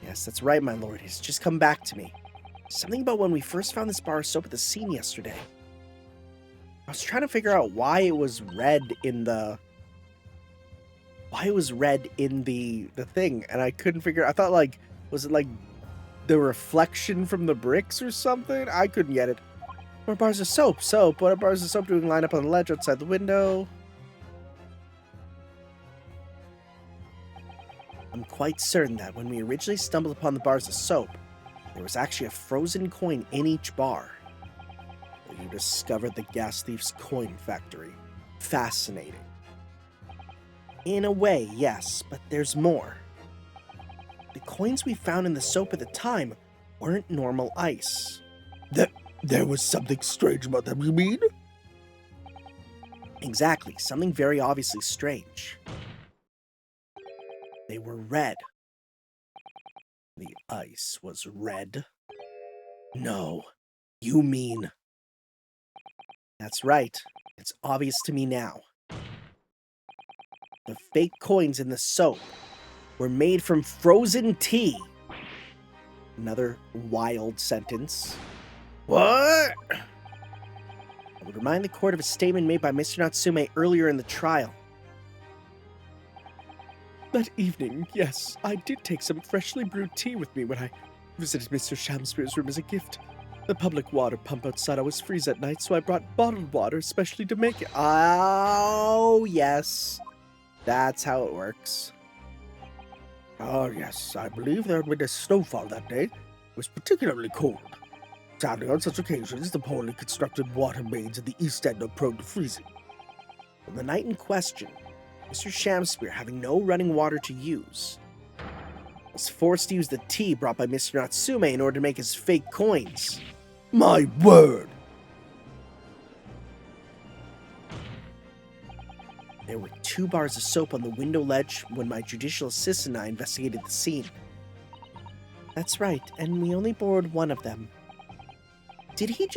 Yes, that's right, my lord. It's just come back to me. Something about when we first found this bar of soap at the scene yesterday. I was trying to figure out why it was red in the... Why it was red in the thing, and I couldn't figure... I thought, like, was it, like, the reflection from the bricks or something? I couldn't get it. More bars of soap. Soap. What are bars of soap doing lined up on the ledge outside the window? I'm quite certain that when we originally stumbled upon the bars of soap, there was actually a frozen coin in each bar. Well, you discovered the gas thief's coin factory. Fascinating. In a way, yes, but there's more. The coins we found in the soap at the time weren't normal ice. There was something strange about them, you mean? Exactly, something very obviously strange. They were red. The ice was red. No, you mean... That's right, it's obvious to me now. The fake coins in the soap were made from frozen tea. Another wild sentence. What? I would remind the court of a statement made by Mr. Natsume earlier in the trial. That evening, yes, I did take some freshly brewed tea with me when I visited Mr. Shamspeare's room as a gift. The public water pump outside always freeze at night, so I brought bottled water especially to make it. Oh, yes. That's how it works. Oh, yes, I believe there had been a snowfall that day. It was particularly cold. Sadly, on such occasions, the poorly constructed water mains at the east end are prone to freezing. On the night in question, Mr. Shamspeare, having no running water to use, was forced to use the tea brought by Mr. Natsume in order to make his fake coins. My word! There were 2 bars of soap on the window ledge when my judicial assistant and I investigated the scene. That's right, and we only borrowed one of them. Did he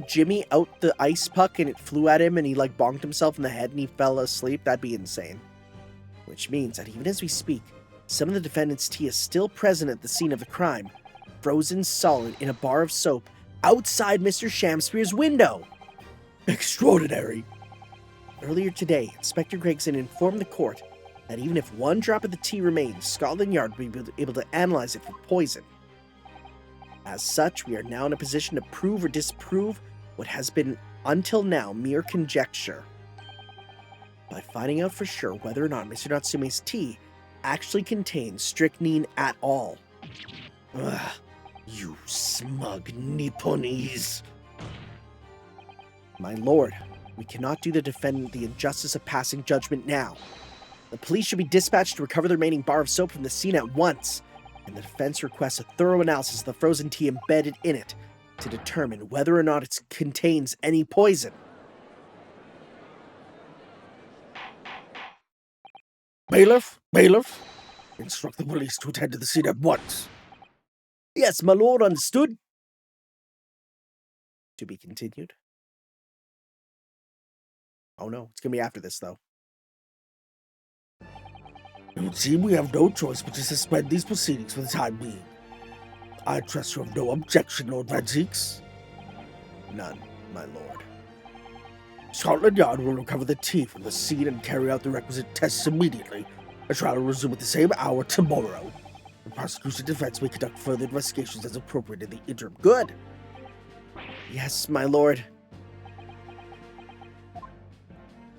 jimmy out the ice puck and it flew at him and he bonked himself in the head and he fell asleep? That'd be insane. Which means that even as we speak, some of the defendant's tea is still present at the scene of the crime, frozen solid in a bar of soap outside Mr. Shamspeare's window. Extraordinary! Earlier today, Inspector Gregson informed the court that even if 1 drop of the tea remained, Scotland Yard would be able to analyze it for poison. As such, we are now in a position to prove or disprove what has been, until now, mere conjecture. By finding out for sure whether or not Mr. Natsume's tea actually contains strychnine at all. Ugh, you smug Nipponese! My lord, we cannot do the defendant the injustice of passing judgment now. The police should be dispatched to recover the remaining bar of soap from the scene at once, and the defense requests a thorough analysis of the frozen tea embedded in it to determine whether or not it contains any poison. Bailiff! Bailiff! Instruct the police to attend to the scene at once. Yes, my lord, understood. To be continued. Oh no, it's gonna be after this, though. It would seem we have no choice but to suspend these proceedings for the time being. I trust you have no objection, Lord Van Zeeks. None, my lord. Scotland Yard will recover the tea from the scene and carry out the requisite tests immediately. A trial will resume at the same hour tomorrow. The prosecution defense may conduct further investigations as appropriate in the interim. Good. Yes, my lord.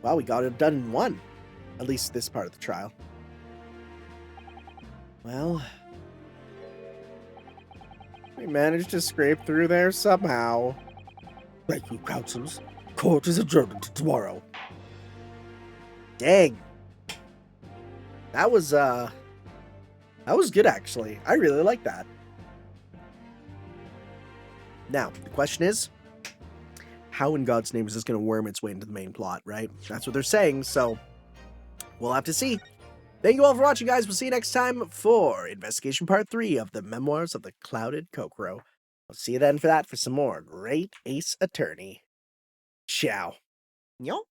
Well, we got it done in one. At least this part of the trial. Well, we managed to scrape through there somehow. Thank you, counsels. Court is adjourned until tomorrow. Dang. That was good, actually. I really like that. Now, the question is, how in God's name is this going to worm its way into the main plot, right? That's what they're saying, so we'll have to see. Thank you all for watching, guys. We'll see you next time for Investigation Part 3 of the Memoirs of the Clouded Kokoro. I'll see you then for that for some more Great Ace Attorney. Ciao. Yo.